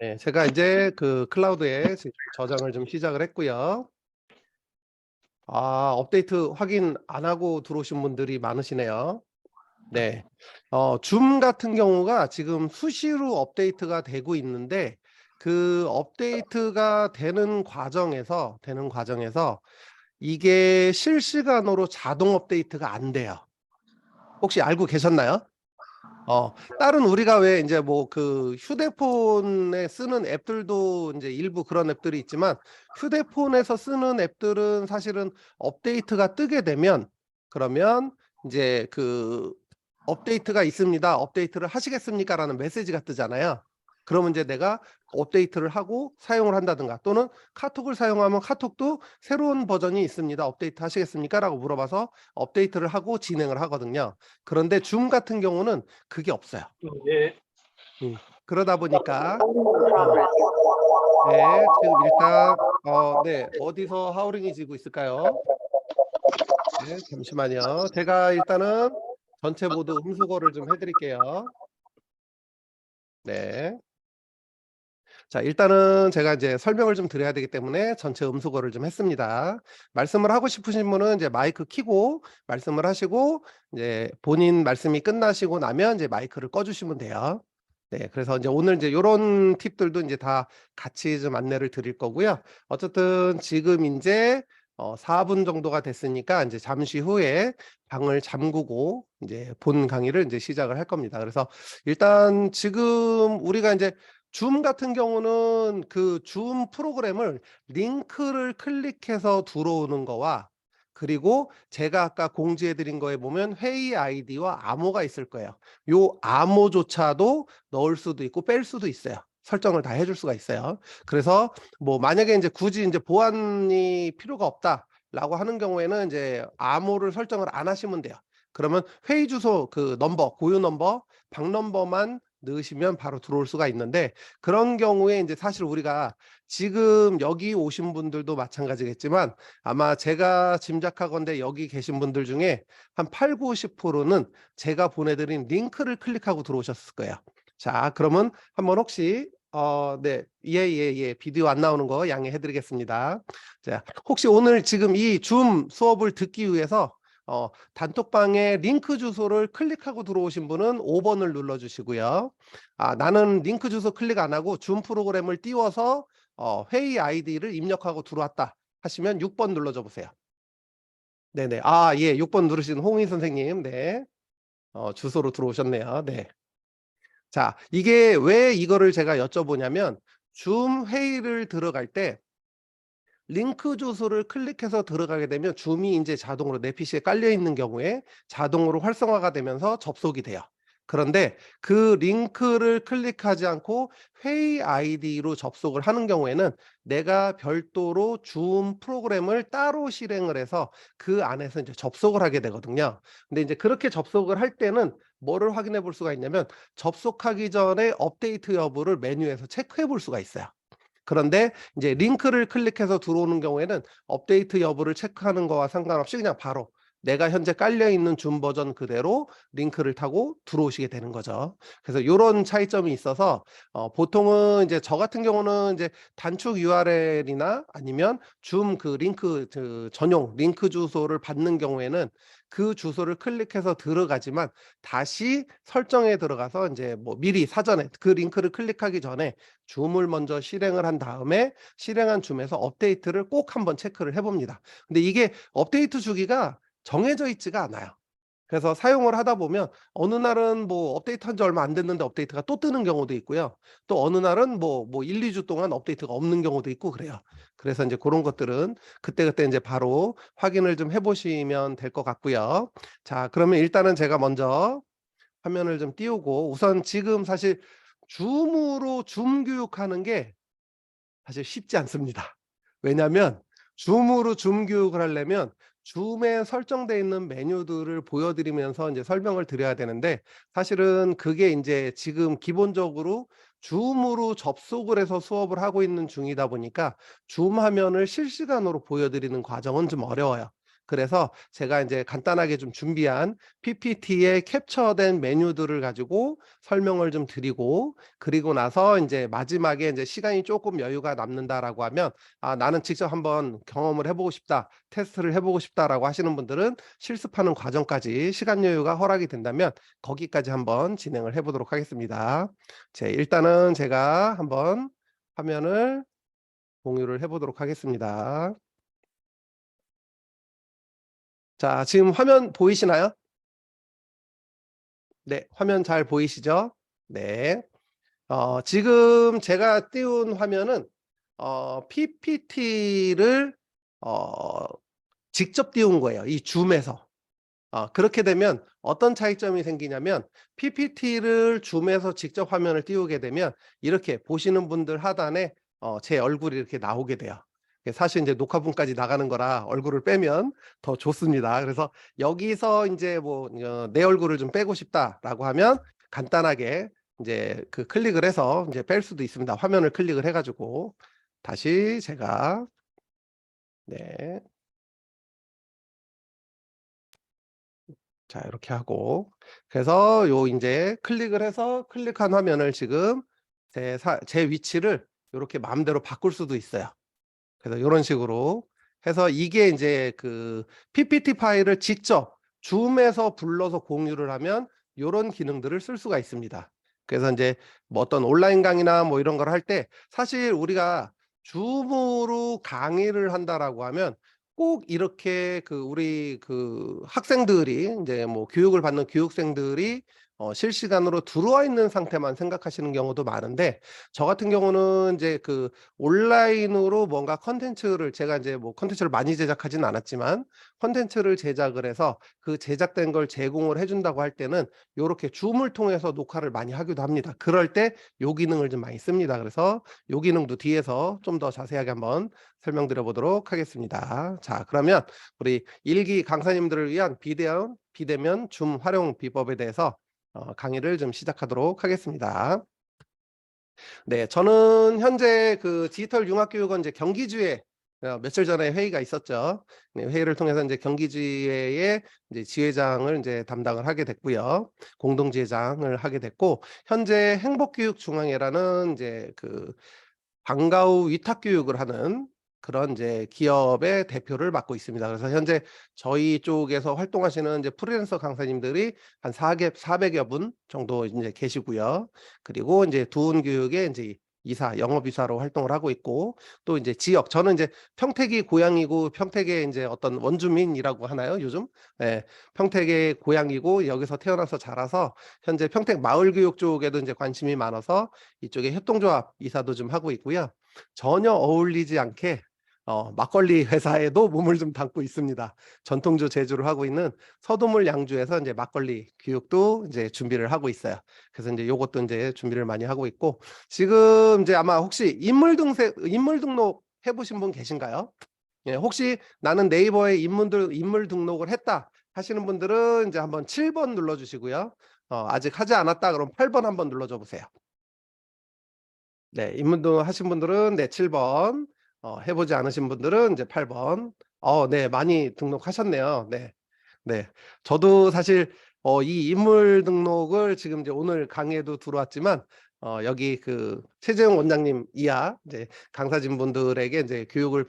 네, 제가 이제 그 클라우드에 지금 저장을 좀 시작을 했고요. 업데이트 확인 안 하고 들어오신 분들이 많으시네요. 네. 줌 같은 경우가 지금 수시로 업데이트가 되고 있는데 그 업데이트가 되는 과정에서 이게 실시간으로 자동 업데이트가 안 돼요. 혹시 알고 계셨나요? 다른 우리가 왜 인제 뭐 그 휴대폰에 쓰는 앱들도 인제 일부 그런 앱들이 있지만 휴대폰에서 쓰는 앱들은 사실은 업데이트가 뜨게 되면 그러면 인제 그 "업데이트가 있습니다. 업데이트를 하시겠습니까?"라는 메시지가 뜨잖아요. 그러면 인제 내가 업데이트를 하고 사용을 한다든가 또는 카톡을 사용하면 카톡도 "새로운 버전이 있습니다. 업데이트 하시겠습니까?"라고 물어봐서 업데이트를 하고 진행을 하거든요. 그런데 줌 같은 경우는 그게 없어요. 예. 그러다 보니까 어 네. 지금 일단 네. 어디서 하우링이 지고 있을까요? 네. 잠시만요. 제가 일단은 전체 모드 음수거를 좀 해 드릴게요. 네. 자, 일단은 제가 이제 설명을 좀 드려야 되기 때문에 전체 음수거를 좀 했습니다. 말씀을 하고 싶으신 분은 이제 마이크 켜고 말씀을 하시고 이제 본인 말씀이 끝나시고 나면 이제 마이크를 꺼 주시면 돼요. 네. 그래서 인제 오늘 이제 요런 팁들도 인제 다 같이 좀 안내를 드릴 거고요. 어쨌든 지금 인제 4분 정도가 됐으니까 인제 잠시 후에 방을 잠그고 인제 본 강의를 인제 시작을 할 겁니다. 그래서 일단 지금 우리가 인제 줌 같은 경우는 그 줌 프로그램을 링크를 클릭해서 들어오는 거와 그리고 제가 아까 공지해 드린 거에 보면 회의 아이디와 암호가 있을 거예요. 요 암호조차도 넣을 수도 있고 뺄 수도 있어요. 설정을 다 해줄 수가 있어요. 그래서 뭐 만약에 인제 굳이 인제 보안이 필요가 없다라고 하는 경우에는 인제 암호를 설정을 안 하시면 돼요. 그러면 회의 주소 그 넘버 고유 넘버 방 넘버만 넣으시면 바로 들어올 수가 있는데 그런 경우에 인제 사실 우리가 지금 여기 오신 분들도 마찬가지겠지만 아마 제가 짐작하건대 여기 계신 분들 중에 한 80-90%는 제가 보내 드린 링크를 클릭하고 들어오셨을 거예요. 자, 그러면 한번 혹시 네. 예예예. 비디오 안 나오는 거 양해해 드리겠습니다. 자, 혹시 오늘 지금 이 줌 수업을 듣기 위해서 단톡방에 링크 주소를 클릭하고 들어오신 분은 5 번을 눌러 주시고요. '나는 링크 주소 클릭 안 하고 줌 프로그램을 띄워서 회의 아이디를 입력하고 들어왔다.' 하시면 6번 눌러 줘 보세요. 네네. 예. 6번 누르신 홍희 선생님. 네. 주소로 들어오셨네요. 네. 자, 이게 왜 이거를 제가 여쭤보냐면 줌 회의를 들어갈 때 링크 주소를 클릭해서 들어가게 되면 줌이 인제 자동으로 내 PC에 깔려 있는 경우에 자동으로 활성화가 되면서 접속이 돼요. 그런데 그 링크를 클릭하지 않고 회의 아이디로 접속을 하는 경우에는 내가 별도로 줌 프로그램을 따로 실행을 해서 그 안에서 인제 접속을 하게 되거든요. 근데 인제 그렇게 접속을 할 때는 뭐를 확인해 볼 수가 있냐면 접속하기 전에 업데이트 여부를 메뉴에서 체크해 볼 수가 있어요. 그런데 인제 링크를 클릭해서 들어오는 경우에는 업데이트 여부를 체크하는 거와 상관없이 그냥 바로 내가 현재 깔려 있는 줌 버전 그대로 링크를 타고 들어오시게 되는 거죠. 그래서 요런 차이점이 있어서 보통은 이제 저 같은 경우는 이제 단축 URL이나 아니면 줌 그 링크 그 전용 링크 주소를 받는 경우에는 그 주소를 클릭해서 들어가지만 다시 설정에 들어가서 인제 뭐 미리 사전에 그 링크를 클릭하기 전에 줌을 먼저 실행을 한 다음에 실행한 줌에서 업데이트를 꼭 한번 체크를 해 봅니다. 근데 이게 업데이트 주기가 정해져 있지가 않아요. 그래서 사용을 하다 보면 어느 날은 뭐 업데이트한 지 얼마 안 됐는데 업데이트가 또 뜨는 경우도 있고요. 또 어느 날은 뭐 1-2주 동안 업데이트가 없는 경우도 있고 그래요. 그래서 인제 고런 것들은 그때그때 인제 바로 확인을 좀 해 보시면 될 것 같고요. 자, 그러면 일단은 제가 먼저 화면을 좀 띄우고 우선 지금 사실 줌으로 줌 교육하는 게 사실 쉽지 않습니다. 왜냐하면 줌으로 줌 교육을 하려면 줌에 설정되어 있는 메뉴들을 보여 드리면서 인제 설명을 드려야 되는데 사실은 그게 인제 지금 기본적으로 줌으로 접속을 해서 수업을 하고 있는 중이다 보니까 줌 화면을 실시간으로 보여 드리는 과정은 좀 어려워요. 그래서 제가 인제 간단하게 좀 준비한 PPT에 캡처된 메뉴들을 가지고 설명을 좀 드리고, 그리고 나서 인제 마지막에 인제 "시간이 쪼끔 여유가 남는다."라고 하면 "아 나는 직접 한번 경험을 해 보고 싶다. 테스트를 해 보고 싶다."라고 하시는 분들은 실습하는 과정까지 시간 여유가 허락이 된다면 거기까지 한번 진행을 해 보도록 하겠습니다. 일단은 제가 한번 화면을 공유를 해 보도록 하겠습니다. 자, 지금 화면 보이시나요? 네. 화면 잘 보이시죠? 네. 지금 제가 띄운 화면은 PPT를 어 직접 띄운 거예요, 이 줌에서. 그렇게 되면 어떤 차이점이 생기냐면, PPT를 줌에서 직접 화면을 띄우게 되면 이렇게 보시는 분들 하단에 제 얼굴이 이렇게 나오게 돼요. 사실 인제 녹화분까지 나가는 거라 얼굴을 빼면 더 좋습니다. 그래서 여기서 인제 뭐 '내 얼굴을 좀 빼고 싶다.'라고 하면 간단하게 인제 그 클릭을 해서 인제 뺄 수도 있습니다. 화면을 클릭을 해 가지고. 다시 제가, 네. 자 이렇게 하고, 그래서 요 인제 클릭을 해서 클릭한 화면을 지금 제 위치를 요렇게 마음대로 바꿀 수도 있어요. 그래서 요런 식으로 해서 이게 인제 그 PPT 파일을 직접 줌에서 불러서 공유를 하면 요런 기능들을 쓸 수가 있습니다. 그래서 인제 뭐 어떤 온라인 강의나 뭐 이런 걸 할 때 사실 우리가 줌으로 강의를 한다라고 하면 꼭 이렇게 그 우리 그 학생들이 인제 뭐 교육을 받는 교육생들이 실시간으로 들어와 있는 상태만 생각하시는 경우도 많은데, 저 같은 경우는 인제 그 온라인으로 뭔가 콘텐츠를 제가 인제 뭐 콘텐츠를 많이 제작하지는 않았지만 콘텐츠를 제작을 해서 그 제작된 걸 제공을 해 준다고 할 때는 요렇게 줌을 통해서 녹화를 많이 하기도 합니다. 그럴 때 요 기능을 좀 많이 씁니다. 그래서 요 기능도 뒤에서 좀 더 자세하게 한번 설명드려 보도록 하겠습니다. 자, 그러면 우리 1기 강사님들을 위한 비대면 줌 활용 비법에 대해서 강의를 좀 시작하도록 하겠습니다. 네. 저는 현재 그 디지털 융합교육원 이제 경기지회, 며칠 전에 회의가 있었죠. 네, 회의를 통해서 인제 경기지회의 이제 지회장을 인제 담당을 하게 됐고요. 공동지회장을 하게 됐고, 현재 행복교육중앙회라는 인제 그 방과 후 위탁 교육을 하는 그런 인제 기업의 대표를 맡고 있습니다. 그래서 현재 저희 쪽에서 활동하시는 이제 프리랜서 강사님들이 한 400여 분 정도 인제 계시고요. 그리고 인제 두un 교육의 인제 영업이사로 활동을 하고 있고, 또 인제 지역, 저는 인제 평택이 고향이고 평택의 인제 어떤 원주민이라고 하나요, 요즘? 예. 평택의 고향이고 여기서 태어나서 자라서 현재 평택 마을 교육 쪽에도 인제 관심이 많아서 이쪽에 협동조합 이사도 좀 하고 있고요. 전혀 어울리지 않게 막걸리 회사에도 몸을 좀 담고 있습니다. 전통주 제조를 하고 있는 서도물 양주에서 인제 막걸리 교육도 인제 준비를 하고 있어요. 그래서 인제 요것도 인제 준비를 많이 하고 있고, 지금 인제 아마 혹시 인물 등록 해 보신 분 계신가요? 예, 혹시 '나는 네이버에 인물 등록을 했다.' 하시는 분들은 인제 한번 7번 눌러 주시고요. 아직 하지 않았다 그럼 8번 한번 눌러 줘 보세요. 네. 입문도 하신 분들은 네 7 번, 해 보지 않으신 분들은 이제 8 번. 네. 많이 등록하셨네요. 네. 네. 저도 사실 이 인물 등록을 지금 이제 오늘 강의에도 들어왔지만 여기 그 최재형 원장님 이하 이제 강사진분들에게 인제 교육을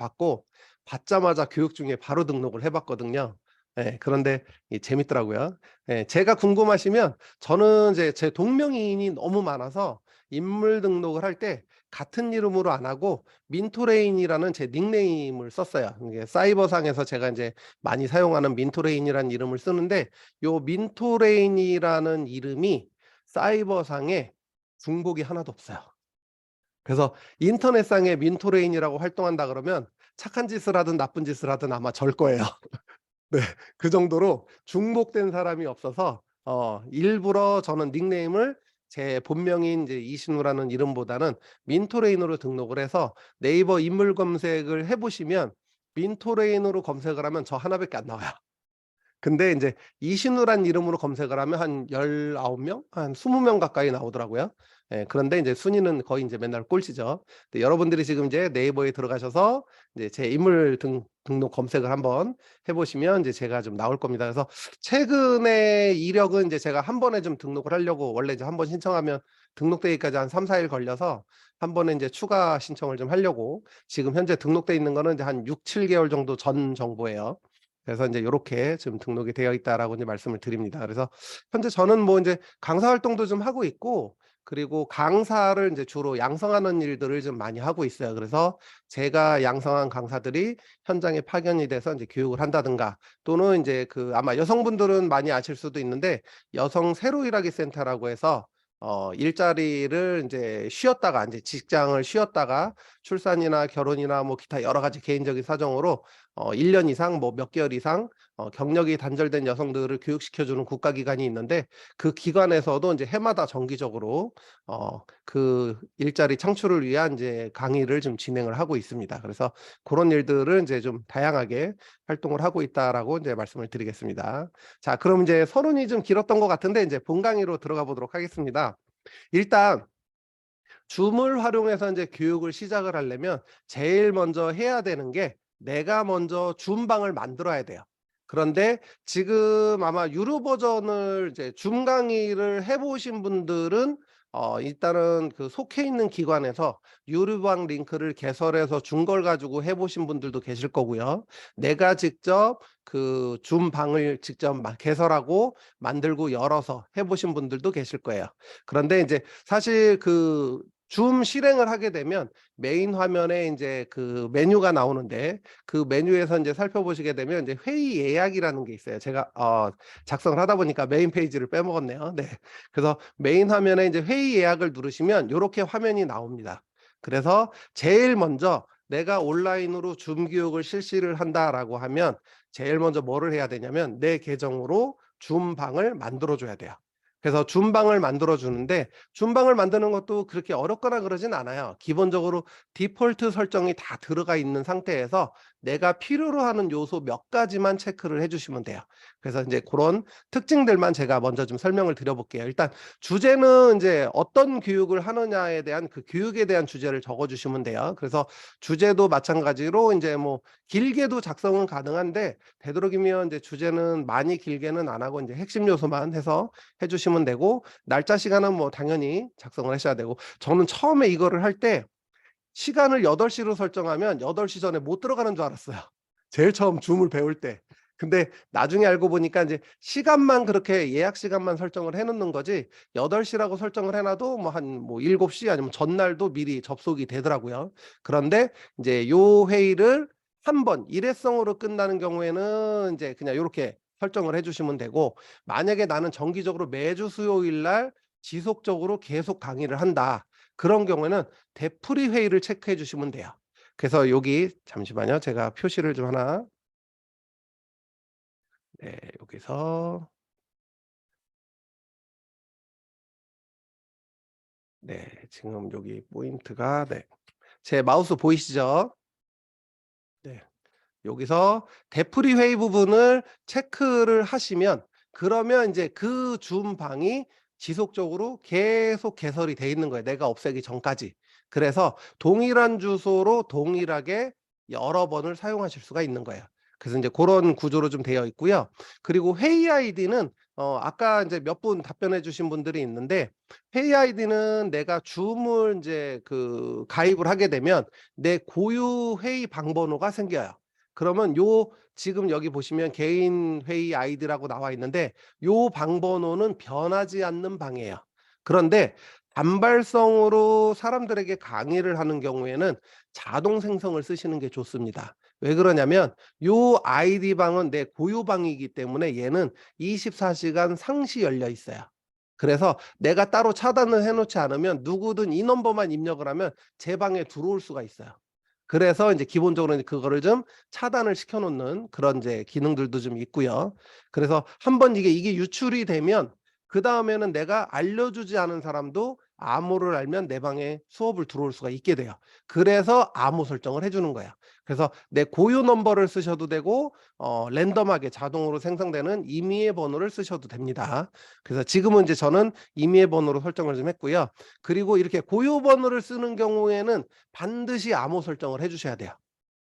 받자마자 교육 중에 바로 등록을 해 봤거든요. 예. 그런데 재밌더라고요. 예. 제가 궁금하시면 저는 이제 제 동명이인이 너무 많아서 인물 등록을 할 때 같은 이름으로 안 하고 민토레인이라는 제 닉네임을 썼어요. 이게 사이버상에서 제가 인제 많이 사용하는 민토레인이라는 이름을 쓰는데, 요 민토레인이라는 이름이 사이버상에 중복이 하나도 없어요. 그래서 인터넷상에 민토레인이라고 활동한다 그러면 착한 짓을 하든 나쁜 짓을 하든 아마 절 거예요. 네. 그 정도로 중복된 사람이 없어서 일부러 저는 닉네임을 제 본명인 이제 이신우라는 이름보다는 민토레인으로 등록을 해서 네이버 인물 검색을 해 보시면 민토레인으로 검색을 하면 저 하나 밖에 안 나와요. 근데 인제 이신우란 이름으로 검색을 하면 한 19명 한 20명 가까이 나오더라고요. 예, 그런데 인제 순위는 거의 인제 맨날 꼴찌죠. 근데 여러분들이 지금 이제 네이버에 들어가셔서 이제 제 인물 등록 검색을 한번 해 보시면 이제 제가 좀 나올 겁니다. 그래서 최근에 이력은 이제 제가 한 번에 좀 등록을 하려고 원래 이제 한 번 신청하면 등록되기까지 한 3-4일 걸려서 한 번에 인제 추가 신청을 좀 하려고 지금 현재 등록돼 있는 거는 이제 한 6-7개월 정도 전 정보예요. 그래서 인제 요렇게 지금 등록이 되어 있다라고 이제 말씀을 드립니다. 그래서 현재 저는 뭐 인제 강사 활동도 좀 하고 있고 그리고 강사를 인제 주로 양성하는 일들을 좀 많이 하고 있어요. 그래서 제가 양성한 강사들이 현장에 파견이 돼서 인제 교육을 한다든가 또는 인제 그 아마 여성분들은 많이 아실 수도 있는데 여성 새로 일하기 센터라고 해서 일자리를 인제 쉬었다가 인제 직장을 쉬었다가 출산이나 결혼이나 뭐 기타 여러 가지 개인적인 사정으로 1년 이상 뭐 몇 개월 이상 경력이 단절된 여성들을 교육시켜 주는 국가기관이 있는데 그 기관에서도 인제 해마다 정기적으로 그 일자리 창출을 위한 인제 강의를 좀 진행을 하고 있습니다. 그래서 고런 일들을 인제 좀 다양하게 활동을 하고 있다라고 인제 말씀을 드리겠습니다. 자, 그럼 인제 서론이 좀 길었던 것 같은데 인제 본 강의로 들어가 보도록 하겠습니다. 일단 줌을 활용해서 인제 교육을 시작을 하려면 제일 먼저 해야 되는 게 내가 먼저 줌방을 만들어야 돼요. 그런데 지금 아마 유료 버전을 이제 줌 강의를 해 보신 분들은 일단은 그 속해 있는 기관에서 유료방 링크를 개설해서 준 걸 가지고 해 보신 분들도 계실 거고요. 내가 직접 그 줌방을 직접 개설하고 만들고 열어서 해 보신 분들도 계실 거예요. 그런데 인제 사실 그 줌 실행을 하게 되면 메인 화면에 인제 그 메뉴가 나오는데 그 메뉴에서 인제 살펴보시게 되면 인제 회의 예약이라는 게 있어요. 제가 작성을 하다 보니까 메인 페이지를 빼먹었네요. 네. 그래서 메인 화면에 인제 회의 예약을 누르시면 요렇게 화면이 나옵니다. 그래서 제일 먼저 '내가 온라인으로 줌 교육을 실시를 한다.'라고 하면 제일 먼저 뭐를 해야 되냐면 내 계정으로 줌방을 만들어 줘야 돼요. 그래서 줌방을 만들어 주는데 줌방을 만드는 것도 그렇게 어렵거나 그러진 않아요. 기본적으로 디폴트 설정이 다 들어가 있는 상태에서 내가 필요로 하는 요소 몇 가지만 체크를 해 주시면 돼요. 그래서 인제 고런 특징들만 제가 먼저 좀 설명을 드려 볼게요. 일단 주제는 인제 어떤 교육을 하느냐에 대한 그 교육에 대한 주제를 적어 주시면 돼요. 그래서 주제도 마찬가지로 인제 뭐 길게도 작성은 가능한데 되도록이면 인제 주제는 많이 길게는 안 하고 인제 핵심 요소만 해서 해 주시면 되고 날짜 시간은 뭐 당연히 작성을 하셔야 되고 저는 처음에 이거를 할 때 시간을 8 시로 설정하면 8시 전에 못 들어가는 줄 알았어요. 제일 처음 줌을 배울 때. 근데 나중에 알고 보니까 인제 시간만 그렇게 예약 시간만 설정을 해 놓는 거지 8 시라고 설정을 해 놔도 뭐 한 뭐 7시 아니면 전날도 미리 접속이 되더라고요. 그런데 인제 요 회의를 한 번 일회성으로 끝나는 경우에는 인제 그냥 요렇게 설정을 해 주시면 되고 만약에 나는 정기적으로 매주 수요일 날 지속적으로 계속 강의를 한다. 그런 경우에는 되풀이 회의를 체크해 주시면 돼요. 그래서 여기 잠시만요. 제가 표시를 좀 하나 네, 여기서 네, 지금 여기 포인트가 네. 제 마우스 보이시죠? 네. 여기서 되풀이 회의 부분을 체크를 하시면 그러면 인제 그 줌 방이 지속적으로 계속 개설이 돼 있는 거예요, 내가 없애기 전까지. 그래서 동일한 주소로 동일하게 여러 번을 사용하실 수가 있는 거예요. 그래서 인제 고런 구조로 좀 되어 있고요. 그리고 회의 아이디는 아까 인제 몇 분 답변해 주신 분들이 있는데 회의 아이디는 내가 줌을 인제 그 가입을 하게 되면 내 고유 회의 방 번호가 생겨요. 그러면 요 지금 여기 보시면 개인 회의 아이디라고 나와 있는데 요 방 번호는 변하지 않는 방이에요. 그런데 단발성으로 사람들에게 강의를 하는 경우에는 자동 생성을 쓰시는 게 좋습니다. 왜 그러냐면 요 아이디 방은 내 고유 방이기 때문에 얘는 24 시간 상시 열려 있어요. 그래서 내가 따로 차단을 해 놓지 않으면 누구든 이 넘버만 입력을 하면 제 방에 들어올 수가 있어요. 그래서 인제 기본적으로 이제 그거를 좀 차단을 시켜 놓는 그런 이제 기능들도 좀 있고요. 그래서 한번 이게 유출이 되면 그다음에는 내가 알려주지 않은 사람도 암호를 알면 내 방에 수업을 들어올 수가 있게 돼요. 그래서 암호 설정을 해 주는 거예요. 그래서 내 고유 넘버를 쓰셔도 되고 랜덤하게 자동으로 생성되는 임의의 번호를 쓰셔도 됩니다. 그래서 지금은 이제 저는 임의의 번호로 설정을 좀 했고요. 그리고 이렇게 고유 번호를 쓰는 경우에는 반드시 암호 설정을 해 주셔야 돼요.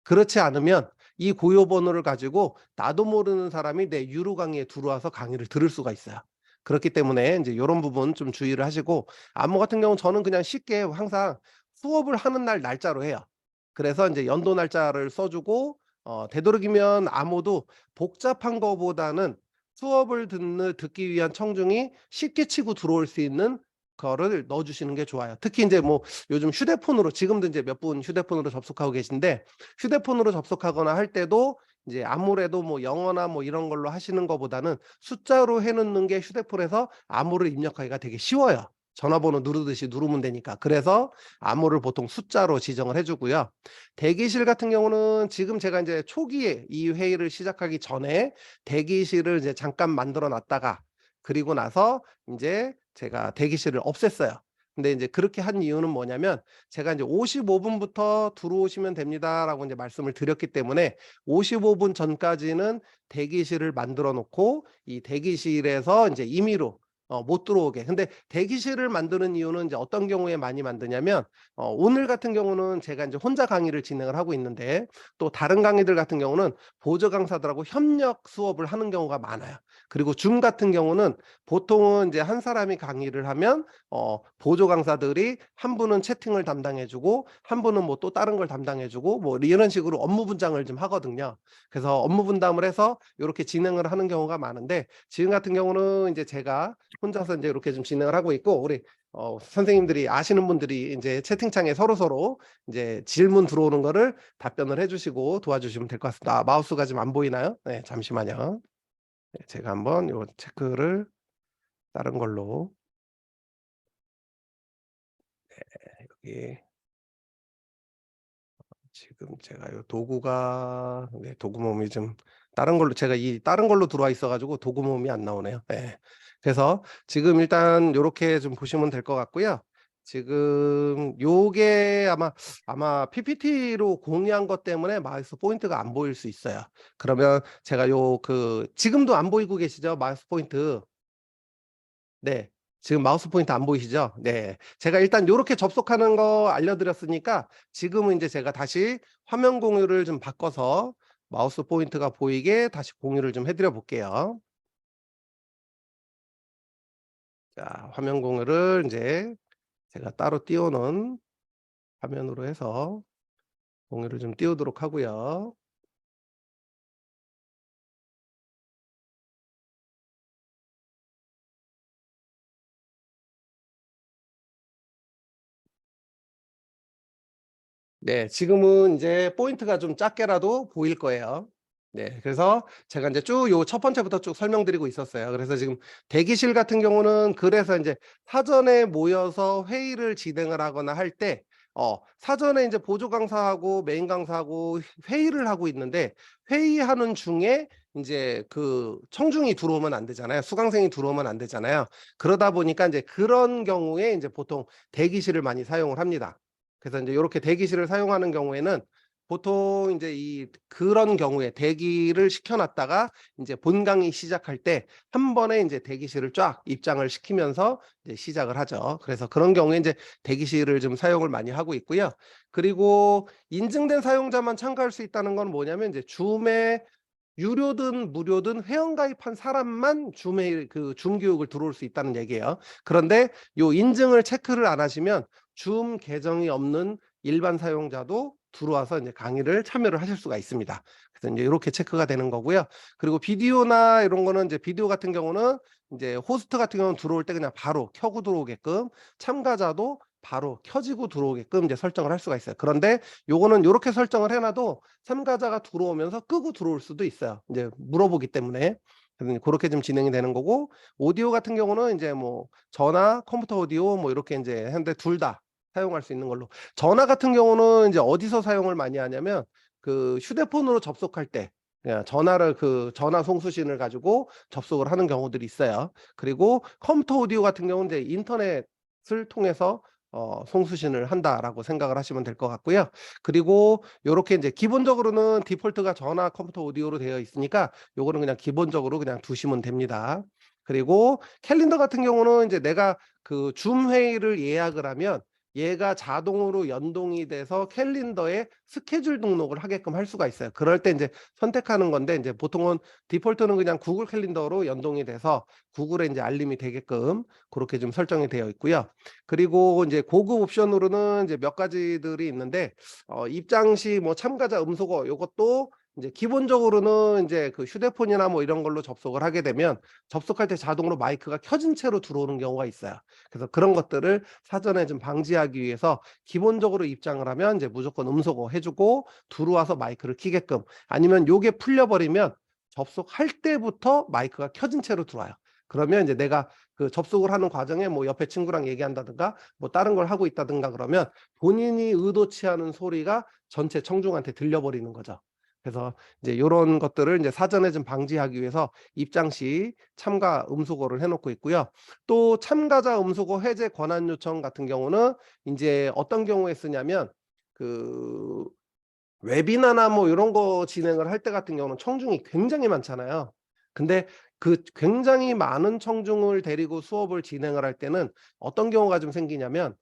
그렇지 않으면 이 고유 번호를 가지고 나도 모르는 사람이 내 유료 강의에 들어와서 강의를 들을 수가 있어요. 그렇기 때문에 인제 요런 부분 좀 주의를 하시고, 암호 같은 경우는 저는 그냥 쉽게 항상 수업을 하는 날 날짜로 해요. 그래서 인제 연도 날짜를 써 주고 되도록이면 암호도 복잡한 거보다는 수업을 듣기 위한 청중이 쉽게 치고 들어올 수 있는 거를 넣어 주시는 게 좋아요. 특히 인제 뭐 요즘 휴대폰으로 지금도 인제 몇 분 휴대폰으로 접속하고 계신데, 휴대폰으로 접속하거나 할 때도 이제 아무래도 뭐 영어나 뭐 이런 걸로 하시는 거보다는 숫자로 해 놓는 게 휴대폰에서 암호를 입력하기가 되게 쉬워요. 전화번호 누르듯이 누르면 되니까. 그래서 암호를 보통 숫자로 지정을 해 주고요. 대기실 같은 경우는 지금 제가 인제 초기에 이 회의를 시작하기 전에 대기실을 이제 잠깐 만들어 놨다가, 그리고 나서 인제 제가 대기실을 없앴어요. 근데 인제 그렇게 한 이유는 뭐냐면, 제가 인제 "55 분부터 들어오시면 됩니다."라고 인제 말씀을 드렸기 때문에 55분 전까지는 대기실을 만들어 놓고 이 대기실에서 인제 임의로 못 들어오게. 근데 대기실을 만드는 이유는 인제 어떤 경우에 많이 만드냐면, 오늘 같은 경우는 제가 인제 혼자 강의를 진행을 하고 있는데, 또 다른 강의들 같은 경우는 보조 강사들하고 협력 수업을 하는 경우가 많아요. 그리고 줌 같은 경우는 보통은 인제 한 사람이 강의를 하면 보조 강사들이 한 분은 채팅을 담당해 주고 한 분은 뭐 또 다른 걸 담당해 주고 뭐 이런 식으로 업무 분장을 좀 하거든요. 그래서 업무 분담을 해서 요렇게 진행을 하는 경우가 많은데, 지금 같은 경우는 인제 제가 혼자서 인제 요렇게 좀 진행을 하고 있고, 우리 선생님들이 아시는 분들이 인제 채팅창에 서로서로 인제 질문 들어오는 거를 답변을 해 주시고 도와주시면 될 것 같습니다. 아, 마우스가 지금 안 보이나요? 네, 잠시만요. 네, 제가 한번 요 체크를 다른 걸로 여기 지금 제가 요 도구가, 네, 도구 모음이 좀 다른 걸로, 제가 이 다른 걸로 들어와 있어 가지고 도구 모음이 안 나오네요. 예. 그래서 지금 일단 요렇게 좀 보시면 될 것 같고요. 지금 요게 아마 PPT로 공유한 것 때문에 마우스 포인트가 안 보일 수 있어요. 그러면 제가 요 지금도 안 보이고 계시죠? 마우스 포인트. 네. 지금 마우스 포인트 안 보이시죠? 네. 제가 일단 요렇게 접속하는 거 알려 드렸으니까, 지금은 인제 제가 다시 화면 공유를 좀 바꿔서 마우스 포인트가 보이게 다시 공유를 좀 해 드려 볼게요. 자, 화면 공유를 인제 제가 따로 띄워 놓은 화면으로 해서 공유를 좀 띄우도록 하고요. 네. 지금은 인제 포인트가 좀 작게라도 보일 거예요. 네. 그래서 제가 인제 쭉 요 첫 번째부터 쭉 설명드리고 있었어요. 그래서 지금 대기실 같은 경우는, 그래서 인제 사전에 모여서 회의를 진행을 하거나 할 때 사전에 인제 보조 강사하고 메인 강사하고 회의를 하고 있는데, 회의하는 중에 인제 청중이 들어오면 안 되잖아요. 수강생이 들어오면 안 되잖아요. 그러다 보니까 인제 그런 경우에 인제 보통 대기실을 많이 사용을 합니다. 그래서 인제 요렇게 대기실을 사용하는 경우에는 보통 인제 그런 경우에 대기를 시켜 놨다가 인제 본 강의 시작할 때 한 번에 인제 대기실을 쫙 입장을 시키면서 이제 시작을 하죠. 그래서 그런 경우에 인제 대기실을 좀 사용을 많이 하고 있고요. 그리고 인증된 사용자만 참가할 수 있다는 건 뭐냐면, 인제 줌에 유료든 무료든 회원 가입한 사람만 줌에 줌 교육을 들어올 수 있다는 얘기예요. 그런데 요 인증을 체크를 안 하시면 줌 계정이 없는 일반 사용자도 들어와서 인제 강의를 참여를 하실 수가 있습니다. 그래서 인제 요렇게 체크가 되는 거고요. 그리고 비디오나 이런 거는, 인제 비디오 같은 경우는 인제 호스트 같은 경우는 들어올 때 그냥 바로 켜고 들어오게끔, 참가자도 바로 켜지고 들어오게끔 이제 설정을 할 수가 있어요. 그런데 요거는 요렇게 설정을 해 놔도 참가자가 들어오면서 끄고 들어올 수도 있어요, 인제 물어보기 때문에. 그래서 고렇게 좀 진행이 되는 거고, 오디오 같은 경우는 인제 뭐 전화, 컴퓨터 오디오 뭐 이렇게 인제 하는데 둘 다 사용할 수 있는 걸로. 전화 같은 경우는 인제 어디서 사용을 많이 하냐면, 휴대폰으로 접속할 때 그냥 전화를 전화 송수신을 가지고 접속을 하는 경우들이 있어요. 그리고 컴퓨터 오디오 같은 경우는 이제 인터넷 통해서 송수신을 한다라고 생각을 하시면 될 것 같고요. 그리고 요렇게 인제 기본적으로는 디폴트가 전화, 컴퓨터, 오디오로 되어 있으니까 요거는 그냥 기본적으로 그냥 두시면 됩니다. 그리고 캘린더 같은 경우는 인제 내가 그 줌 회의를 예약을 하면 얘가 자동으로 연동이 돼서 캘린더에 스케줄 등록을 하게끔 할 수가 있어요. 그럴 때 인제 선택하는 건데 인제 보통은 디폴트는 그냥 구글 캘린더로 연동이 돼서 구글에 인제 알림이 되게끔 고렇게 좀 설정이 되어 있고요. 그리고 인제 고급 옵션으로는 이제 몇 가지들이 있는데 입장 시 뭐 참가자 음소거 요것도 인제 기본적으로는 인제 그 휴대폰이나 뭐 이런 걸로 접속을 하게 되면 접속할 때 자동으로 마이크가 켜진 채로 들어오는 경우가 있어요. 그래서 그런 것들을 사전에 좀 방지하기 위해서 기본적으로 입장을 하면 이제 무조건 음소거 해 주고 들어와서 마이크를 켜게끔, 아니면 요게 풀려 버리면 접속할 때부터 마이크가 켜진 채로 들어와요. 그러면 인제 내가 그 접속을 하는 과정에 뭐 옆에 친구랑 얘기한다든가 뭐 다른 걸 하고 있다든가 그러면 본인이 의도치 않은 소리가 전체 청중한테 들려 버리는 거죠. 그래서 이제 요런 것들을 인제 사전에 좀 방지하기 위해서 입장 시 참가 음소거를 해 놓고 있고요. 또 참가자 음소거 해제 권한 요청 같은 경우는 인제 어떤 경우에 쓰냐면 그 웨비나나 뭐 요런 거 진행을 할 때 같은 경우는 청중이 굉장히 많잖아요. 근데 그 굉장히 많은 청중을 데리고 수업을 진행을 할 때는 어떤 경우가 좀 생기냐면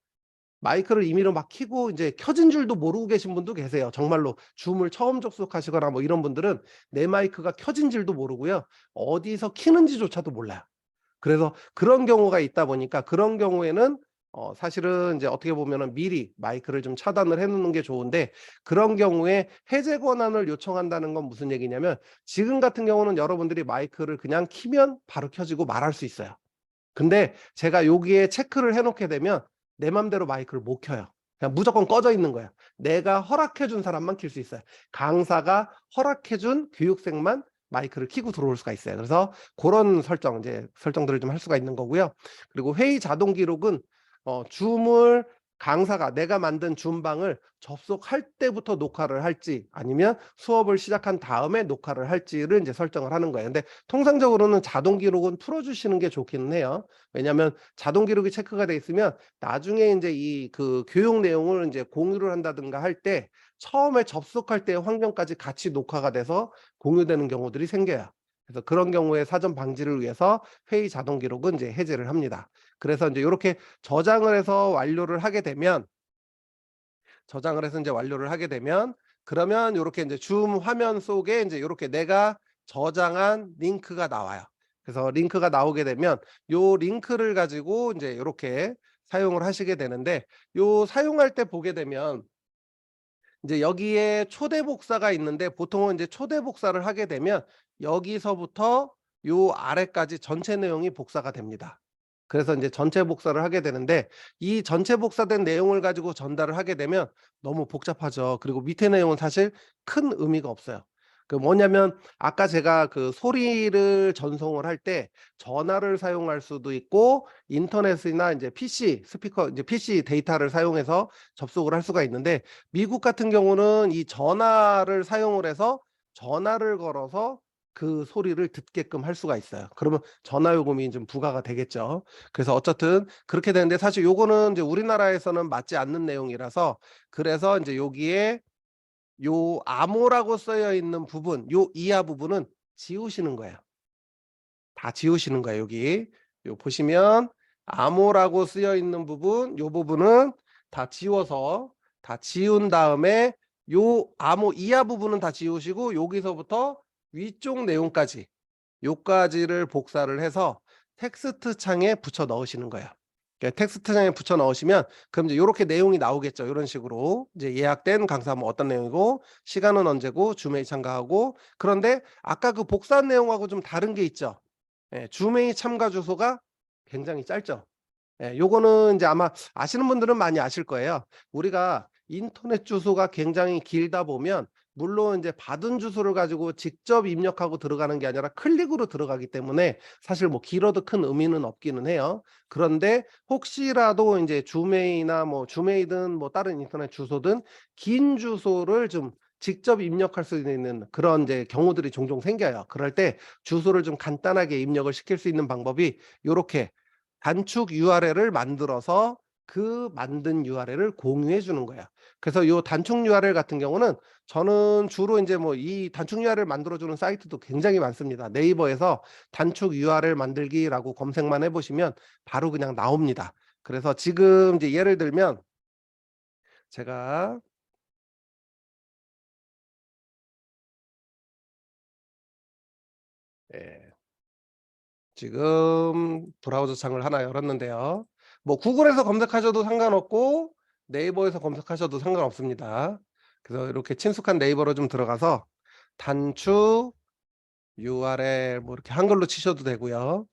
마이크를 임의로 막 켜고 이제 켜진 줄도 모르고 계신 분도 계세요. 정말로 줌을 처음 접속하시거나 뭐 이런 분들은 내 마이크가 켜진 줄도 모르고요. 어디서 켜는지조차도 몰라요. 그래서 그런 경우가 있다 보니까 그런 경우에는 사실은 이제 어떻게 보면은 미리 마이크를 좀 차단을 해 놓는 게 좋은데, 그런 경우에 해제 권한을 요청한다는 건 무슨 얘기냐면 지금 같은 경우는 여러분들이 마이크를 그냥 키면 바로 켜지고 말할 수 있어요. 근데 제가 여기에 체크를 해 놓게 되면 내 맘대로 마이크를 못 켜요. 그냥 무조건 꺼져 있는 거예요. 내가 허락해 준 사람만 켤 수 있어요. 강사가 허락해 준 교육생만 마이크를 켜고 들어올 수가 있어요. 그래서 고런 설정, 이제 설정들을 좀 할 수가 있는 거고요. 그리고 회의 자동 기록은 줌을 강사가 내가 만든 줌방을 접속할 때부터 녹화를 할지 아니면 수업을 시작한 다음에 녹화를 할지를 인제 설정을 하는 거예요. 근데 통상적으로는 자동 기록은 풀어 주시는 게 좋기는 해요. 왜냐하면 자동 기록이 체크가 돼 있으면 나중에 인제 이 그 교육 내용을 인제 공유를 한다든가 할 때 처음에 접속할 때의 환경까지 같이 녹화가 돼서 공유되는 경우들이 생겨요. 그래서 그런 경우에 사전 방지를 위해서 회의 자동 기록은 이제 해제를 합니다. 그래서 인제 요렇게 저장을 해서 완료를 하게 되면 저장을 해서 인제 완료를 하게 되면 그러면 요렇게 인제 줌 화면 속에 인제 요렇게 내가 저장한 링크가 나와요. 그래서 링크가 나오게 되면 요 링크를 가지고 인제 요렇게 사용을 하시게 되는데, 요 사용할 때 보게 되면 인제 여기에 초대 복사가 있는데 보통은 인제 초대 복사를 하게 되면 여기서부터 요 아래까지 전체 내용이 복사가 됩니다. 그래서 인제 전체 복사를 하게 되는데 이 전체 복사된 내용을 가지고 전달을 하게 되면 너무 복잡하죠. 그리고 밑에 내용은 사실 큰 의미가 없어요. 그 뭐냐면 아까 제가 그 소리를 전송을 할 때 전화를 사용할 수도 있고 인터넷이나 인제 PC 스피커 인제 PC 데이터를 사용해서 접속을 할 수가 있는데, 미국 같은 경우는 이 전화를 사용을 해서 전화를 걸어서 그 소리를 듣게끔 할 수가 있어요. 그러면 전화 요금이 좀 부과가 되겠죠. 그래서 어쨌든 그렇게 되는데 사실 요거는 인제 우리나라에서는 맞지 않는 내용이라서, 그래서 인제 여기에 요 암호라고 쓰여 있는 부분, 요 이하 부분은 지우시는 거예요. 다 지우시는 거예요 여기. 요 보시면 암호라고 쓰여 있는 부분, 요 부분은 다 지워서 다 지운 다음에 요 암호 이하 부분은 다 지우시고 여기서부터 위쪽 내용까지 요까지를 복사를 해서 텍스트 창에 붙여 넣으시는 거예요. 그러니까 텍스트 창에 붙여 넣으시면 그럼 이제 요렇게 내용이 나오겠죠. 요런 식으로 이제 예약된 강사 뭐 어떤 내용이고 시간은 언제고 줌회의 참가하고, 그런데 아까 그 복사한 내용하고 좀 다른 게 있죠. 예, 줌회의 참가 주소가 굉장히 짧죠. 예, 요거는 인제 아마 아시는 분들은 많이 아실 거예요. 우리가 인터넷 주소가 굉장히 길다 보면 물론 인제 받은 주소를 가지고 직접 입력하고 들어가는 게 아니라 클릭으로 들어가기 때문에 사실 뭐 길어도 큰 의미는 없기는 해요. 그런데 혹시라도 인제 줌메일이나 뭐 줌메일이든 뭐 다른 인터넷 주소든 긴 주소를 좀 직접 입력할 수 있는 그런 이제 경우들이 종종 생겨요. 그럴 때 주소를 좀 간단하게 입력을 시킬 수 있는 방법이 요렇게 단축 URL을 만들어서 그 만든 URL을 공유해 주는 거예요. 그래서 요 단축 URL 같은 경우는 저는 주로 인제 뭐 이 단축 URL 만들어 주는 사이트도 굉장히 많습니다. 네이버에서 단축 URL 만들기라고 검색만 해 보시면 바로 그냥 나옵니다. 그래서 지금 이제 예를 들면 제가 예 지금 브라우저 창을 하나 열었는데요. 뭐 구글에서 검색하셔도 상관없고 네이버에서 검색하셔도 상관없습니다. 그래서 이렇게 친숙한 네이버로 좀 들어가서 단축 URL 뭐 이렇게 한글로 치셔도 되고요.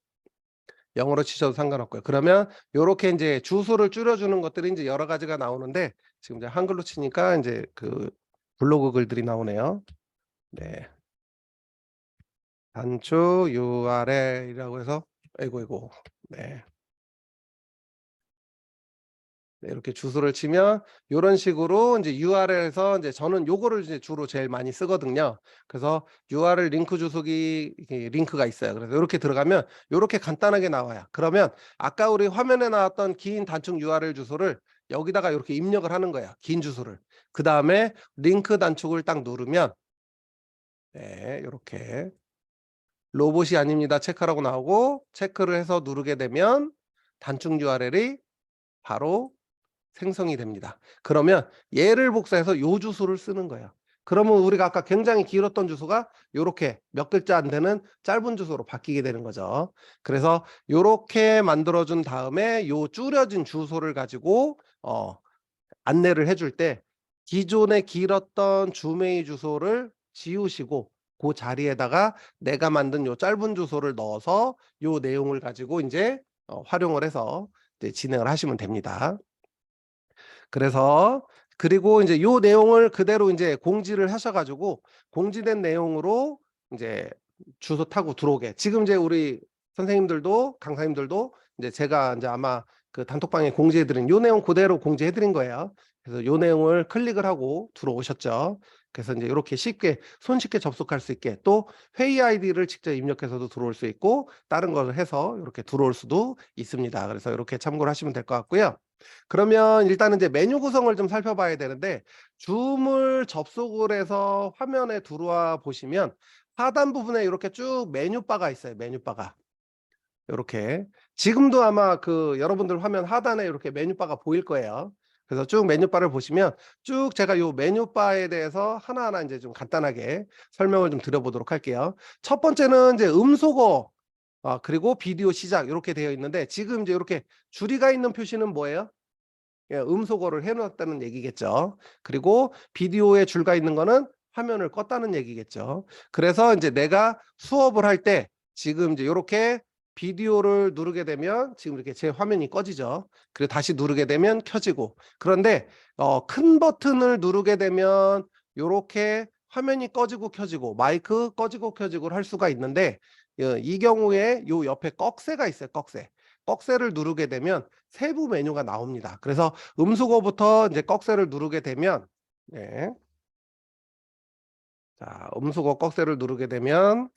영어로 치셔도 상관없고요. 그러면 요렇게 인제 주소를 줄여 주는 것들이 인제 여러 가지가 나오는데 지금 이제 한글로 치니까 인제 그 블로그 글들이 나오네요. 네. 단축 URL이라고 해서 아이고, 아이고. 네. 네 이렇게 주소를 치면 요런 식으로 인제 URL에서 인제 저는 요거를 이제 주로 제일 많이 쓰거든요. 그래서 URL 링크 주소기 이게 링크가 있어요. 그래서 요렇게 들어가면 요렇게 간단하게 나와요. 그러면 아까 우리 화면에 나왔던 긴 단축 URL 주소를 여기다가 요렇게 입력을 하는 거예요, 긴 주소를. 그다음에 링크 단축을 딱 누르면 네 요렇게 "로봇이 아닙니다." 체크라고 나오고 체크를 해서 누르게 되면 단축 URL이 바로 생성이 됩니다. 그러면 얘를 복사해서 요 주소를 쓰는 거예요. 그러면 우리가 아까 굉장히 길었던 주소가 요렇게 몇 글자 안 되는 짧은 주소로 바뀌게 되는 거죠. 그래서 요렇게 만들어 준 다음에 요 줄여진 주소를 가지고 안내를 해줄 때 기존에 길었던 주메일 주소를 지우시고 고 자리에다가 내가 만든 요 짧은 주소를 넣어서 요 내용을 가지고 인제 활용을 해서 이제 진행을 하시면 됩니다. 그래서 그리고 인제 요 내용을 그대로 인제 공지를 하셔 가지고 공지된 내용으로 인제 주소 타고 들어오게 지금 이제 우리 선생님들도 강사님들도 인제 제가 인제 아마 그 단톡방에 공지해 드린 요 내용 고대로 공지해 드린 거예요. 그래서 요 내용을 클릭을 하고 들어오셨죠. 그래서 인제 요렇게 쉽게 손쉽게 접속할 수 있게 또 회의 아이디를 직접 입력해서도 들어올 수 있고 다른 거를 해서 요렇게 들어올 수도 있습니다. 그래서 요렇게 참고를 하시면 될 것 같고요. 그러면 일단은 이제 메뉴 구성을 좀 살펴봐야 되는데 줌을 접속을 해서 화면에 들어와 보시면 하단 부분에 이렇게 쭉 메뉴바가 있어요, 메뉴바가. 요렇게. 지금도 아마 그 여러분들 화면 하단에 이렇게 메뉴바가 보일 거예요. 그래서 쭉 메뉴바를 보시면 쭉 제가 요 메뉴바에 대해서 하나하나 인제 좀 간단하게 설명을 좀 드려 보도록 할게요. 첫 번째는 이제 음소거 그리고 비디오 시작 요렇게 되어 있는데 지금 이제 요렇게 줄이가 있는 표시는 뭐예요? 예 음소거를 해 놨다는 얘기겠죠. 그리고 비디오에 줄가 있는 거는 화면을 껐다는 얘기겠죠. 그래서 인제 내가 수업을 할 때 지금 이제 요렇게 비디오를 누르게 되면 지금 이렇게 제 화면이 꺼지죠. 그리고 다시 누르게 되면 켜지고 그런데 큰 버튼을 누르게 되면 요렇게 화면이 꺼지고 켜지고 마이크 꺼지고 켜지고를 할 수가 있는데 이 경우에 요 옆에 꺽쇠가 있어요, 꺽쇠. 꺽쇠를 누르게 되면 세부 메뉴가 나옵니다. 그래서 음수거부터 이제 꺽쇠를 누르게 되면 네. 자 음수거 꺽쇠를 누르게 되면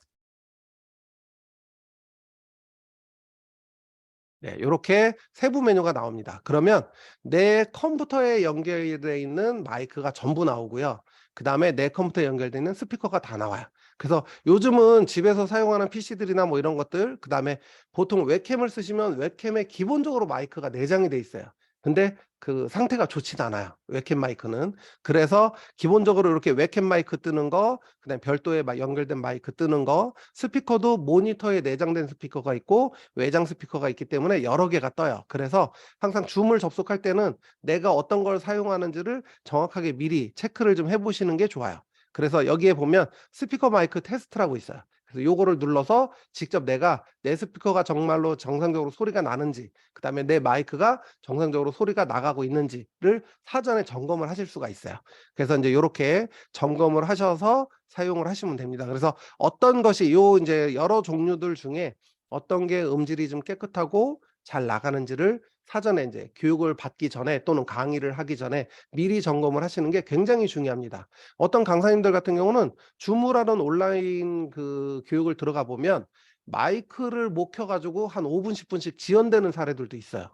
네 요렇게 세부 메뉴가 나옵니다. 그러면 내 컴퓨터에 연결되어 있는 마이크가 전부 나오고요. 그다음에 내 컴퓨터에 연결되어 있는 스피커가 다 나와요. 그래서 요즘은 집에서 사용하는 PC들이나 뭐 이런 것들 그다음에 보통 웹캠을 쓰시면 웹캠에 기본적으로 마이크가 내장이 돼 있어요. 근데 그 상태가 좋지는 않아요, 웹캠 마이크는. 그래서 기본적으로 이렇게 웹캠 마이크 뜨는 거 그다음에 별도의 연결된 마이크 뜨는 거 스피커도 모니터에 내장된 스피커가 있고 외장 스피커가 있기 때문에 여러 개가 떠요. 그래서 항상 줌을 접속할 때는 내가 어떤 걸 사용하는지를 정확하게 미리 체크를 좀 해 보시는 게 좋아요. 그래서 여기에 보면 스피커 마이크 테스트라고 있어요. 그래서 요거를 눌러서 직접 내가 내 스피커가 정말로 정상적으로 소리가 나는지 그다음에 내 마이크가 정상적으로 소리가 나가고 있는지를 사전에 점검을 하실 수가 있어요. 그래서 인제 요렇게 점검을 하셔서 사용을 하시면 됩니다. 그래서 어떤 것이 요 인제 여러 종류들 중에 어떤 게 음질이 좀 깨끗하고 잘 나가는지를 사전에 인제 교육을 받기 전에 또는 강의를 하기 전에 미리 점검을 하시는 게 굉장히 중요합니다. 어떤 강사님들 같은 경우는 줌을 하는 온라인 그 교육을 들어가 보면 마이크를 못 켜 가지고 한 5분 10분씩 지연되는 사례들도 있어요.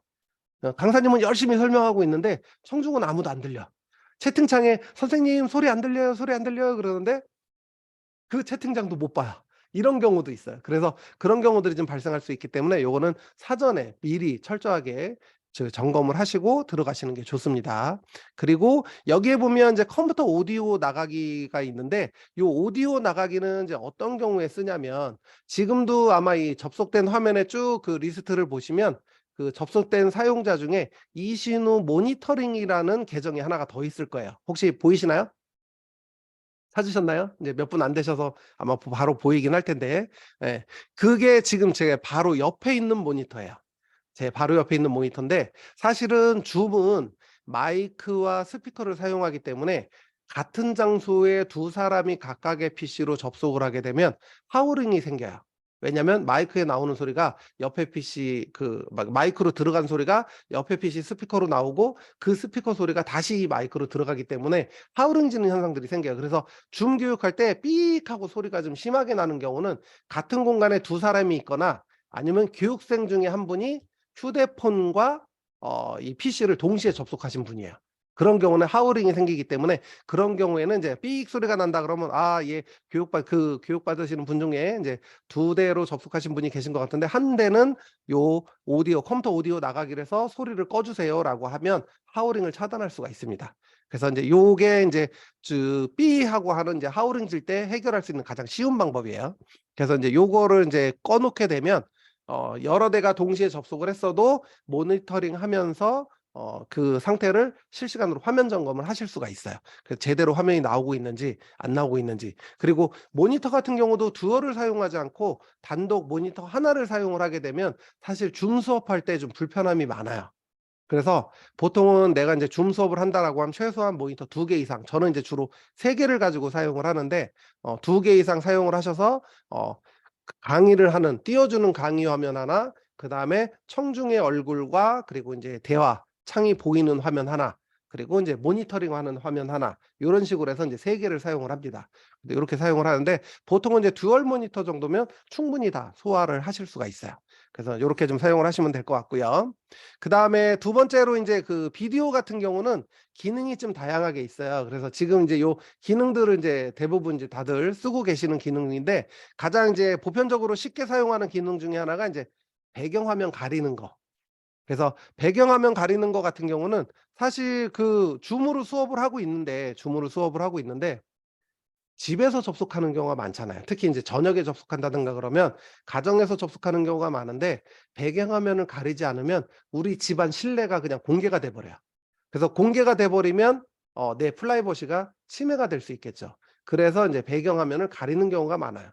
강사님은 열심히 설명하고 있는데 청중은 아무도 안 들려. 채팅창에 "선생님 소리 안 들려요. 소리 안 들려요." 그러는데 그 채팅창도 못 봐요. 이런 경우도 있어요. 그래서 그런 경우들이 좀 발생할 수 있기 때문에 요거는 사전에 미리 철저하게 점검을 하시고 들어가시는 게 좋습니다. 그리고 여기에 보면 이제 컴퓨터 오디오 나가기가 있는데 요 오디오 나가기는 이제 어떤 경우에 쓰냐면 지금도 아마 이 접속된 화면에 쭉 그 리스트를 보시면 그 접속된 사용자 중에 이신우 모니터링이라는 계정이 하나가 더 있을 거예요. 혹시 보이시나요? 찾으셨나요? 이제 몇 분 안 되셔서 아마 바로 보이긴 할 텐데 예. 그게 지금 제 바로 옆에 있는 모니터예요. 제 바로 옆에 있는 모니터인데 사실은 줌은 마이크와 스피커를 사용하기 때문에 같은 장소에 두 사람이 각각의 PC로 접속을 하게 되면 하우링이 생겨요. 왜냐하면 마이크에 나오는 소리가 옆에 PC 그 마이크로 들어간 소리가 옆에 PC 스피커로 나오고 그 스피커 소리가 다시 이 마이크로 들어가기 때문에 하우링 지는 현상들이 생겨요. 그래서 줌 교육할 때 삑 하고 소리가 좀 심하게 나는 경우는 같은 공간에 두 사람이 있거나 아니면 교육생 중에 한 분이 휴대폰과 이 PC를 동시에 접속하신 분이에요. 그런 경우는 하우링이 생기기 때문에 그런 경우에는 이제 삑 소리가 난다 그러면 얘 교육받으시는 분 중에 인제 두 대로 접속하신 분이 계신 것 같은데 한 대는 요 오디오 컴퓨터 오디오 나가기를 해서 "소리를 꺼 주세요."라고 하면 하우링을 차단할 수가 있습니다. 그래서 인제 요게 인제 삐 하고 하는 인제 하우링 질 때 해결할 수 있는 가장 쉬운 방법이에요. 그래서 인제 요거를 인제 꺼 놓게 되면 여러 대가 동시에 접속을 했어도 모니터링하면서 그 상태를 실시간으로 화면 점검을 하실 수가 있어요. 그래서 제대로 화면이 나오고 있는지 안 나오고 있는지. 그리고 모니터 같은 경우도 듀얼을 사용하지 않고 단독 모니터 하나를 사용을 하게 되면 사실 줌 수업할 때 좀 불편함이 많아요. 그래서 보통은 내가 인제 줌 수업을 한다라고 하면 최소한 모니터 2개 이상, 저는 이제 주로 3 개를 가지고 사용을 하는데 2개 이상 사용을 하셔서 어 강의를 하는 띄워주는 강의 화면 하나, 그다음에 청중의 얼굴과 그리고 인제 대화 창이 보이는 화면 하나, 그리고 인제 모니터링하는 화면 하나, 요런 식으로 해서 인제 3 개를 사용을 합니다. 근데 요렇게 사용을 하는데 보통은 이제 듀얼 모니터 정도면 충분히 다 소화를 하실 수가 있어요. 그래서 요렇게 좀 사용을 하시면 될 것 같고요. 그다음에 두 번째로 인제 그 비디오 같은 경우는 기능이 좀 다양하게 있어요. 그래서 지금 인제 요 기능들을 인제 대부분 인제 다들 쓰고 계시는 기능인데 가장 이제 보편적으로 쉽게 사용하는 기능 중에 하나가 인제 배경화면 가리는 거. 그래서 배경화면 가리는 거 같은 경우는 사실 그 줌으로 수업을 하고 있는데 집에서 접속하는 경우가 많잖아요. 특히 인제 저녁에 접속한다든가 그러면 가정에서 접속하는 경우가 많은데 배경화면을 가리지 않으면 우리 집안 실내가 그냥 공개가 돼 버려요. 그래서 공개가 돼 버리면 내 프라이버시가 침해가 될 수 있겠죠. 그래서 인제 배경화면을 가리는 경우가 많아요.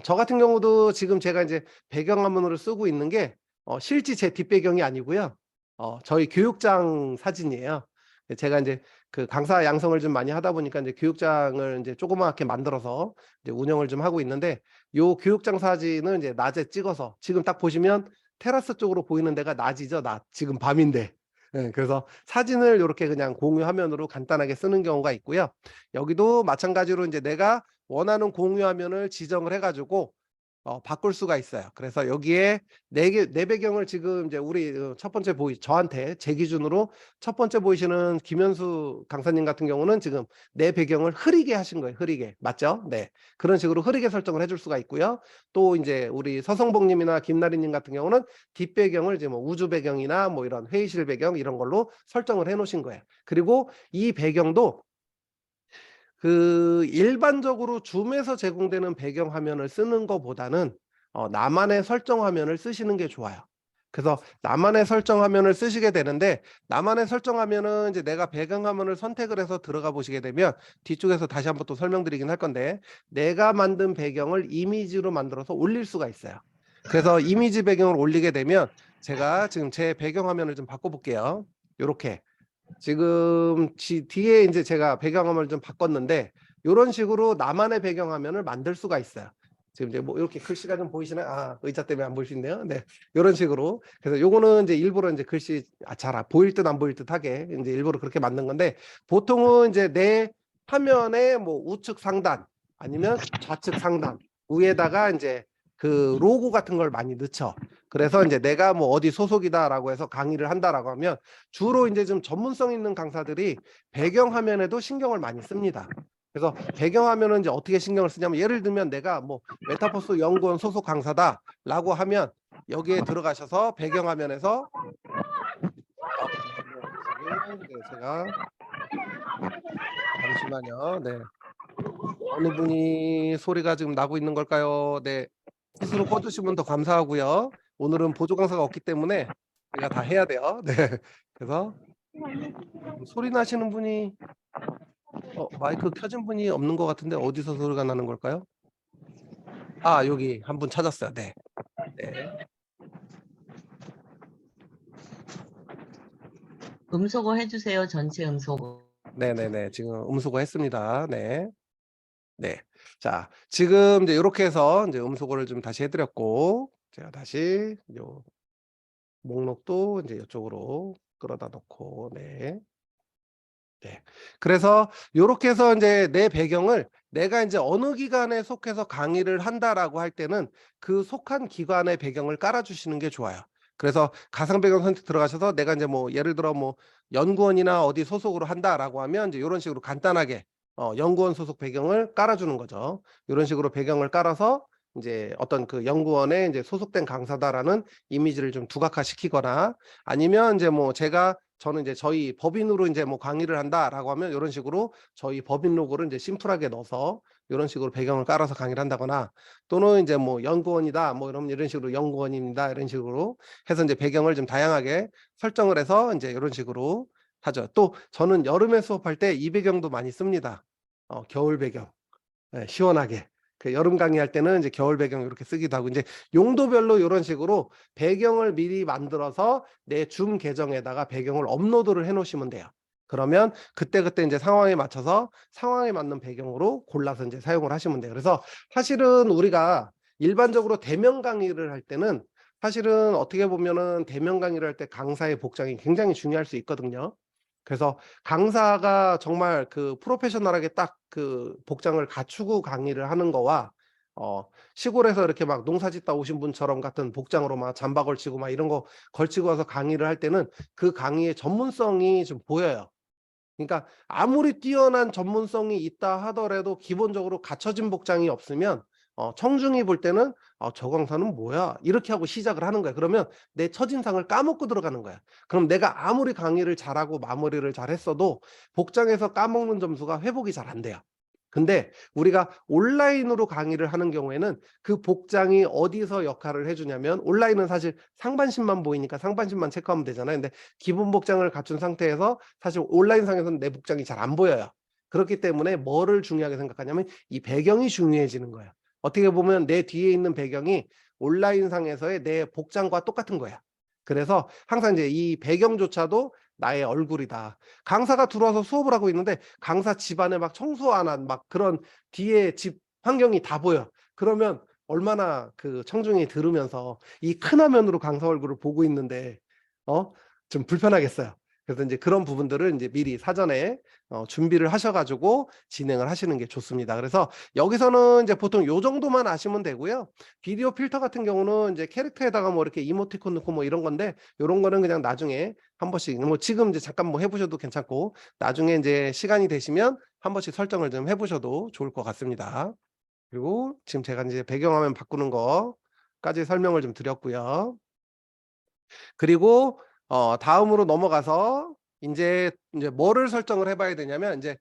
저 같은 경우도 지금 제가 인제 배경화면으로 쓰고 있는 게 실제 제 뒷배경이 아니고요. 저희 교육장 사진이에요. 제가 인제 그 강사 양성을 좀 많이 하다 보니까 인제 교육장을 인제 조그맣게 만들어서 이제 운영을 좀 하고 있는데 요 교육장 사진을 인제 낮에 찍어서 지금 딱 보시면 테라스 쪽으로 보이는 데가 낮이죠, 낮. 지금 밤인데. 예. 그래서 사진을 요렇게 그냥 공유 화면으로 간단하게 쓰는 경우가 있고요. 여기도 마찬가지로 인제 내가 원하는 공유 화면을 지정을 해 가지고 바꿀 수가 있어요. 그래서 여기에 내 배경을 지금 이제 우리 첫 번째 저한테 제 기준으로 첫 번째 보이시는 김현수 강사님 같은 경우는 지금 내 배경을 흐리게 하신 거예요, 흐리게. 맞죠? 네. 그런 식으로 흐리게 설정을 해줄 수가 있고요. 또 인제 우리 서성복 님이나 김나리 님 같은 경우는 뒷배경을 이제 뭐 우주 배경이나 뭐 이런 회의실 배경 이런 걸로 설정을 해 놓으신 거예요. 그리고 이 배경도 그 일반적으로 줌에서 제공되는 배경 화면을 쓰는 거보다는 나만의 설정 화면을 쓰시는 게 좋아요. 그래서 나만의 설정 화면을 쓰시게 되는데 나만의 설정 화면은 이제 내가 배경 화면을 선택을 해서 들어가 보시게 되면 뒤쪽에서 다시 한번 또 설명드리긴 할 건데 내가 만든 배경을 이미지로 만들어서 올릴 수가 있어요. 그래서 이미지 배경을 올리게 되면 제가 지금 제 배경 화면을 좀 바꿔 볼게요. 요렇게. 지금 뒤에 인제 제가 배경화면을 좀 바꿨는데 요런 식으로 나만의 배경화면을 만들 수가 있어요. 지금 이제 뭐 이렇게 글씨가 좀 보이시나요? 의자 때문에 안 보이시네요. 네. 요런 식으로. 그래서 요거는 인제 일부러 인제 글씨 잘 보일 듯 안 보일 듯하게 인제 일부러 그렇게 만든 건데 보통은 인제 내 화면의 뭐 우측 상단 아니면 좌측 상단 위에다가 인제 그 로고 같은 걸 많이 넣죠. 그래서 이제 내가 뭐 어디 소속이다라고 해서 강의를 한다라고 하면 주로 이제 좀 전문성 있는 강사들이 배경화면에도 신경을 많이 씁니다. 그래서 배경화면은 이제 어떻게 신경을 쓰냐면 예를 들면 내가 뭐 메타버스 연구원 소속 강사다라고 하면 여기에 들어가셔서 배경화면에서 네, 제가 잠시만요. 네. 어느 분이 소리가 지금 나고 있는 걸까요? 네. 스스로 꺼 주시면 더 감사하고요. 오늘은 보조 강사가 없기 때문에 제가 다 해야 돼요. 네. 그래서 소리 나시는 분이 마이크 켜진 분이 없는 것 같은데 어디서 소리가 나는 걸까요? 아 여기 한 분 찾았어요. 네. 네. 음소거 해 주세요. 전체 음소거. 네네네. 지금 음소거 했습니다. 네. 네. 자 지금 이제 요렇게 해서 인제 음소거를 좀 다시 해 드렸고 제가 다시 요 목록도 인제 요쪽으로 끌어다 놓고 네. 네. 그래서 요렇게 해서 인제 내 배경을 내가 인제 어느 기관에 속해서 강의를 한다라고 할 때는 그 속한 기관의 배경을 깔아 주시는 게 좋아요. 그래서 가상 배경 선택 들어가셔서 내가 인제 뭐 예를 들어 뭐 연구원이나 어디 소속으로 한다라고 하면 이제 요런 식으로 간단하게 연구원 소속 배경을 깔아 주는 거죠. 요런 식으로 배경을 깔아서 인제 어떤 그 연구원에 인제 소속된 강사다라는 이미지를 좀 두각화시키거나 아니면 인제 뭐 저는 이제 저희 법인으로 인제 뭐 "강의를 한다."라고 하면 요런 식으로 저희 법인 로고를 인제 심플하게 넣어서 요런 식으로 배경을 깔아서 강의를 한다거나 또는 인제 뭐 "연구원이다." 뭐 이러면 이런 식으로 "연구원입니다." 이런 식으로 해서 인제 배경을 좀 다양하게 설정을 해서 인제 요런 식으로 하죠. 또 저는 여름에 수업할 때 이 배경도 많이 씁니다. 겨울 배경. 예 시원하게. 그 여름 강의할 때는 이제 겨울 배경 요렇게 쓰기도 하고 인제 용도별로 요런 식으로 배경을 미리 만들어서 내 줌 계정에다가 배경을 업로드를 해 놓으시면 돼요. 그러면 그때그때 인제 상황에 맞춰서 상황에 맞는 배경으로 골라서 인제 사용을 하시면 돼요. 그래서 사실은 우리가 일반적으로 대면 강의를 할 때는 사실은 어떻게 보면은 대면 강의를 할 때 강사의 복장이 굉장히 중요할 수 있거든요. 그래서 강사가 정말 그 프로페셔널하게 딱 그 복장을 갖추고 강의를 하는 거와 어 시골에서 이렇게 막 농사 짓다 오신 분처럼 같은 복장으로 막 잠바 걸치고 막 이런 거 걸치고 와서 강의를 할 때는 그 강의의 전문성이 좀 보여요. 그러니까 아무리 뛰어난 전문성이 있다 하더라도 기본적으로 갖춰진 복장이 없으면 청중이 볼 때는 '아 저 강사는 뭐야?' 이렇게 하고 시작을 하는 거야. 그러면 내 첫인상을 까먹고 들어가는 거야. 그럼 내가 아무리 강의를 잘하고 마무리를 잘했어도 복장에서 까먹는 점수가 회복이 잘 안 돼요. 근데 우리가 온라인으로 강의를 하는 경우에는 그 복장이 어디서 역할을 해 주냐면 온라인은 사실 상반신만 보이니까 상반신만 체크하면 되잖아요. 근데 기본 복장을 갖춘 상태에서 사실 온라인상에서는 내 복장이 잘 안 보여요. 그렇기 때문에 뭐를 중요하게 생각하냐면 이 배경이 중요해지는 거예요. 어떻게 보면 내 뒤에 있는 배경이 온라인상에서의 내 복장과 똑같은 거야. 그래서 항상 이제 이 배경조차도 나의 얼굴이다. 강사가 들어와서 수업을 하고 있는데 강사 집안에 막 청소 안 한 막 그런 뒤에 집 환경이 다 보여. 그러면 얼마나 그 청중이 들으면서 이 큰 화면으로 강사 얼굴을 보고 있는데 어 좀 불편하겠어요. 그래서 인제 그런 부분들을 인제 미리 사전에 준비를 하셔 가지고 진행을 하시는 게 좋습니다. 그래서 여기서는 이제 보통 요 정도만 아시면 되고요. 비디오 필터 같은 경우는 인제 캐릭터에다가 뭐 이렇게 이모티콘 넣고 뭐 이런 건데 요런 거는 그냥 나중에 한 번씩 뭐 지금 이제 잠깐 뭐 해 보셔도 괜찮고 나중에 인제 시간이 되시면 한 번씩 설정을 좀 해 보셔도 좋을 것 같습니다. 그리고 지금 제가 인제 배경화면 바꾸는 거까지 설명을 좀 드렸고요. 그리고 다음으로 넘어가서 인제 뭐를 설정을 해 봐야 되냐면 인제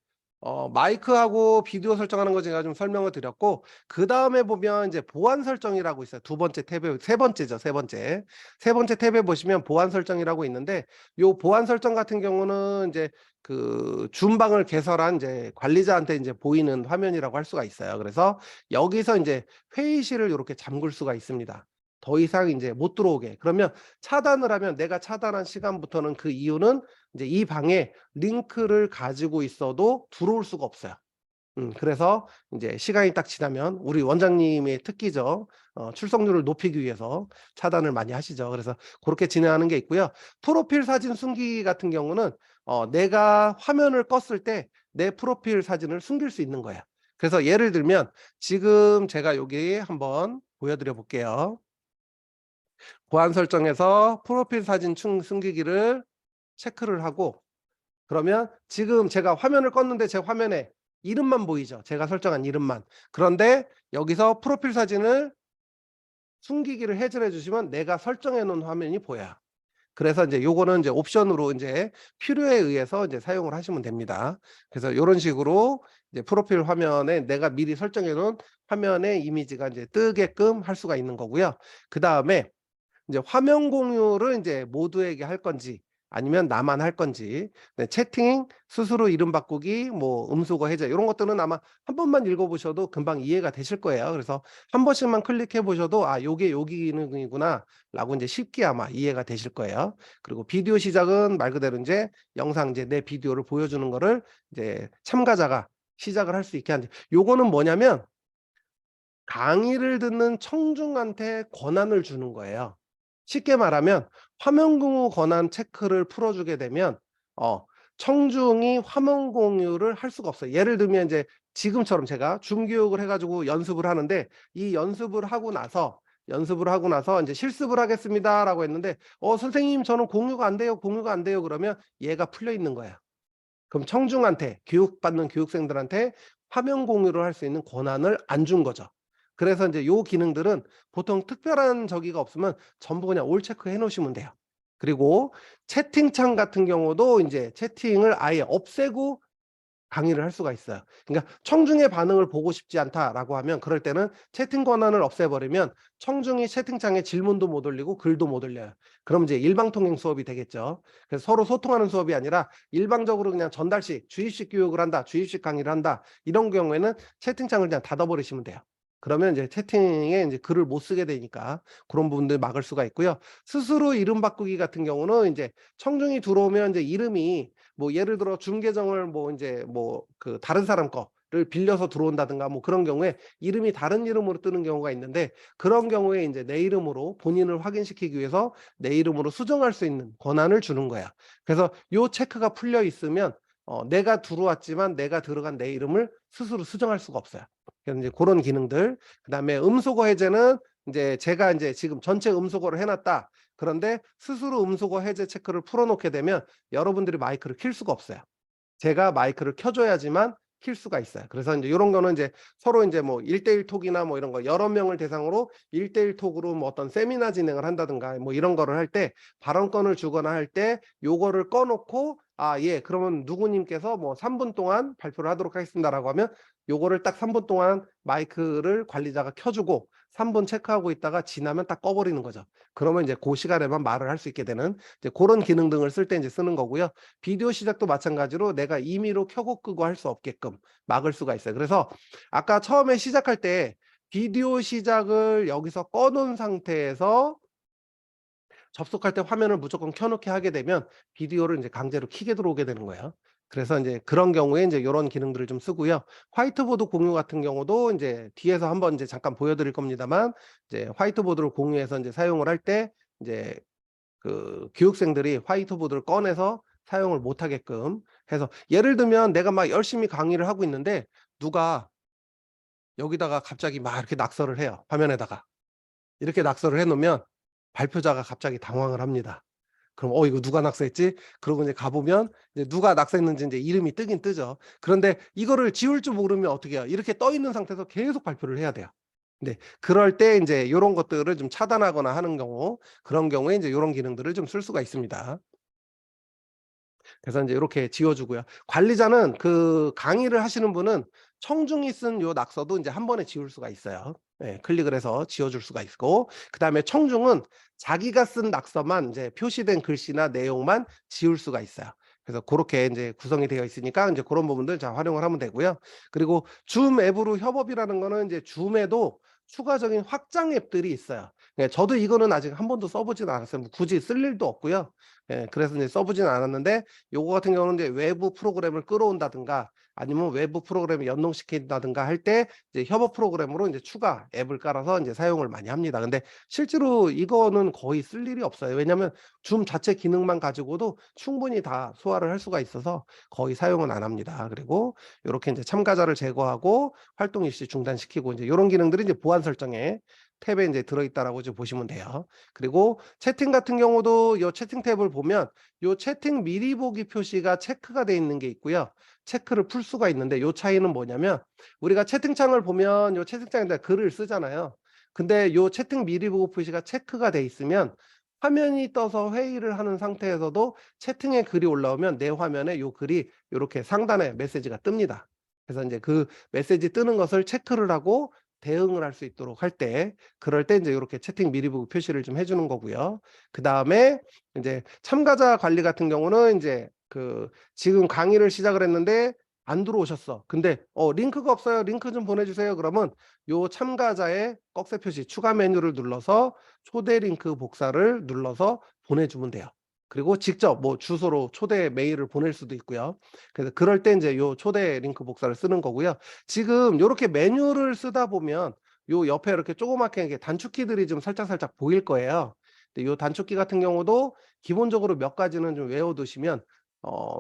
마이크하고 비디오 설정하는 거 제가 좀 설명을 드렸고 그다음에 보면 인제 보안 설정이라고 있어요. 두 번째 탭에 세 번째죠, 세 번째. 세 번째 탭에 보시면 보안 설정이라고 있는데 요 보안 설정 같은 경우는 인제 그 줌방을 개설한 인제 관리자한테 인제 보이는 화면이라고 할 수가 있어요. 그래서 여기서 인제 회의실을 요렇게 잠글 수가 있습니다. 더 이상 인제 못 들어오게. 그러면 차단을 하면 내가 차단한 시간부터는 그 이유는 이제 이 방에 링크를 가지고 있어도 들어올 수가 없어요. 그래서 인제 시간이 딱 지나면 우리 원장님의 특기죠. 출석률을 높이기 위해서 차단을 많이 하시죠. 그래서 고렇게 진행하는 게 있고요. 프로필 사진 숨기기 같은 경우는 내가 화면을 껐을 때 내 프로필 사진을 숨길 수 있는 거예요. 그래서 예를 들면 지금 제가 여기 한번 보여드려 볼게요. 보안 설정에서 프로필 사진 숨기기를 체크를 하고, 그러면 지금 제가 화면을 껐는데 제 화면에 이름만 보이죠. 제가 설정한 이름만. 그런데 여기서 프로필 사진을 숨기기를 해제를 해 주시면 내가 설정해 놓은 화면이 보여요. 그래서 이제 요거는 이제 옵션으로 인제 필요에 의해서 이제 사용을 하시면 됩니다. 그래서 요런 식으로 이제 프로필 화면에 내가 미리 설정해 놓은 화면의 이미지가 이제 뜨게끔 할 수가 있는 거고요. 그다음에 이제 화면 공유를 인제 모두에게 할 건지 아니면 나만 할 건지, 네, 채팅, 스스로 이름 바꾸기, 뭐 음소거 해제 요런 것들은 아마 한 번만 읽어 보셔도 금방 이해가 되실 거예요. 그래서 한 번씩만 클릭해 보셔도 '아 요게 요 기능이구나.'라고 인제 쉽게 아마 이해가 되실 거예요. 그리고 비디오 시작은 말 그대로 인제 영상 이제 내 비디오를 보여주는 거를 이제 참가자가 시작을 할 수 있게 하는, 요거는 뭐냐면 강의를 듣는 청중한테 권한을 주는 거예요. 쉽게 말하면 화면 공유 권한 체크를 풀어 주게 되면 어 청중이 화면 공유를 할 수가 없어요. 예를 들면 인제 지금처럼 제가 줌 교육을 해 가지고 연습을 하는데, 이 연습을 하고 나서 인제 "실습을 하겠습니다."라고 했는데 선생님 저는 공유가 안 돼요, 공유가 안 돼요." 그러면 얘가 풀려 있는 거예요. 그럼 청중한테, 교육받는 교육생들한테 화면 공유를 할 수 있는 권한을 안 준 거죠. 그래서 인제 요 기능들은 보통 특별한 저기가 없으면 전부 그냥 올 체크해 놓으시면 돼요. 그리고 채팅창 같은 경우도 인제 채팅을 아예 없애고 강의를 할 수가 있어요. 그러니까 "청중의 반응을 보고 싶지 않다."라고 하면, 그럴 때는 채팅 권한을 없애 버리면 청중이 채팅창에 질문도 못 올리고 글도 못 올려요. 그럼 이제 일방통행 수업이 되겠죠. 그래서 서로 소통하는 수업이 아니라 일방적으로 그냥 전달식, 주입식 교육을 한다, 주입식 강의를 한다, 이런 경우에는 채팅창을 그냥 닫아 버리시면 돼요. 그러면 이제 채팅에 인제 글을 못 쓰게 되니까 그런 부분들 막을 수가 있고요. 스스로 이름 바꾸기 같은 경우는 인제 청중이 들어오면 인제 이름이 뭐 예를 들어 줌 계정을 뭐 인제 뭐 그 다른 사람 거를 빌려서 들어온다든가 뭐 그런 경우에 이름이 다른 이름으로 뜨는 경우가 있는데, 그런 경우에 인제 내 이름으로 본인을 확인시키기 위해서 내 이름으로 수정할 수 있는 권한을 주는 거야. 그래서 요 체크가 풀려 있으면 내가 들어왔지만 내가 들어간 내 이름을 스스로 수정할 수가 없어요. 그래서 인제 고런 기능들. 그다음에 음소거 해제는 인제 제가 인제 지금 전체 음소거를 해 놨다. 그런데 스스로 음소거 해제 체크를 풀어 놓게 되면 여러분들이 마이크를 킬 수가 없어요. 제가 마이크를 켜 줘야지만 킬 수가 있어요. 그래서 인제 요런 거는 인제 서로 인제 뭐 1대1 톡이나 뭐 이런 거 여러 명을 대상으로 1대1 톡으로 뭐 어떤 세미나 진행을 한다든가 뭐 이런 거를 할 때 발언권을 주거나 할 때 요거를 꺼 놓고 "아 예 그러면 누구님께서 뭐 3분 동안 발표를 하도록 하겠습니다."라고 하면 요거를 딱 3분 동안 마이크를 관리자가 켜 주고 3분 체크하고 있다가 지나면 딱 꺼 버리는 거죠. 그러면 이제 고 시간에만 말을 할 수 있게 되는 이제 고런 기능 등을 쓸 때 인제 쓰는 거고요. 비디오 시작도 마찬가지로 내가 임의로 켜고 끄고 할 수 없게끔 막을 수가 있어요. 그래서 아까 처음에 시작할 때 비디오 시작을 여기서 꺼 놓은 상태에서 접속할 때 화면을 무조건 켜 놓게 하게 되면 비디오를 인제 강제로 켜게 들어오게 되는 거예요. 그래서 인제 그런 경우에 인제 요런 기능들을 좀 쓰고요. 화이트보드 공유 같은 경우도 인제 뒤에서 한번 인제 잠깐 보여 드릴 겁니다만, 이제 화이트보드를 공유해서 인제 사용을 할 때 인제 그 교육생들이 화이트보드를 꺼내서 사용을 못 하게끔 해서, 예를 들면 내가 막 열심히 강의를 하고 있는데 누가 여기다가 갑자기 막 이렇게 낙서를 해요, 화면에다가. 이렇게 낙서를 해 놓으면 발표자가 갑자기 당황을 합니다. 그럼 '어 이거 누가 낙서했지?' 그러고 이제 가 보면 이제 누가 낙서했는지 인제 이름이 뜨긴 뜨죠. 그런데 이거를 지울 줄 모르면 어떻게 해요? 이렇게 떠 있는 상태에서 계속 발표를 해야 돼요. 네. 그럴 때 인제 요런 것들을 좀 차단하거나 하는 경우, 그런 경우에 인제 요런 기능들을 좀 쓸 수가 있습니다. 그래서 인제 요렇게 지워 주고요. 관리자는 그 강의를 하시는 분은 청중이 쓴 요 낙서도 인제 한 번에 지울 수가 있어요. 예. 클릭을 해서 지워 줄 수가 있고, 그다음에 청중은 자기가 쓴 낙서만 인제 표시된 글씨나 내용만 지울 수가 있어요. 그래서 고렇게 인제 구성이 되어 있으니까 인제 고런 부분들 잘 활용을 하면 되고요. 그리고 줌 앱으로 협업이라는 거는 인제 줌에도 추가적인 확장 앱들이 있어요. 예 저도 이거는 아직 한 번도 써 보진 않았어요. 뭐 굳이 쓸 일도 없고요. 예 그래서 이제 써 보진 않았는데, 요거 같은 경우는 이제 외부 프로그램을 끌어온다든가 아니면 외부 프로그램을 연동시킨다든가 할 때 이제 협업 프로그램으로 인제 추가 앱을 깔아서 인제 사용을 많이 합니다. 근데 실제로 이거는 거의 쓸 일이 없어요. 왜냐하면 줌 자체 기능만 가지고도 충분히 다 소화를 할 수가 있어서 거의 사용은 안 합니다. 그리고 요렇게 인제 참가자를 제거하고 활동 일시 중단시키고 인제 요런 기능들이 이제 보안 설정에 탭에 이제 들어있다라고 좀 보시면 돼요. 그리고 채팅 같은 경우도 요 채팅 탭을 보면 요 채팅 미리 보기 표시가 체크가 돼 있는 게 있고요. 체크를 풀 수가 있는데 요 차이는 뭐냐면 우리가 채팅창을 보면 요 채팅창에다 글을 쓰잖아요. 근데 요 채팅 미리 보기 표시가 체크가 돼 있으면 화면이 떠서 회의를 하는 상태에서도 채팅에 글이 올라오면 내 화면에 요 글이 요렇게 상단에 메시지가 뜹니다. 그래서 인제 그 메시지 뜨는 것을 체크를 하고 대응을 할 수 있도록 할 때 그럴 때 인제 요렇게 채팅 미리 보기 표시를 좀 해 주는 거고요. 그다음에 인제 참가자 관리 같은 경우는 인제 그 지금 강의를 시작을 했는데 안 들어오셨어. 근데 "링크가 없어요. 링크 좀 보내 주세요." 그러면 요 참가자의 꺽쇠 표시 추가 메뉴를 눌러서 초대 링크 복사를 눌러서 보내주면 돼요. 그리고 직접 뭐 주소로 초대 메일을 보낼 수도 있고요. 그래서 그럴 때 인제 요 초대 링크 복사를 쓰는 거고요. 지금 요렇게 메뉴를 쓰다 보면 요 옆에 이렇게 조그맣게 이렇게 단축키들이 좀 살짝살짝 보일 거예요. 근데 요 단축키 같은 경우도 기본적으로 몇 가지는 좀 외워 두시면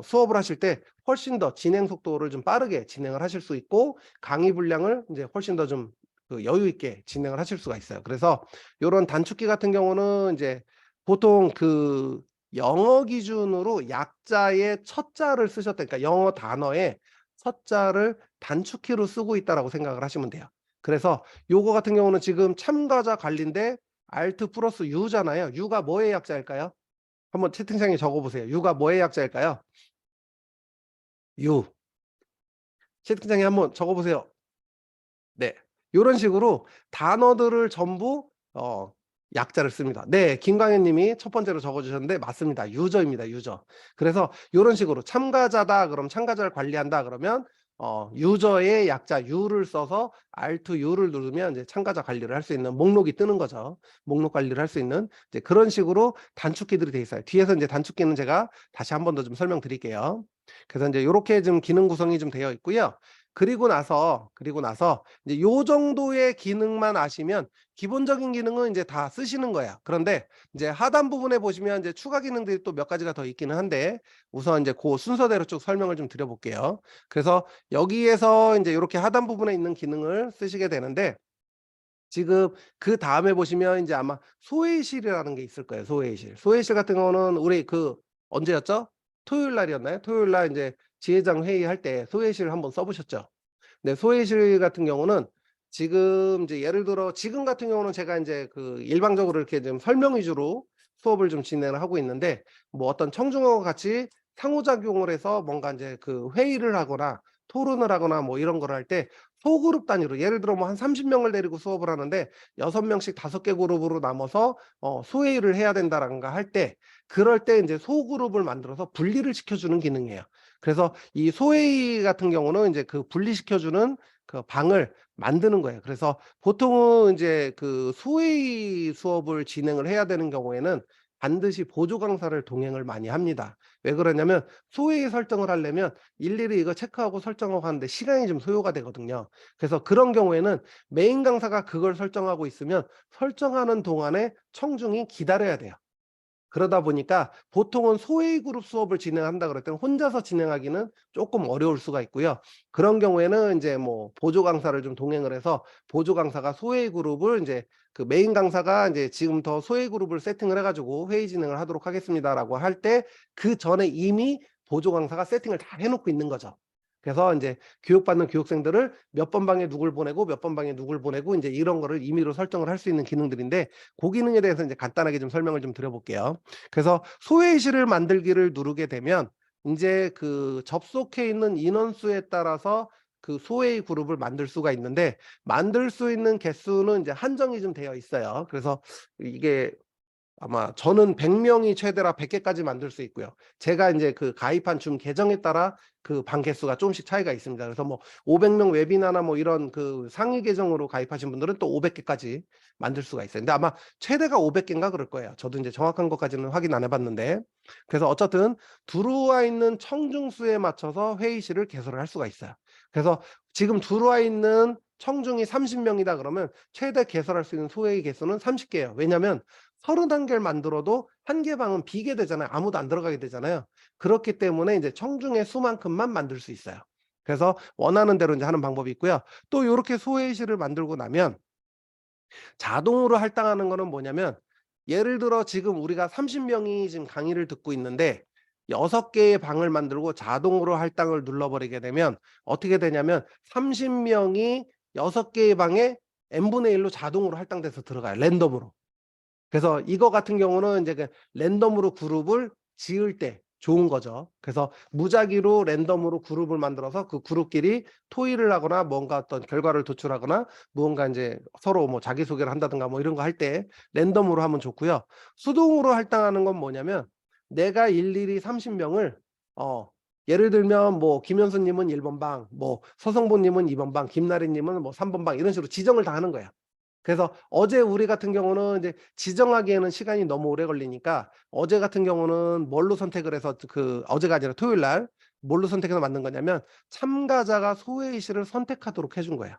수업을 하실 때 훨씬 더 진행 속도를 좀 빠르게 진행을 하실 수 있고 강의 분량을 인제 훨씬 더 좀 그 여유 있게 진행을 하실 수가 있어요. 그래서 요런 단축키 같은 경우는 인제 보통 그 영어 기준으로 약자의 첫 자를 쓰셨다 그러니까 영어 단어의 첫 자를 단축키로 쓰고 있다라고 생각을 하시면 돼요. 그래서 요거 같은 경우는 지금 참가자 관리인데 Alt 플러스 U잖아요. U가 뭐의 약자일까요? 한번 채팅창에 적어 보세요. U가 뭐의 약자일까요? U. 채팅창에 한번 적어 보세요. 네. 요런 식으로 단어들을 전부 약자를 씁니다. 네. 김광현 님이 첫 번째로 적어 주셨는데 맞습니다. 유저입니다, 유저. 그래서 요런 식으로 참가자다 그럼 참가자를 관리한다 그러면 유저의 약자 U를 써서 Alt U를 누르면 이제 참가자 관리를 할 수 있는 목록이 뜨는 거죠. 목록 관리를 할 수 있는 이제 그런 식으로 단축키들이 돼 있어요. 뒤에서 인제 단축키는 제가 다시 한 번 더 좀 설명드릴게요. 그래서 인제 요렇게 좀 기능 구성이 좀 되어 있고요. 그리고 나서 이제 요 정도의 기능만 아시면 기본적인 기능은 인제 다 쓰시는 거예요. 그런데 인제 하단 부분에 보시면 이제 추가 기능들이 또 몇 가지가 더 있기는 한데 우선 인제 고 순서대로 쭉 설명을 좀 드려 볼게요. 그래서 여기에서 인제 요렇게 하단 부분에 있는 기능을 쓰시게 되는데 지금 그다음에 보시면 인제 아마 소회의실이라는 게 있을 거예요, 소회의실. 소회의실 같은 경우는 우리 그 언제였죠? 토요일 날이었나요? 토요일 날 인제 지회장 회의할 때 소회의실 한번 써 보셨죠? 네. 소회의실 같은 경우는 지금 이제 예를 들어 지금 같은 경우는 제가 인제 그 일방적으로 이렇게 좀 설명 위주로 수업을 좀 진행을 하고 있는데 뭐 어떤 청중하고 같이 상호작용을 해서 뭔가 인제 그 회의를 하거나 토론을 하거나 뭐 이런 거를 할 때 소그룹 단위로 예를 들어 뭐 한 30 명을 데리고 수업을 하는데 6 명씩 5개 그룹으로 나눠서 소회의를 해야 된다든가 할 때 그럴 때 인제 소그룹을 만들어서 분리를 시켜 주는 기능이에요. 그래서 이 소회의 같은 경우는 인제 그 분리시켜 주는 그 방을 만드는 거예요. 그래서 보통은 인제 그 소회의 수업을 진행을 해야 되는 경우에는 반드시 보조 강사를 동행을 많이 합니다. 왜 그러냐면 소회의 설정을 하려면 일일이 이거 체크하고 설정하고 하는데 시간이 좀 소요가 되거든요. 그래서 그런 경우에는 메인 강사가 그걸 설정하고 있으면 설정하는 동안에 청중이 기다려야 돼요. 그러다 보니까 보통은 소회의 그룹 수업을 진행한다 그럴 때는 혼자서 진행하기는 쪼끔 어려울 수가 있고요. 그런 경우에는 인제 뭐 보조 강사를 좀 동행을 해서 보조 강사가 소회의 그룹을 인제 그 메인 강사가 인제 "지금부터 소회의 그룹을 세팅을 해 가지고 회의 진행을 하도록 하겠습니다."라고 할 때 그전에 이미 보조 강사가 세팅을 다 해 놓고 있는 거죠. 그래서 인제 교육받는 교육생들을 몇 번 방에 누굴 보내고 몇 번 방에 누굴 보내고 인제 이런 거를 임의로 설정을 할 수 있는 기능들인데 고 기능에 대해서 인제 간단하게 좀 설명을 좀 드려 볼게요. 그래서 소회의실을 만들기를 누르게 되면 인제 그 접속해 있는 인원수에 따라서 그 소회의 그룹을 만들 수가 있는데 만들 수 있는 개수는 인제 한정이 좀 되어 있어요. 그래서 이게 아마 저는 100 명이 최대라 100 개까지 만들 수 있고요. 제가 인제 그 가입한 줌 계정에 따라 그 방 개수가 쪼금씩 차이가 있습니다. 그래서 뭐 500명 웨비나나 뭐 이런 그 상위 계정으로 가입하신 분들은 또 500 개까지 만들 수가 있어요. 근데 아마 최대가 500 개인가 그럴 거예요. 저도 인제 정확한 것까지는 확인 안 해 봤는데. 그래서 어쨌든 들어와 있는 청중 수에 맞춰서 회의실을 개설을 할 수가 있어요. 그래서 지금 들어와 있는 청중이 30 명이다 그러면 최대 개설할 수 있는 소회의 개수는 30 개예요. 왜냐면 31 개를 만들어도 1개 방은 비게 되잖아요. 아무도 안 들어가게 되잖아요. 그렇기 때문에 인제 청중의 수만큼만 만들 수 있어요. 그래서 원하는 대로 인제 하는 방법이 있고요. 또 요렇게 소회의실을 만들고 나면 자동으로 할당하는 거는 뭐냐면 예를 들어 지금 우리가 30 명이 지금 강의를 듣고 있는데 6 개의 방을 만들고 자동으로 할당을 눌러 버리게 되면 어떻게 되냐면 30 명이 6 개의 방에 n분의 1로 자동으로 할당돼서 들어가요, 랜덤으로. 그래서 이거 같은 경우는 이제 그 랜덤으로 그룹을 지을 때 좋은 거죠. 그래서 무작위로 랜덤으로 그룹을 만들어서 그 그룹끼리 토의를 하거나 뭔가 어떤 결과를 도출하거나 무언가 인제 서로 뭐 자기소개를 한다든가 뭐 이런 거 할 때 랜덤으로 하면 좋고요. 수동으로 할당하는 건 뭐냐면 내가 일일이 30 명을 예를 들면 뭐 김현수 님은 1번 방, 뭐 서성보 님은 2번 방, 김나래 님은 뭐 3번 방 이런 식으로 지정을 다 하는 거예요. 그래서 어제 우리 같은 경우는 이제 지정하기에는 시간이 너무 오래 걸리니까 어제 같은 경우는 뭘로 선택을 해서 어제가 아니라 토요일 날 뭘로 선택해서 만든 거냐면 참가자가 소외의실을 선택하도록 해준 거예요.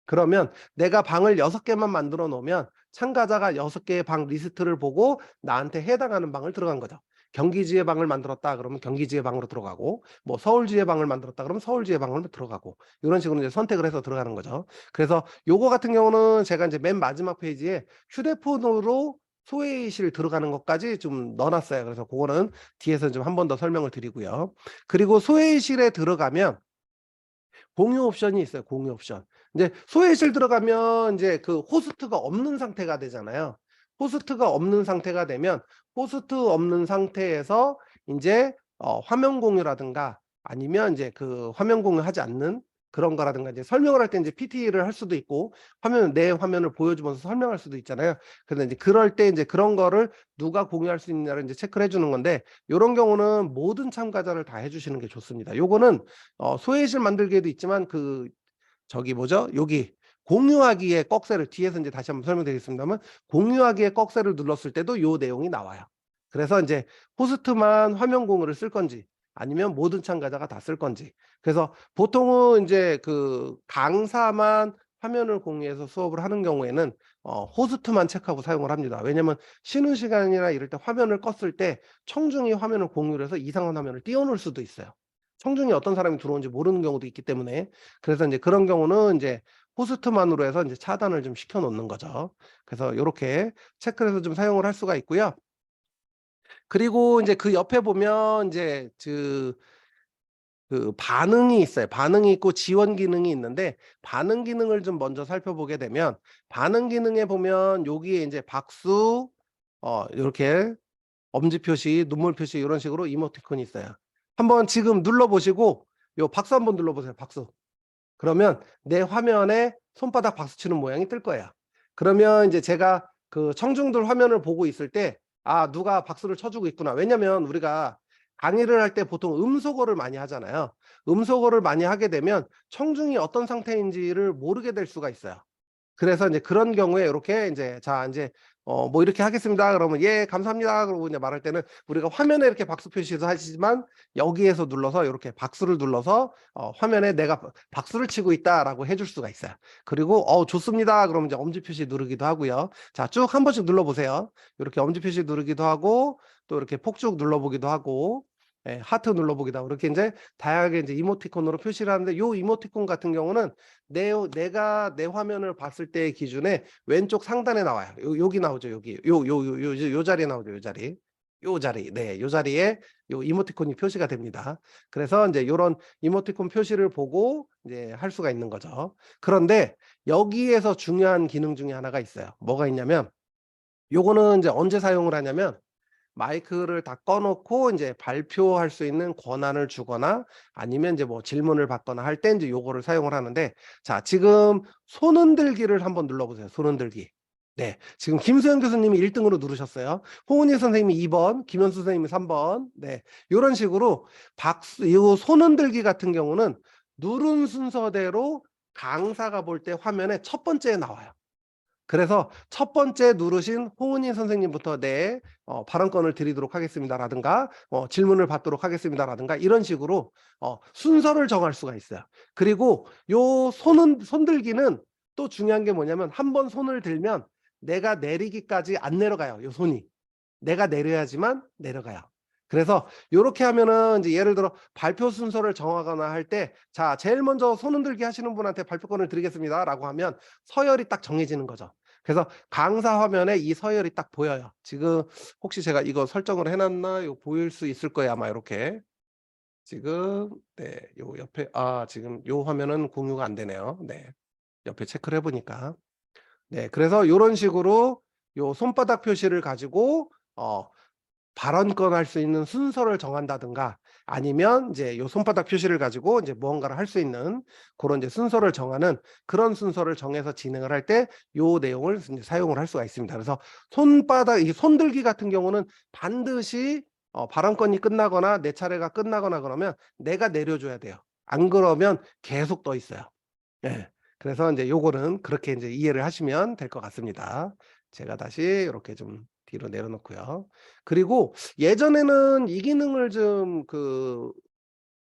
그러면 내가 방을 6 개만 만들어 놓으면 참가자가 6 개의 방 리스트를 보고 나한테 해당하는 방을 들어간 거죠. 경기지의 방을 만들었다 그러면 경기지의 방으로 들어가고 뭐 서울지의 방을 만들었다 그러면 서울지의 방으로 들어가고 이런 식으로 이제 선택을 해서 들어가는 거죠. 그래서 요거 같은 경우는 제가 인제 맨 마지막 페이지에 휴대폰으로 소외의실 들어가는 것까지 좀 넣어 놨어요. 그래서 고거는 뒤에서 좀 한 번 더 설명을 드리고요. 그리고 소외의실에 들어가면 공유 옵션이 있어요, 공유 옵션. 인제 소외실 들어가면 인제 그 호스트가 없는 상태가 되잖아요. 호스트가 없는 상태가 되면 호스트 없는 상태에서 인제 화면 공유라든가 아니면 인제 그 화면 공유하지 않는 그런 거라든가 이제 설명을 할 때 인제 PPT를 할 수도 있고 내 화면을 보여주면서 설명할 수도 있잖아요. 근데 인제 그럴 때 인제 그런 거를 누가 공유할 수 있느냐를 인제 체크를 해 주는 건데 요런 경우는 모든 참가자를 다 해 주시는 게 좋습니다. 요거는 소외실 만들기에도 있지만 저기 뭐죠? 여기 공유하기의 꺽쇠를 뒤에서 인제 다시 한번 설명드리겠습니다만 공유하기의 꺽쇠를 눌렀을 때도 요 내용이 나와요. 그래서 인제 호스트만 화면 공유를 쓸 건지 아니면 모든 참가자가 다 쓸 건지. 그래서 보통은 인제 그 강사만 화면을 공유해서 수업을 하는 경우에는 호스트만 체크하고 사용을 합니다. 왜냐면 쉬는 시간이나 이럴 때 화면을 껐을 때 청중이 화면을 공유를 해서 이상한 화면을 띄워 놓을 수도 있어요. 청중에 어떤 사람이 들어오는지 모르는 경우도 있기 때문에 그래서 인제 그런 경우는 인제 호스트만으로 해서 인제 차단을 좀 시켜 놓는 거죠. 그래서 요렇게 체크를 해서 좀 사용을 할 수가 있고요. 그리고 인제 그 옆에 보면 인제 반응이 있어요. 반응이 있고 지원 기능이 있는데 반응 기능을 좀 먼저 살펴보게 되면 반응 기능에 보면 여기에 인제 박수 요렇게 엄지 표시, 눈물 표시 요런 식으로 이모티콘이 있어요. 한번 지금 눌러 보시고 요 박수 한번 눌러 보세요, 박수. 그러면 내 화면에 손바닥 박수 치는 모양이 뜰 거예요. 그러면 인제 제가 그 청중들 화면을 보고 있을 때 '아 누가 박수를 쳐 주고 있구나.' 왜냐면 우리가 강의를 할 때 보통 음소거를 많이 하잖아요. 음소거를 많이 하게 되면 청중이 어떤 상태인지를 모르게 될 수가 있어요. 그래서 인제 그런 경우에 요렇게 인제 자 인제 뭐 "이렇게 하겠습니다." 그러면 "예 감사합니다." 그러고 이제 말할 때는 우리가 화면에 이렇게 박수 표시도 하시지만 여기에서 눌러서 요렇게 박수를 눌러서 화면에 "내가 박수를 치고 있다."라고 해줄 수가 있어요. 그리고 좋습니다." 그러면 이제 엄지 표시 누르기도 하고요. 자 쭉 한 번씩 눌러 보세요. 요렇게 엄지 표시 누르기도 하고 또 이렇게 폭쭉 눌러 보기도 하고 예 하트 눌러 보기도 하고 이렇게 인제 다양하게 인제 이모티콘으로 표시를 하는데 요 이모티콘 같은 경우는 내가 내 화면을 봤을 때의 기준에 왼쪽 상단에 나와요. 여기 나오죠, 여기. 요 자리에 나오죠, 요 자리. 요 자리. 네. 요 자리에 요 이모티콘이 표시가 됩니다. 그래서 인제 요런 이모티콘 표시를 보고 이제 할 수가 있는 거죠. 그런데 여기에서 중요한 기능 중에 하나가 있어요. 뭐가 있냐면 요거는 인제 언제 사용을 하냐면 마이크를 다 꺼 놓고 인제 발표할 수 있는 권한을 주거나 아니면 인제 뭐 질문을 받거나 할 때 인제 요거를 사용을 하는데 자 지금 손 흔들기를 한번 눌러 보세요, 손 흔들기. 네. 지금 김수현 교수님이 1 등으로 누르셨어요. 홍은희 선생님이 2 번, 김현수 선생님이 3 번. 네. 요런 식으로 요 손 흔들기 같은 경우는 누른 순서대로 강사가 볼 때 화면에 첫 번째에 나와요. 그래서 첫 번째 누르신 홍은희 선생님부터 "네. 발언권을 드리도록 하겠습니다."라든가 "질문을 받도록 하겠습니다."라든가 이런 식으로 순서를 정할 수가 있어요. 그리고 요 손들기는 또 중요한 게 뭐냐면 한 번 손을 들면 내가 내리기까지 안 내려가요, 요 손이. 내가 내려야지만 내려가요. 그래서 요렇게 하면은 인제 예를 들어 발표 순서를 정하거나 할 때 "자 제일 먼저 손 흔들기 하시는 분한테 발표권을 드리겠습니다."라고 하면 서열이 딱 정해지는 거죠. 그래서 강사 화면에 이 서열이 딱 보여요. 지금 혹시 제가 이거 설정을 해 놨나? 요 보일 수 있을 거예요, 아마 요렇게. 지금 네 요 옆에 지금 요 화면은 공유가 안 되네요. 네. 옆에 체크를 해 보니까. 네 그래서 요런 식으로 요 손바닥 표시를 가지고 발언권 할 수 있는 순서를 정한다든가 아니면 인제 요 손바닥 표시를 가지고 인제 무언가를 할 수 있는 고런 이제 순서를 정하는 그런 순서를 정해서 진행을 할 때 요 내용을 인제 사용을 할 수가 있습니다. 그래서 손바닥 이 손들기 같은 경우는 반드시 발언권이 끝나거나 내 차례가 끝나거나 그러면 내가 내려줘야 돼요. 안 그러면 계속 떠 있어요. 예. 그래서 인제 요거는 그렇게 인제 이해를 하시면 될 것 같습니다. 제가 다시 요렇게 좀 뒤로 내려 놓고요. 그리고 예전에는 이 기능을 좀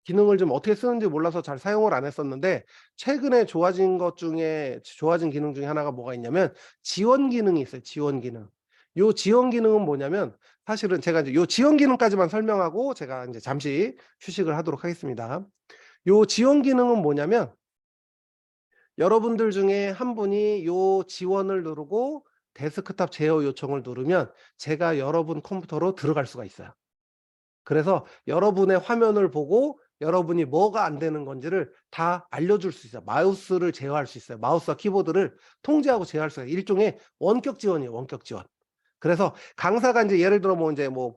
기능을 좀 어떻게 쓰는지 몰라서 잘 사용을 안 했었는데 최근에 좋아진 기능 중에 하나가 뭐가 있냐면 지원 기능이 있어요, 지원 기능. 요 지원 기능은 뭐냐면 사실은 제가 인제 요 지원 기능까지만 설명하고 제가 인제 잠시 휴식을 하도록 하겠습니다. 요 지원 기능은 뭐냐면 여러분들 중에 한 분이 요 지원을 누르고 데스크탑 제어 요청을 누르면 제가 여러분 컴퓨터로 들어갈 수가 있어요. 그래서 여러분의 화면을 보고 여러분이 뭐가 안 되는 건지를 다 알려줄 수 있어요. 마우스를 제어할 수 있어요. 마우스와 키보드를 통제하고 제어할 수가 있어요. 일종의 원격 지원이에요, 원격 지원. 그래서 강사가 인제 예를 들어 뭐 인제 뭐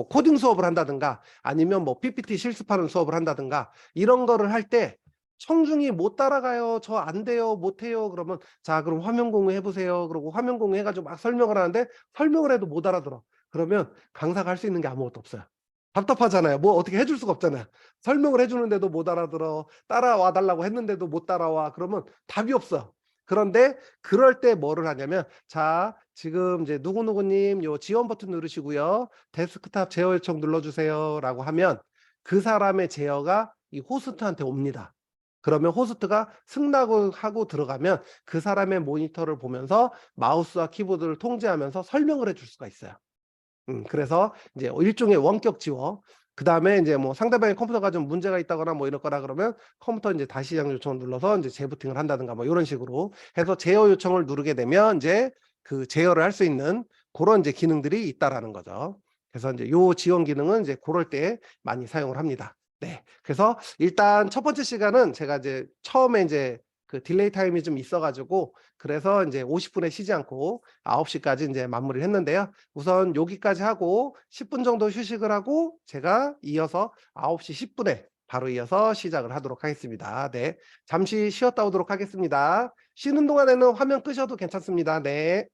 코딩 수업을 한다든가 아니면 뭐 PPT 실습하는 수업을 한다든가 이런 거를 할 때 청중이 "못 따라가요. 저 안 돼요. 못 해요." 그러면 "자 그럼 화면 공유해 보세요." 그러고 화면 공유해 가지고 막 설명을 하는데 설명을 해도 못 알아들어. 그러면 강사가 할 수 있는 게 아무것도 없어요. 답답하잖아요. 뭐 어떻게 해줄 수가 없잖아요. 설명을 해 주는데도 못 알아들어. 따라와 달라고 했는데도 못 따라와. 그러면 답이 없어. 그런데 그럴 때 뭐를 하냐면 "자 지금 이제 누구누구님 요 지원 버튼 누르시고요. 데스크탑 제어 요청 눌러주세요."라고 하면 그 사람의 제어가 이 호스트한테 옵니다. 그러면 호스트가 승낙을 하고 들어가면 그 사람의 모니터를 보면서 마우스와 키보드를 통제하면서 설명을 해줄 수가 있어요. 그래서 이제 일종의 원격 지원. 그다음에 인제 뭐 상대방의 컴퓨터가 좀 문제가 있다거나 뭐 이럴 거라 그러면 컴퓨터 인제 다시 시작 요청을 눌러서 인제 재부팅을 한다든가 뭐 요런 식으로 해서 제어 요청을 누르게 되면 인제 그 제어를 할 수 있는 고런 이제 기능들이 있다라는 거죠. 그래서 인제 요 지원 기능은 이제 고럴 때 많이 사용을 합니다. 네. 그래서 일단 첫 번째 시간은 제가 이제 처음에 인제 그 딜레이 타임이 좀 있어 가지고 그래서 인제 50 분에 쉬지 않고 9 시까지 인제 마무리를 했는데요. 우선 여기까지 하고 10분 정도 휴식을 하고 제가 이어서 9시 10 분에 바로 이어서 시작을 하도록 하겠습니다. 네. 잠시 쉬었다 오도록 하겠습니다. 쉬는 동안에는 화면 끄셔도 괜찮습니다. 네.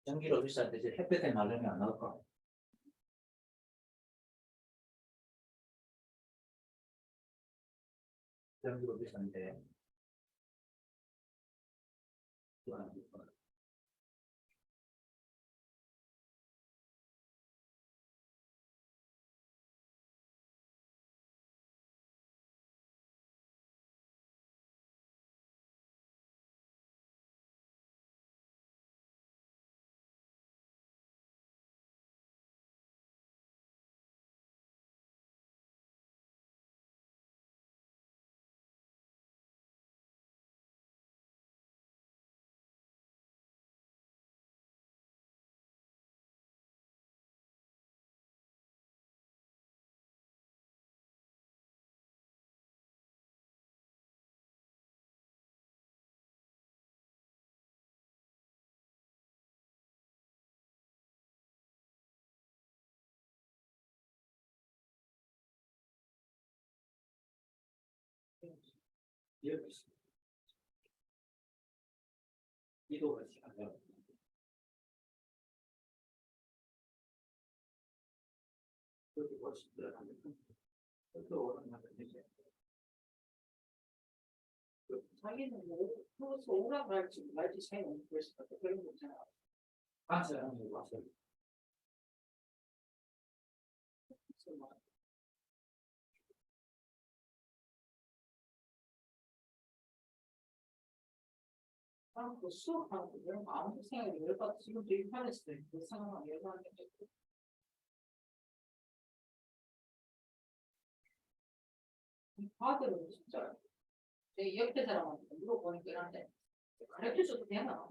전기로 비싼데 이제 햇볕에 나려면 안 나올까? 전기로 비싼데. 이도가 시간이요. 그렇게 보시더라고요. 또 오랜만에 이제 자기는 뭐 그래서 오라고 할지 말지 생각 그랬을 것 같아. 그런 거 있잖아. 맞아요, 맞아요. 그래서 막 그 수업하고 이런 거 아무 생각이 열받아. 지금 되게 편했어요. 그 상황 열받는 게. 다들은 진짜 내 옆에 사람한테 물어보니까 이런데 가르쳐줘도 되나?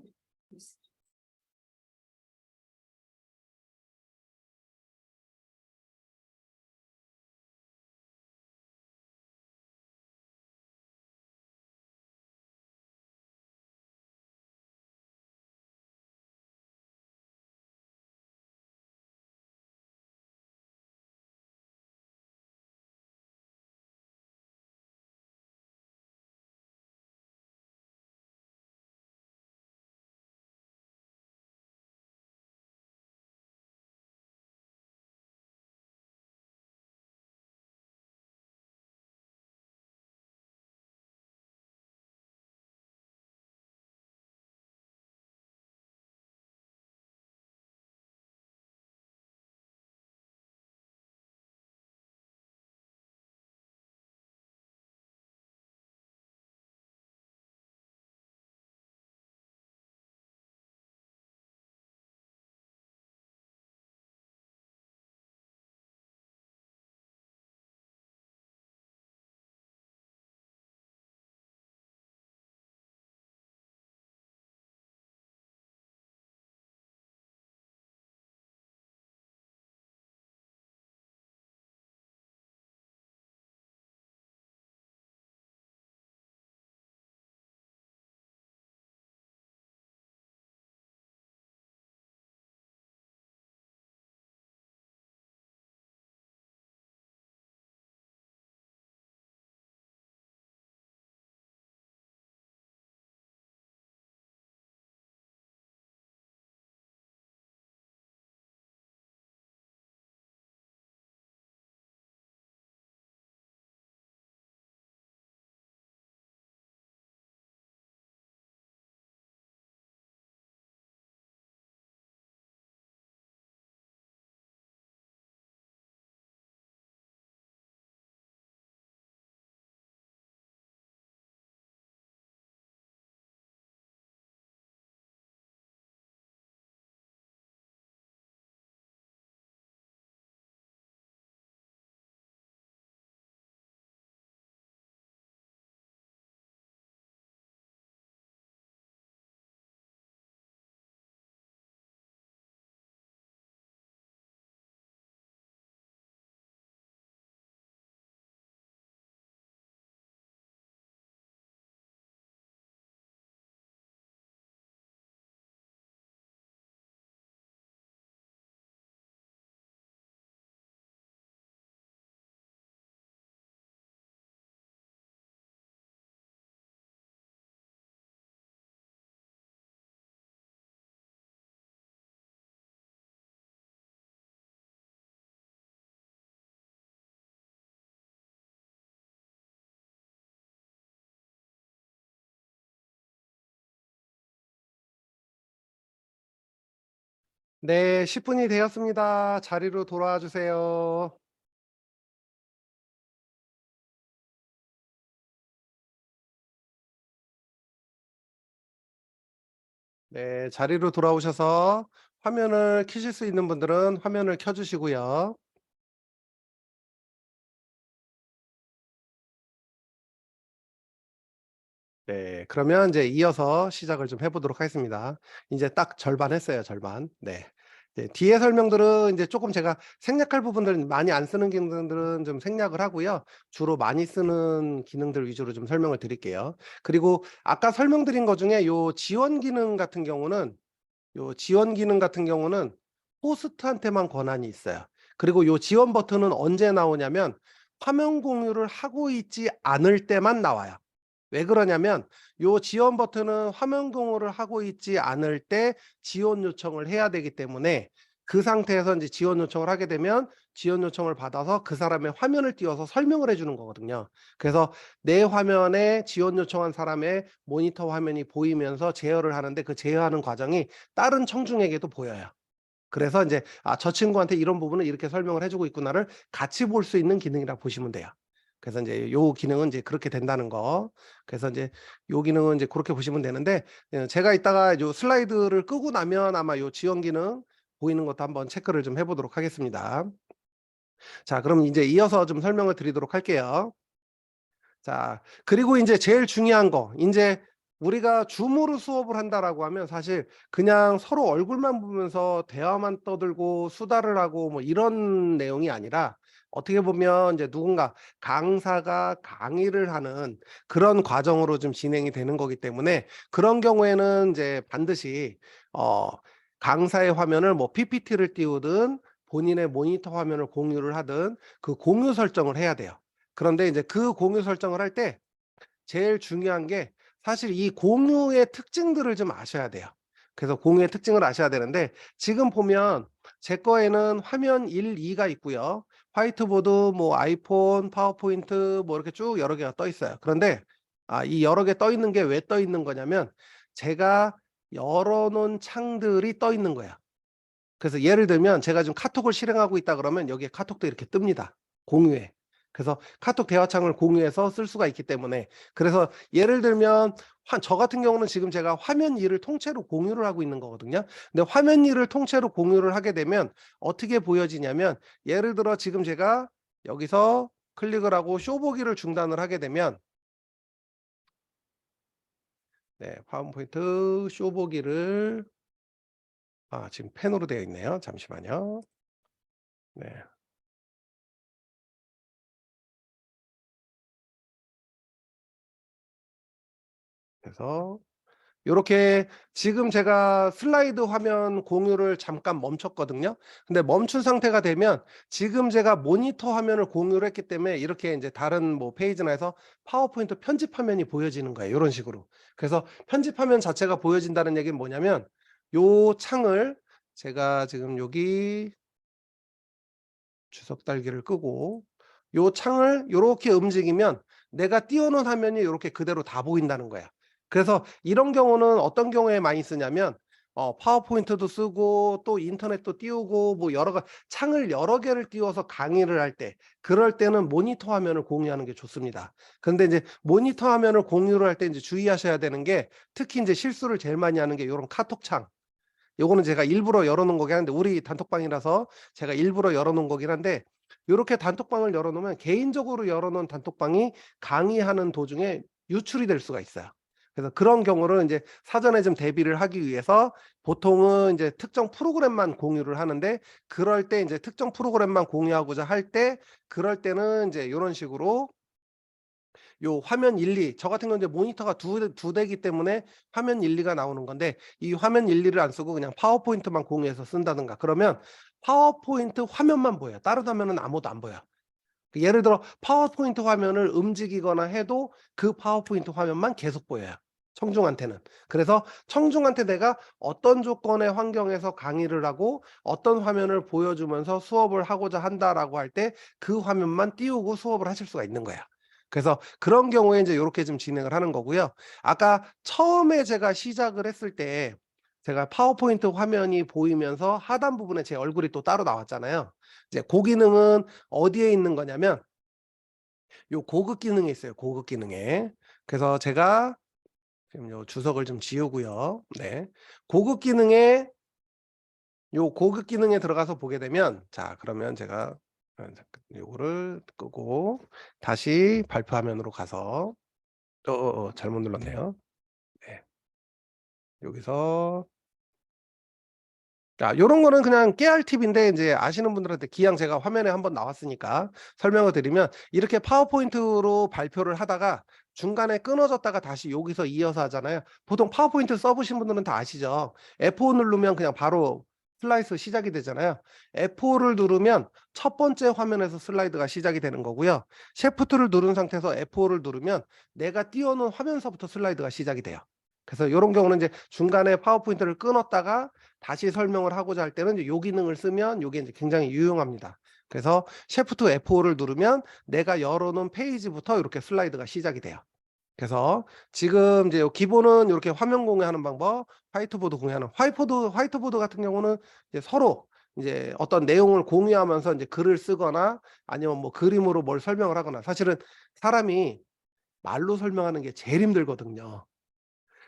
네, 10분이 되었습니다. 자리로 돌아와 주세요. 네, 자리로 돌아오셔서 화면을 켜실 수 있는 분들은 화면을 켜 주시고요. 네, 그러면 이제 이어서 시작을 좀 해 보도록 하겠습니다. 이제 딱 절반 했어요, 절반. 네. 이제 뒤에 설명들은 이제 쪼끔 제가 생략할 부분들 많이 안 쓰는 기능들은 좀 생략을 하고요. 주로 많이 쓰는 기능들 위주로 좀 설명을 드릴게요. 그리고 아까 설명드린 것 중에 요 지원 기능 같은 경우는 호스트한테만 권한이 있어요. 그리고 요 지원 버튼은 언제 나오냐면 화면 공유를 하고 있지 않을 때만 나와요. 왜 그러냐면 요 지원 버튼은 화면 공유를 하고 있지 않을 때 지원 요청을 해야 되기 때문에 그 상태에서 인제 지원 요청을 하게 되면 지원 요청을 받아서 그 사람의 화면을 띄워서 설명을 해 주는 거거든요. 그래서 내 화면에 지원 요청한 사람의 모니터 화면이 보이면서 제어를 하는데 그 제어하는 과정이 다른 청중에게도 보여요. 그래서 인제 '아 저 친구한테 이런 부분을 이렇게 설명을 해 주고 있구나.'를 같이 볼 수 있는 기능이라고 보시면 돼요. 그래서 인제 요 기능은 인제 그렇게 된다는 거. 그래서 인제 요 기능은 인제 고렇게 보시면 되는데 제가 이따가 요 슬라이드를 끄고 나면 아마 요 지원 기능 보이는 것도 한번 체크를 좀 해 보도록 하겠습니다. 자, 그럼 인제 이어서 좀 설명을 드리도록 할게요. 자, 그리고 인제 제일 중요한 거 인제 우리가 줌으로 수업을 한다라고 하면 사실 그냥 서로 얼굴만 보면서 대화만 떠들고 수다를 하고 뭐 이런 내용이 아니라 어떻게 보면 이제 누군가 강사가 강의를 하는 그런 과정으로 좀 진행이 되는 거기 때문에 그런 경우에는 이제 반드시 어 강사의 화면을 뭐 PPT를 띄우든 본인의 모니터 화면을 공유를 하든 그 공유 설정을 해야 돼요. 그런데 이제 그 공유 설정을 할 때 제일 중요한 게 사실 이 공유의 특징들을 좀 아셔야 돼요. 그래서 공유의 특징을 아셔야 되는데 지금 보면 제 거에는 화면 1, 2가 있고요. 화이트보드, 뭐 아이폰, 파워포인트 뭐 이렇게 쭉 여러 개가 떠 있어요. 그런데 이 여러 개 떠 있는 게 왜 떠 있는 거냐면 제가 열어 놓은 창들이 떠 있는 거예요. 그래서 예를 들면 제가 지금 카톡을 실행하고 있다 그러면 여기에 카톡도 이렇게 뜹니다, 공유에. 그래서 카톡 대화창을 공유해서 쓸 수가 있기 때문에 그래서 예를 들면 저 같은 경우는 지금 제가 화면 2를 통째로 공유를 하고 있는 거거든요. 근데 화면 2를 통째로 공유를 하게 되면 어떻게 보여지냐면 예를 들어 지금 제가 여기서 클릭을 하고 쇼 보기를 중단을 하게 되면 네, 파워포인트 쇼 보기를 지금 펜으로 되어 있네요. 잠시만요. 네. 그래서 요렇게 지금 제가 슬라이드 화면 공유를 잠깐 멈췄거든요. 근데 멈춘 상태가 되면 지금 제가 모니터 화면을 공유를 했기 때문에 이렇게 인제 다른 뭐 페이지나 해서 파워포인트 편집 화면이 보여지는 거예요, 요런 식으로. 그래서 편집 화면 자체가 보여진다는 얘기는 뭐냐면 요 창을 제가 지금 여기 주석 달기를 끄고 요 창을 요렇게 움직이면 내가 띄워 놓은 화면이 요렇게 그대로 다 보인다는 거야. 그래서 이런 경우는 어떤 경우에 많이 쓰냐면 파워포인트도 쓰고 또 인터넷도 띄우고 뭐 창을 여러 개를 띄워서 강의를 할 때 그럴 때는 모니터 화면을 공유하는 게 좋습니다. 근데 이제 모니터 화면을 공유를 할 때 인제 주의하셔야 되는 게 특히 인제 실수를 제일 많이 하는 게 요런 카톡 창. 요거는 제가 일부러 열어 놓은 거긴 한데 우리 단톡방이라서 제가 일부러 열어 놓은 거긴 한데 요렇게 단톡방을 열어 놓으면 개인적으로 열어 놓은 단톡방이 강의하는 도중에 유출이 될 수가 있어요. 그래서 그런 경우를 인제 사전에 좀 대비를 하기 위해서 보통은 인제 특정 프로그램만 공유를 하는데 그럴 때 인제 특정 프로그램만 공유하고자 할 때 그럴 때는 인제 요런 식으로 요 화면 1, 2 저 같은 경우는 이제 모니터가 두 대이기 때문에 화면 1, 2가 나오는 건데 이 화면 1, 2를 안 쓰고 그냥 파워포인트만 공유해서 쓴다든가 그러면 파워포인트 화면만 보여요. 다른 화면은 아무것도 안 보여요. 예를 들어 파워포인트 화면을 움직이거나 해도 그 파워포인트 화면만 계속 보여요, 청중한테는. 그래서 청중한테 내가 어떤 조건의 환경에서 강의를 하고 어떤 화면을 보여주면서 수업을 하고자 한다라고 할 때 그 화면만 띄우고 수업을 하실 수가 있는 거예요. 그래서 그런 경우에 인제 요렇게 좀 진행을 하는 거고요. 아까 처음에 제가 시작을 했을 때 제가 파워포인트 화면이 보이면서 하단 부분에 제 얼굴이 또 따로 나왔잖아요. 이제 그 기능은 어디에 있는 거냐면 요 고급 기능에 있어요. 고급 기능에. 그래서 제가 지금 요 주석을 좀 지우고요. 네. 고급 기능에 요 고급 기능에 들어가서 보게 되면 자 그러면 제가 잠깐 요거를 끄고 다시 발표 화면으로 가서 잘못 눌렀네요. 네. 여기서 자 요런 거는 그냥 깨알 팁인데 인제 아시는 분들한테 기왕 제가 화면에 한번 나왔으니까 설명을 드리면 이렇게 파워포인트로 발표를 하다가 중간에 끊어졌다가 다시 여기서 이어서 하잖아요. 보통 파워포인트 써 보신 분들은 다 아시죠? F5 누르면 그냥 바로 슬라이드 시작이 되잖아요. F5를 누르면 첫 번째 화면에서 슬라이드가 시작이 되는 거고요. Shift를 누른 상태에서 F5를 누르면 내가 띄워놓은 화면서부터 슬라이드가 시작이 돼요. 그래서 요런 경우는 이제 중간에 파워포인트를 끊었다가 다시 설명을 하고자 할 때는 요 기능을 쓰면 요게 이제 굉장히 유용합니다. 그래서 Shift F5를 누르면 내가 열어놓은 페이지부터 이렇게 슬라이드가 시작이 돼요. 그래서 지금 이제 요 기본은 이렇게 화면 공유하는 방법, 화이트보드 공유하는 화이트보드 같은 경우는 이제 서로 이제 어떤 내용을 공유하면서 이제 글을 쓰거나 아니면 뭐 그림으로 뭘 설명을 하거나 사실은 사람이 말로 설명하는 게 제일 힘들거든요.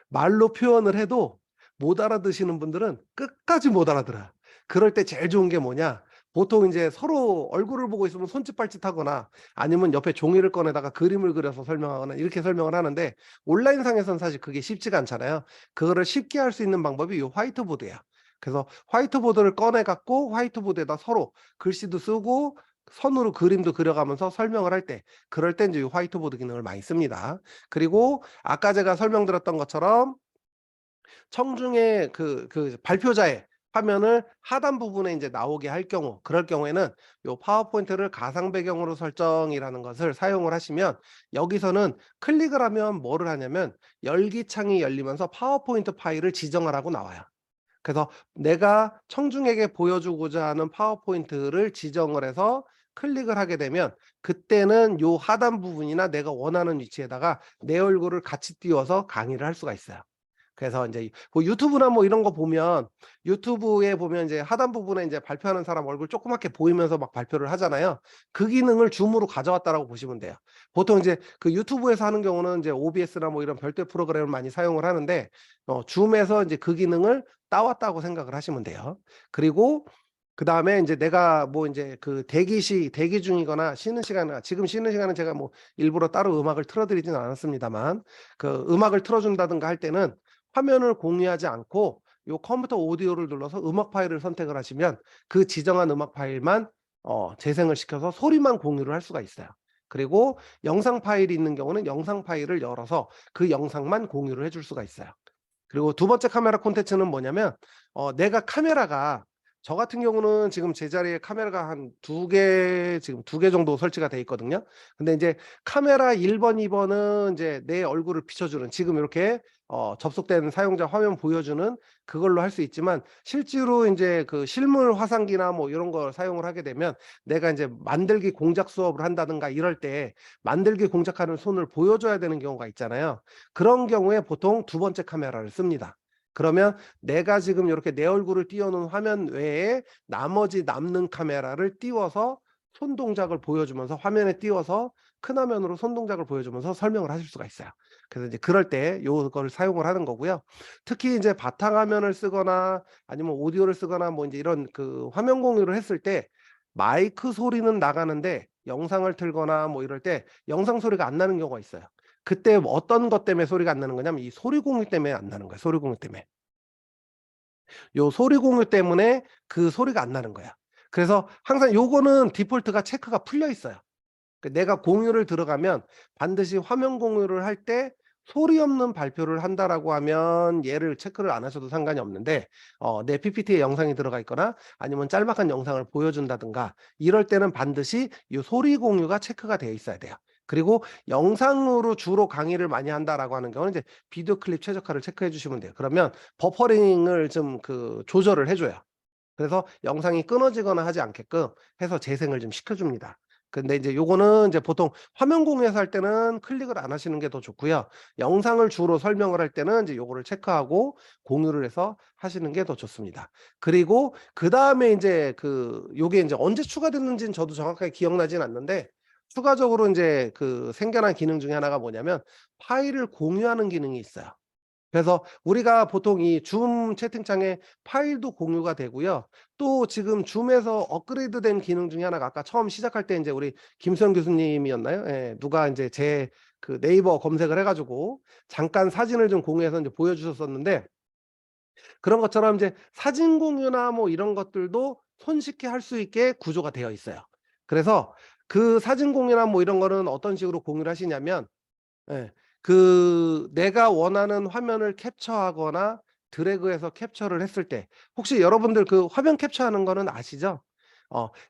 말로 표현을 해도 못 알아듣시는 분들은 끝까지 못 알아들어요. 그럴 때 제일 좋은 게 뭐냐? 보통 이제 서로 얼굴을 보고 있으면 손짓 발짓 하거나 아니면 옆에 종이를 꺼내다가 그림을 그려서 설명하거나 이렇게 설명을 하는데 온라인상에서는 사실 그게 쉽지가 않잖아요. 그거를 쉽게 할 수 있는 방법이 이 화이트보드예요. 그래서 화이트보드를 꺼내 갖고 화이트보드에다 서로 글씨도 쓰고 선으로 그림도 그려가면서 설명을 할 때 그럴 때 이제 이 화이트보드 기능을 많이 씁니다. 그리고 아까 제가 설명드렸던 것처럼 청중의 그 발표자의 화면을 하단 부분에 이제 나오게 할 경우 그럴 경우에는 요 파워포인트를 가상 배경으로 설정이라는 것을 사용을 하시면 여기서는 클릭을 하면 뭐를 하냐면 열기 창이 열리면서 파워포인트 파일을 지정을 하고 나와요. 그래서 내가 청중에게 보여주고자 하는 파워포인트를 지정을 해서 클릭을 하게 되면 그때는 요 하단 부분이나 내가 원하는 위치에다가 내 얼굴을 같이 띄워서 강의를 할 수가 있어요. 그래서 인제 뭐 유튜브나 뭐 이런 거 보면 유튜브에 보면 이제 하단 부분에 인제 발표하는 사람 얼굴 조그맣게 보이면서 막 발표를 하잖아요. 그 기능을 줌으로 가져왔다라고 보시면 돼요. 보통 이제 그 유튜브에서 하는 경우는 이제 OBS나 뭐 이런 별도의 프로그램을 많이 사용을 하는데 줌에서 인제 그 기능을 따왔다고 생각을 하시면 돼요. 그리고 그다음에 인제 내가 뭐 인제 그 대기 중이거나 쉬는 시간이나 지금 쉬는 시간은 제가 뭐 일부러 따로 음악을 틀어 드리지는 않았습니다만 그 음악을 틀어 준다든가 할 때는 화면을 공유하지 않고 요 컴퓨터 오디오를 눌러서 음악 파일을 선택을 하시면 그 지정한 음악 파일만 재생을 시켜서 소리만 공유를 할 수가 있어요. 그리고 영상 파일이 있는 경우는 영상 파일을 열어서 그 영상만 공유를 해줄 수가 있어요. 그리고 두 번째 카메라 콘텐츠는 뭐냐면 내가 카메라가 저 같은 경우는 지금 제 자리에 카메라가 한 2개 지금 2개 정도 설치가 돼 있거든요. 근데 인제 카메라 1번, 2번은 인제 내 얼굴을 비춰주는 지금 이렇게 접속된 사용자 화면 보여주는 그걸로 할 수 있지만 실제로 인제 그 실물 화상기나 뭐 이런 걸 사용을 하게 되면 내가 인제 만들기 공작 수업을 한다든가 이럴 때 만들기 공작하는 손을 보여줘야 되는 경우가 있잖아요. 그런 경우에 보통 두 번째 카메라를 씁니다. 그러면 내가 지금 요렇게 내 얼굴을 띄워 놓은 화면 외에 나머지 남는 카메라를 띄워서 손 동작을 보여주면서 화면에 띄워서 큰 화면으로 손 동작을 보여주면서 설명을 하실 수가 있어요. 그래서 이제 그럴 때 요거를 사용을 하는 거고요. 특히 이제 바탕화면을 쓰거나 아니면 오디오를 쓰거나 뭐 인제 이런 그 화면 공유를 했을 때 마이크 소리는 나가는데 영상을 틀거나 뭐 이럴 때 영상 소리가 안 나는 경우가 있어요. 그때 뭐 어떤 것 때문에 소리가 안 나는 거냐면 이 소리 공유 때문에 안 나는 거예요, 소리 공유 때문에. 요 소리 공유 때문에 그 소리가 안 나는 거야. 그래서 항상 요거는 디폴트가 체크가 풀려 있어요. 그 내가 공유를 들어가면 반드시 화면 공유를 할 때 "소리 없는 발표를 한다."라고 하면 얘를 체크를 안 하셔도 상관이 없는데 내 PPT에 영상이 들어가 있거나 아니면 짤막한 영상을 보여준다든가 이럴 때는 반드시 이 소리 공유가 체크가 되어 있어야 돼요. 그리고 "영상으로 주로 강의를 많이 한다."라고 하는 경우는 이제 비디오 클립 최적화를 체크해 주시면 돼요. 그러면 버퍼링을 좀 그 조절을 해 줘요. 그래서 영상이 끊어지거나 하지 않게끔 해서 재생을 좀 시켜 줍니다. 근데 이제 요거는 이제 보통 화면 공유해서 할 때는 클릭을 안 하시는 게 더 좋고요. 영상을 주로 설명을 할 때는 이제 요거를 체크하고 공유를 해서 하시는 게 더 좋습니다. 그리고 그다음에 이제 요게 이제 언제 추가됐는지는 저도 정확하게 기억나진 않는데 추가적으로 이제 생겨난 기능 중에 하나가 뭐냐면 파일을 공유하는 기능이 있어요. 그래서 우리가 보통 이 줌 채팅창에 파일도 공유가 되고요. 또 지금 줌에서 업그레이드된 기능 중에 하나가 아까 처음 시작할 때 이제 우리 김수현 교수님이었나요? 예. 누가 이제 제 네이버 검색을 해 가지고 잠깐 사진을 좀 공유해서 이제 보여주셨었는데 그런 것처럼 이제 사진 공유나 뭐 이런 것들도 손쉽게 할 수 있게 구조가 되어 있어요. 그래서 그 사진 공유나 뭐 이런 거는 어떤 식으로 공유를 하시냐면 예. 내가 원하는 화면을 캡처하거나 드래그해서 캡처를 했을 때 혹시 여러분들 화면 캡처하는 거는 아시죠?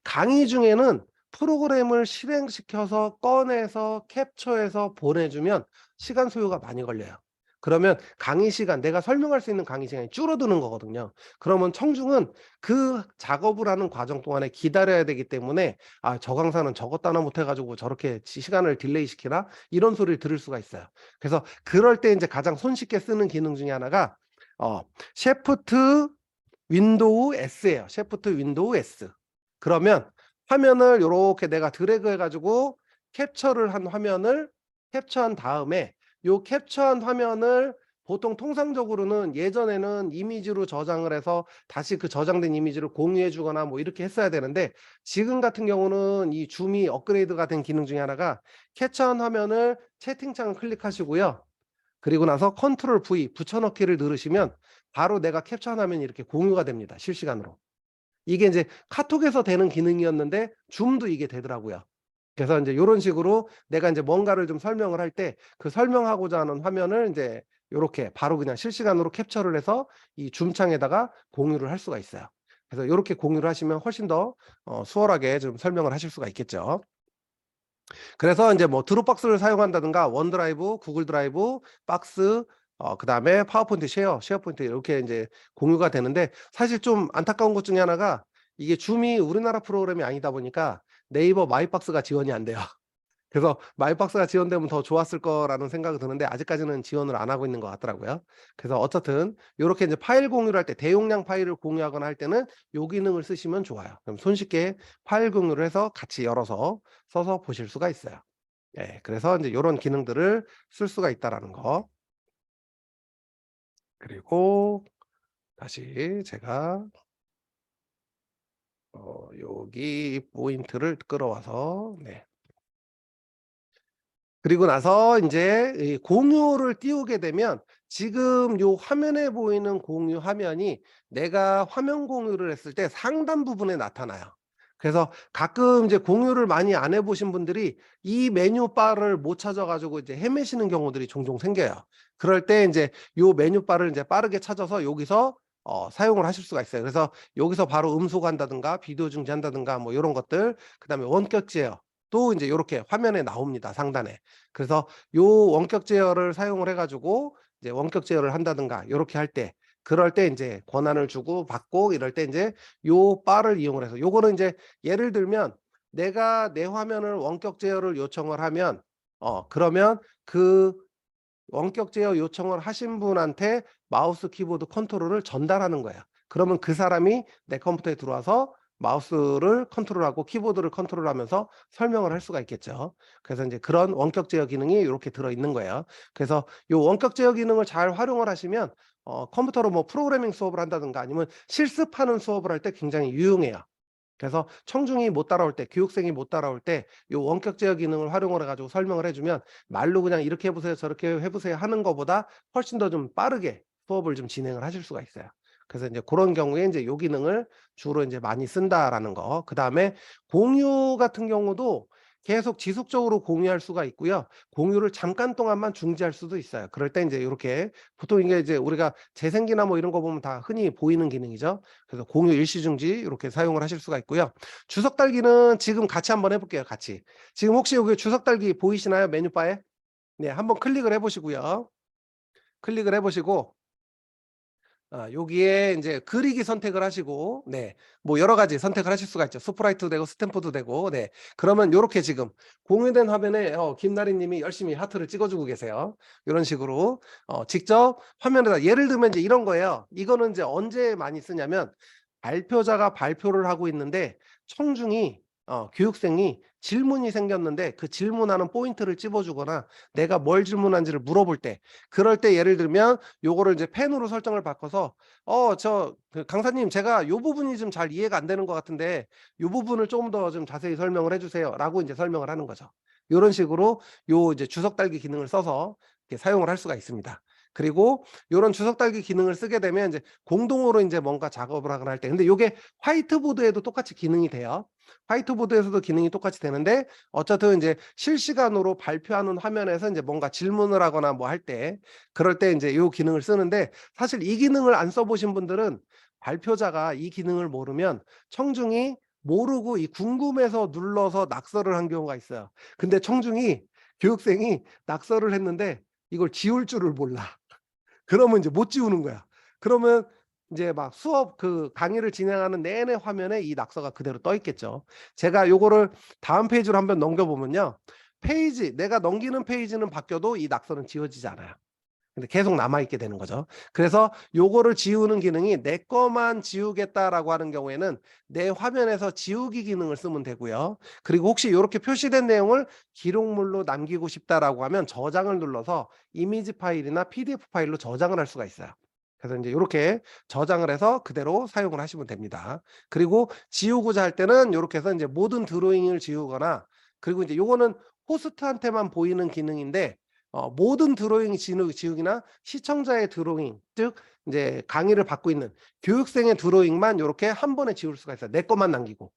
강의 중에는 프로그램을 실행시켜서 꺼내서 캡처해서 보내주면 시간 소요가 많이 걸려요. 그러면 강의 시간, 내가 설명할 수 있는 강의 시간이 줄어드는 거거든요. 그러면 청중은 그 작업을 하는 과정 동안에 기다려야 되기 때문에 '아 저 강사는 저것도 하나 못 해 가지고 저렇게 시간을 딜레이 시키나?' 이런 소리를 들을 수가 있어요. 그래서 그럴 때 인제 가장 손쉽게 쓰는 기능 중에 하나가 Shift 윈도우 S예요. Shift 윈도우 S. 그러면 화면을 요렇게 내가 드래그 해 가지고 캡처를 한 화면을 캡처한 다음에 요 캡처한 화면을 보통 통상적으로는 예전에는 이미지로 저장을 해서 다시 그 저장된 이미지를 공유해 주거나 뭐 이렇게 했어야 되는데 지금 같은 경우는 이 줌이 업그레이드가 된 기능 중에 하나가 캡처한 화면을 채팅창을 클릭하시고요. 그리고 나서 컨트롤 V 붙여넣기를 누르시면 바로 내가 캡처한 화면이 이렇게 공유가 됩니다, 실시간으로. 이게 인제 카톡에서 되는 기능이었는데 줌도 이게 되더라고요. 그래서 인제 요런 식으로 내가 인제 뭔가를 좀 설명을 할 때 설명하고자 하는 화면을 인제 요렇게 바로 그냥 실시간으로 캡처를 해서 이 줌 창에다가 공유를 할 수가 있어요. 그래서 요렇게 공유를 하시면 훨씬 더 수월하게 좀 설명을 하실 수가 있겠죠. 그래서 인제 뭐 드롭박스를 사용한다든가 원드라이브, 구글 드라이브, 박스 그다음에 파워포인트 쉐어포인트 이렇게 인제 공유가 되는데 사실 좀 안타까운 것 중에 하나가 이게 줌이 우리나라 프로그램이 아니다 보니까 네이버 마이박스가 지원이 안 돼요. 그래서 마이박스가 지원되면 더 좋았을 거라는 생각이 드는데 아직까지는 지원을 안 하고 있는 것 같더라고요. 그래서 어쨌든 요렇게 이제 파일 공유를 할 때 대용량 파일을 공유하거나 할 때는 요 기능을 쓰시면 좋아요. 그럼 손쉽게 파일 공유를 해서 같이 열어서 써서 보실 수가 있어요. 예. 그래서 인제 요런 기능들을 쓸 수가 있다라는 거. 그리고 다시 제가 여기 포인트를 끌어와서 네. 그리고 나서 인제 이 공유를 띄우게 되면 지금 요 화면에 보이는 공유 화면이 내가 화면 공유를 했을 때 상단 부분에 나타나요. 그래서 가끔 이제 공유를 많이 안 해 보신 분들이 이 메뉴바를 못 찾아 가지고 이제 헤매시는 경우들이 종종 생겨요. 그럴 때 인제 요 메뉴바를 인제 빠르게 찾아서 여기서 사용을 하실 수가 있어요. 그래서 여기서 바로 음소거한다든가 비디오 중지한다든가 뭐 요런 것들 그다음에 원격 제어 또 인제 요렇게 화면에 나옵니다, 상단에. 그래서 요 원격 제어를 사용을 해 가지고 이제 원격 제어를 한다든가 요렇게 할 때 그럴 때 인제 권한을 주고 받고 이럴 때 인제 요 바를 이용을 해서 요거는 인제 예를 들면 내가 내 화면을 원격 제어를 요청을 하면 그러면 그 원격 제어 요청을 하신 분한테 마우스 키보드 컨트롤을 전달하는 거예요. 그러면 그 사람이 내 컴퓨터에 들어와서 마우스를 컨트롤하고 키보드를 컨트롤하면서 설명을 할 수가 있겠죠. 그래서 인제 그런 원격 제어 기능이 요렇게 들어 있는 거예요. 그래서 요 원격 제어 기능을 잘 활용을 하시면 컴퓨터로 뭐 프로그래밍 수업을 한다든가 아니면 실습하는 수업을 할 때 굉장히 유용해요. 그래서 청중이 못 따라올 때 교육생이 못 따라올 때 요 원격 제어 기능을 활용을 해 가지고 설명을 해 주면 말로 그냥 "이렇게 해 보세요. 저렇게 해 보세요." 하는 거보다 훨씬 더 좀 빠르게 수업을 좀 진행을 하실 수가 있어요. 그래서 인제 고런 경우에 인제 요 기능을 주로 인제 많이 쓴다라는 거. 그다음에 공유 같은 경우도 계속 지속적으로 공유할 수가 있고요. 공유를 잠깐 동안만 중지할 수도 있어요. 그럴 때 인제 요렇게 보통 이게 이제 우리가 재생기나 뭐 이런 거 보면 다 흔히 보이는 기능이죠. 그래서 공유 일시 중지 요렇게 사용을 하실 수가 있고요. 주석 달기는 지금 같이 한번 해 볼게요, 같이. 지금 혹시 여기 주석 달기 보이시나요? 메뉴바에? 네. 한번 클릭을 해 보시고요. 클릭을 해 보시고 여기에 이제 그리기 선택을 하시고, 네, 뭐 여러 가지 선택을 하실 수가 있죠. 스프라이트도 되고 스탬프도 되고, 네. 그러면 요렇게 지금 공유된 화면에 김나리님이 열심히 하트를 찍어주고 계세요. 이런 식으로 직접 화면에다 예를 들면 이제 이런 거예요. 이거는 이제 언제 많이 쓰냐면 발표자가 발표를 하고 있는데 청중이 교육생이 질문이 생겼는데 그 질문하는 포인트를 찝어주거나 내가 뭘 질문한지를 물어볼 때, 그럴 때 예를 들면 요거를 이제 펜으로 설정을 바꿔서 그 강사님 제가 요 부분이 좀 잘 이해가 안 되는 것 같은데 요 부분을 조금 더 좀 자세히 설명을 해주세요라고 이제 설명을 하는 거죠. 이런 식으로 요 이제 주석 달기 기능을 써서 이렇게 사용을 할 수가 있습니다. 그리고 요런 주석 달기 기능을 쓰게 되면 이제 공동으로 이제 뭔가 작업을 하거나 할 때, 근데 요게 화이트보드에도 똑같이 기능이 돼요. 화이트보드에서도 기능이 똑같이 되는데 어쨌든 이제 실시간으로 발표하는 화면에서 이제 뭔가 질문을 하거나 뭐 할 때, 그럴 때 이제 요 기능을 쓰는데, 사실 이 기능을 안 써보신 분들은 발표자가 이 기능을 모르면 청중이 모르고 이 궁금해서 눌러서 낙서를 한 경우가 있어요. 근데 교육생이 낙서를 했는데 이걸 지울 줄을 몰라. 그러면 이제 못 지우는 거야. 그러면 이제 막 수업 그 강의를 진행하는 내내 화면에 이 낙서가 그대로 떠 있겠죠. 제가 요거를 다음 페이지로 한번 넘겨보면요. 내가 넘기는 페이지는 바뀌어도 이 낙서는 지워지지 않아요. 근데 계속 남아있게 되는 거죠. 그래서 요거를 지우는 기능이 내 거만 지우겠다라고 하는 경우에는 내 화면에서 지우기 기능을 쓰면 되고요. 그리고 혹시 이렇게 표시된 내용을 기록물로 남기고 싶다라고 하면 저장을 눌러서 이미지 파일이나 PDF 파일로 저장을 할 수가 있어요. 그래서 이제 이렇게 저장을 해서 그대로 사용을 하시면 됩니다. 그리고 지우고자 할 때는 이렇게 해서 이제 모든 드로잉을 지우거나, 그리고 이제 요거는 호스트한테만 보이는 기능인데 모든 드로잉 지우기나 시청자의 드로잉, 즉 이제 강의를 받고 있는 교육생의 드로잉만 이렇게 한 번에 지울 수가 있어요. 내 것만 남기고.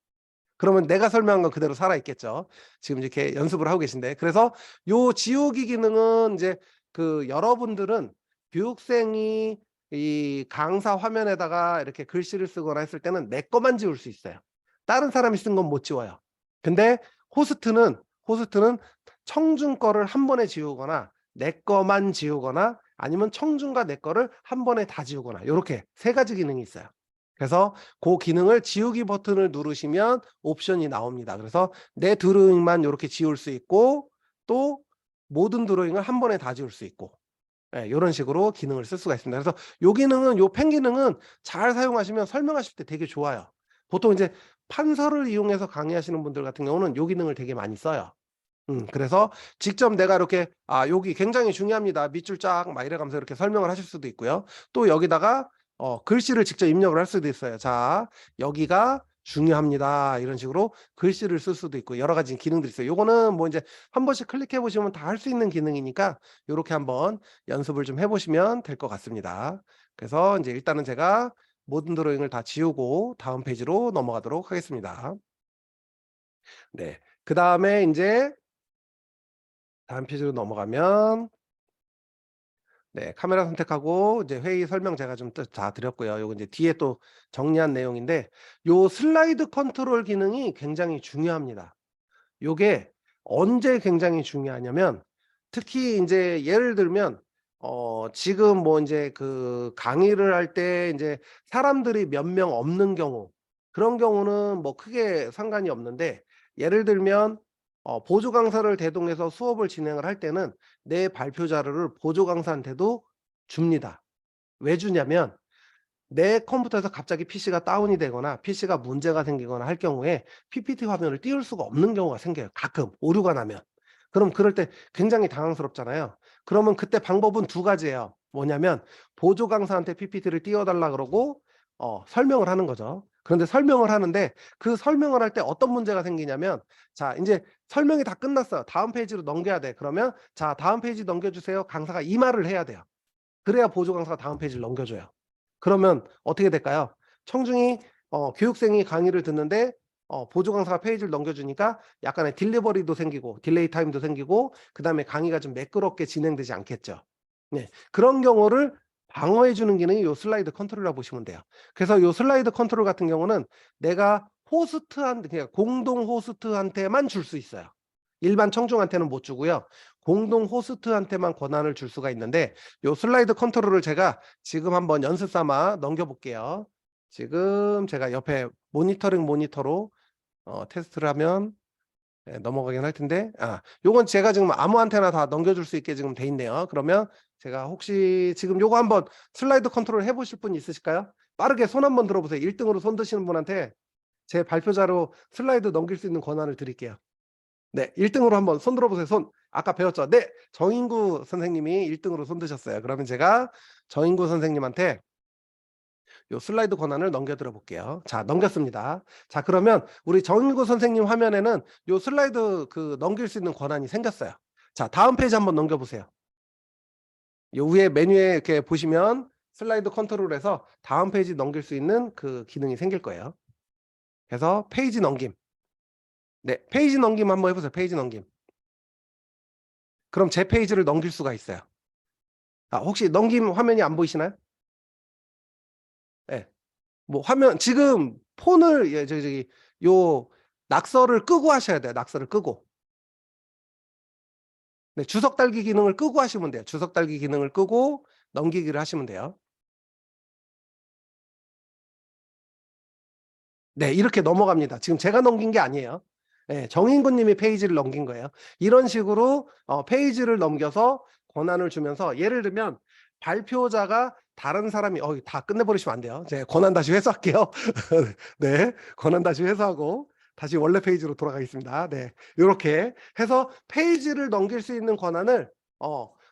그러면 내가 설명한 건 그대로 살아 있겠죠. 지금 이렇게 연습을 하고 계신데, 그래서 요 지우기 기능은 이제 그 여러분들은 교육생이 이 강사 화면에다가 이렇게 글씨를 쓰거나 했을 때는 내 것만 지울 수 있어요. 다른 사람이 쓴 건 못 지워요. 근데 호스트는 청중 거를 한 번에 지우거나 내 거만 지우거나 아니면 청중과 내 거를 한 번에 다 지우거나, 이렇게 세 가지 기능이 있어요. 그래서 그 기능을 지우기 버튼을 누르시면 옵션이 나옵니다. 그래서 내 드로잉만 이렇게 지울 수 있고, 또 모든 드로잉을 한 번에 다 지울 수 있고, 이런 식으로 기능을 쓸 수가 있습니다. 그래서 요 기능은, 요 펜 기능은 잘 사용하시면 설명하실 때 되게 좋아요. 보통 이제 판서를 이용해서 강의하시는 분들 같은 경우는 요 기능을 되게 많이 써요. 그래서 직접 내가 이렇게 여기 굉장히 중요합니다. 밑줄 쫙 막 이래가면서 이렇게 설명을 하실 수도 있고요. 또 여기다가 글씨를 직접 입력을 할 수도 있어요. 자, 여기가 중요합니다. 이런 식으로 글씨를 쓸 수도 있고 여러 가지 기능들이 있어요. 요거는 뭐 이제 한 번씩 클릭해 보시면 다 할 수 있는 기능이니까 요렇게 한번 연습을 좀 해보시면 될 것 같습니다. 그래서 이제 일단은 제가 모든 드로잉을 다 지우고 다음 페이지로 넘어가도록 하겠습니다. 네. 그 다음에 이제 다음 페이지로 넘어가면, 네, 카메라 선택하고 이제 회의 설명 제가 좀 다 드렸고요. 요거 이제 뒤에 또 정리한 내용인데, 요 슬라이드 컨트롤 기능이 굉장히 중요합니다. 요게 언제 굉장히 중요하냐면, 특히 이제 예를 들면 지금 뭐 이제 그 강의를 할 때 이제 사람들이 몇 명 없는 경우, 그런 경우는 뭐 크게 상관이 없는데, 예를 들면 보조 강사를 대동해서 수업을 진행을 할 때는 내 발표 자료를 보조 강사한테도 줍니다. 왜 주냐면 내 컴퓨터에서 갑자기 PC가 다운이 되거나 PC가 문제가 생기거나 할 경우에 PPT 화면을 띄울 수가 없는 경우가 생겨요. 가끔 오류가 나면. 그럼 그럴 때 굉장히 당황스럽잖아요. 그러면 그때 방법은 두 가지예요. 뭐냐면 보조 강사한테 PPT를 띄워달라 그러고 설명을 하는 거죠. 그런데 설명을 하는데 그 설명을 할 때 어떤 문제가 생기냐면, 자, 이제 설명이 다 끝났어요. 다음 페이지로 넘겨야 돼. 그러면 자, 다음 페이지 넘겨주세요. 강사가 이 말을 해야 돼요. 그래야 보조 강사가 다음 페이지를 넘겨줘요. 그러면 어떻게 될까요? 청중이 교육생이 강의를 듣는데 보조 강사가 페이지를 넘겨주니까 약간의 딜리버리도 생기고 딜레이 타임도 생기고, 그 다음에 강의가 좀 매끄럽게 진행되지 않겠죠. 네, 그런 경우를 방어해 주는 기능이 요 슬라이드 컨트롤이라고 보시면 돼요. 그래서 요 슬라이드 컨트롤 같은 경우는 내가 그냥 공동 호스트한테만 줄 수 있어요. 일반 청중한테는 못 주고요. 공동 호스트한테만 권한을 줄 수가 있는데 요 슬라이드 컨트롤을 제가 지금 한번 연습 삼아 넘겨볼게요. 지금 제가 옆에 모니터로 테스트를 하면 넘어가긴 할 텐데 요건 제가 지금 아무한테나 다 넘겨줄 수 있게 지금 돼 있네요. 그러면 제가 혹시 지금 요거 한번 슬라이드 컨트롤 해보실 분 있으실까요? 빠르게 손 한번 들어보세요. 1등으로 손 드시는 분한테 제 발표자로 슬라이드 넘길 수 있는 권한을 드릴게요. 네, 1등으로 한번 손 들어보세요. 손. 아까 배웠죠? 네, 정인구 선생님이 1등으로 손 드셨어요. 그러면 제가 정인구 선생님한테 요 슬라이드 권한을 넘겨드려 볼게요. 자, 넘겼습니다. 자, 그러면 우리 정인구 선생님 화면에는 요 슬라이드 넘길 수 있는 권한이 생겼어요. 자, 다음 페이지 한번 넘겨보세요. 요 위에 메뉴에 이렇게 보시면 슬라이드 컨트롤에서 다음 페이지 넘길 수 있는 그 기능이 생길 거예요. 그래서 페이지 넘김. 네, 페이지 넘김 한번 해보세요. 페이지 넘김. 그럼 제 페이지를 넘길 수가 있어요. 혹시 넘김 화면이 안 보이시나요? 네. 뭐 화면 지금 폰을 요 낙서를 끄고 하셔야 돼요. 낙서를 끄고. 네, 주석 달기 기능을 끄고 하시면 돼요. 주석 달기 기능을 끄고 넘기기를 하시면 돼요. 네, 이렇게 넘어갑니다. 지금 제가 넘긴 게 아니에요. 네, 정인구 님이 페이지를 넘긴 거예요. 이런 식으로 페이지를 넘겨서 권한을 주면서 예를 들면 발표자가 다른 사람이 다 끝내버리시면 안 돼요. 제가 권한 다시 회수할게요. 네, 권한 다시 회수하고 다시 원래 페이지로 돌아가겠습니다. 네, 이렇게 해서 페이지를 넘길 수 있는 권한을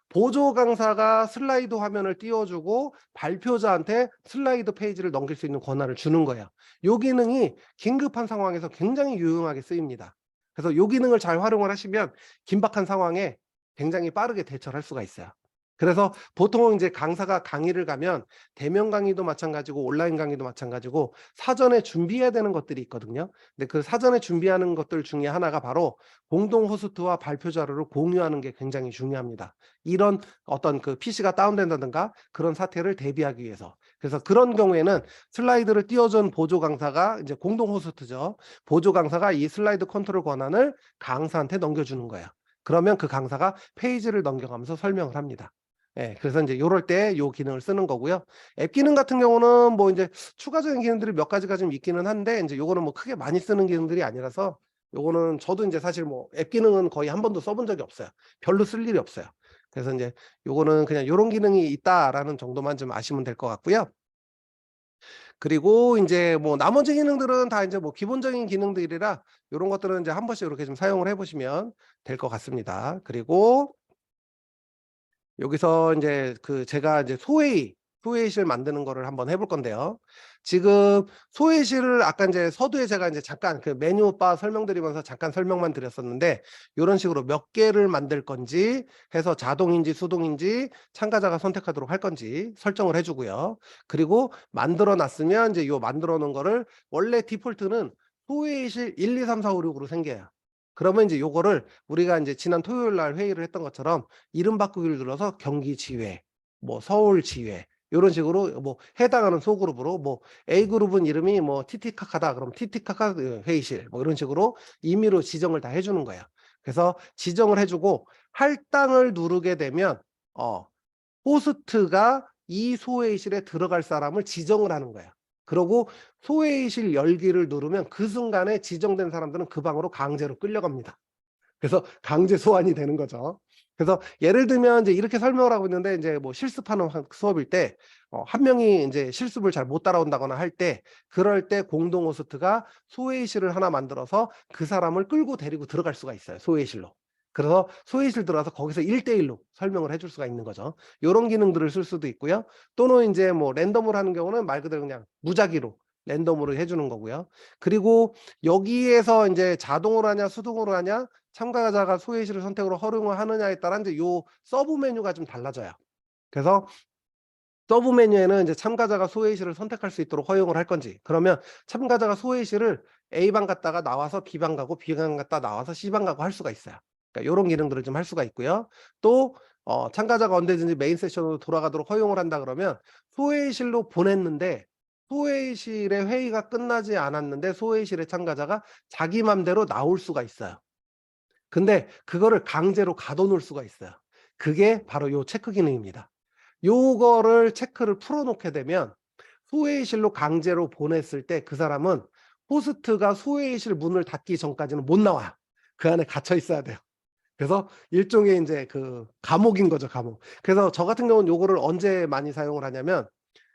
보조 강사가 슬라이드 화면을 띄워주고 발표자한테 슬라이드 페이지를 넘길 수 있는 권한을 주는 거예요. 요 기능이 긴급한 상황에서 굉장히 유용하게 쓰입니다. 그래서 요 기능을 잘 활용을 하시면 긴박한 상황에 굉장히 빠르게 대처를 할 수가 있어요. 그래서 보통 이제 강사가 강의를 가면 대면 강의도 마찬가지고 온라인 강의도 마찬가지고 사전에 준비해야 되는 것들이 있거든요. 근데 그 사전에 준비하는 것들 중에 하나가 바로 공동 호스트와 발표 자료를 공유하는 게 굉장히 중요합니다. 이런 어떤 PC가 다운된다든가 그런 사태를 대비하기 위해서. 그래서 그런 경우에는 슬라이드를 띄워준 보조 강사가 이제 공동 호스트죠. 보조 강사가 이 슬라이드 컨트롤 권한을 강사한테 넘겨주는 거예요. 그러면 그 강사가 페이지를 넘겨가면서 설명을 합니다. 예, 그래서 이제 요럴 때 요 기능을 쓰는 거고요. 앱 기능 같은 경우는 뭐 이제 추가적인 기능들이 몇 가지가 좀 있기는 한데 이제 요거는 뭐 크게 많이 쓰는 기능들이 아니라서 요거는 저도 이제 사실 뭐 앱 기능은 거의 한 번도 써본 적이 없어요. 별로 쓸 일이 없어요. 그래서 이제 요거는 그냥 요런 기능이 있다라는 정도만 좀 아시면 될 것 같고요. 그리고 이제 뭐 나머지 기능들은 다 이제 뭐 기본적인 기능들이라 요런 것들은 이제 한 번씩 이렇게 좀 사용을 해 보시면 될 것 같습니다. 그리고 여기서 이제 제가 이제 소회의실 만드는 거를 한번 해볼 건데요. 지금 소회의실을 아까 이제 서두에 제가 이제 잠깐 메뉴바 설명드리면서 잠깐 설명만 드렸었는데 요런 식으로 몇 개를 만들 건지 해서 자동인지 수동인지 참가자가 선택하도록 할 건지 설정을 해주고요. 그리고 만들어 놨으면 이제 요 만들어 놓은 거를 원래 디폴트는 소회의실 1, 2, 3, 4, 5, 6으로 생겨요. 그러면 이제 요거를 우리가 이제 지난 토요일 날 회의를 했던 것처럼 이름 바꾸기를 눌러서 경기지회, 뭐 서울지회 요런 식으로 뭐 해당하는 소그룹으로 뭐 A그룹은 이름이 뭐 티티카카다 그럼 티티카카 회의실 뭐 이런 식으로 임의로 지정을 다 해주는 거예요. 그래서 지정을 해주고 할당을 누르게 되면 호스트가 이 소회의실에 들어갈 사람을 지정을 하는 거예요. 그러고 소회의실 열기를 누르면 그 순간에 지정된 사람들은 그 방으로 강제로 끌려갑니다. 그래서 강제 소환이 되는 거죠. 그래서 예를 들면 이제 이렇게 설명을 하고 있는데 이제 뭐 실습하는 수업일 때 한 명이 이제 실습을 잘 못 따라온다거나 할 때 그럴 때 공동 호스트가 소회의실을 하나 만들어서 그 사람을 끌고 데리고 들어갈 수가 있어요. 소회의실로. 그래서 소회의실 들어가서 거기서 1대1로 설명을 해줄 수가 있는 거죠. 요런 기능들을 쓸 수도 있고요. 또는 이제 뭐 랜덤으로 하는 경우는 말 그대로 그냥 무작위로 랜덤으로 해주는 거고요. 그리고 여기에서 이제 자동으로 하냐 수동으로 하냐 참가자가 소회의실을 선택으로 허용을 하느냐에 따라 이제 요 서브 메뉴가 좀 달라져요. 그래서 서브 메뉴에는 이제 참가자가 소회의실을 선택할 수 있도록 허용을 할 건지 그러면 참가자가 소회의실을 A방 갔다가 나와서 B방 가고 B방 갔다 나와서 C방 가고 할 수가 있어요. 그러니까 요런 기능들을 좀 할 수가 있고요. 또 참가자가 언제든지 메인 세션으로 돌아가도록 허용을 한다 그러면 소회의실로 보냈는데 소회의실의 회의가 끝나지 않았는데 소회의실의 참가자가 자기 맘대로 나올 수가 있어요. 근데 그거를 강제로 가둬놓을 수가 있어요. 그게 바로 요 체크 기능입니다. 요거를 체크를 풀어놓게 되면 소회의실로 강제로 보냈을 때 그 사람은 호스트가 소회의실 문을 닫기 전까지는 못 나와요. 그 안에 갇혀 있어야 돼요. 그래서 일종의 인제 그 감옥인 거죠, 감옥. 그래서 저 같은 경우는 요거를 언제 많이 사용을 하냐면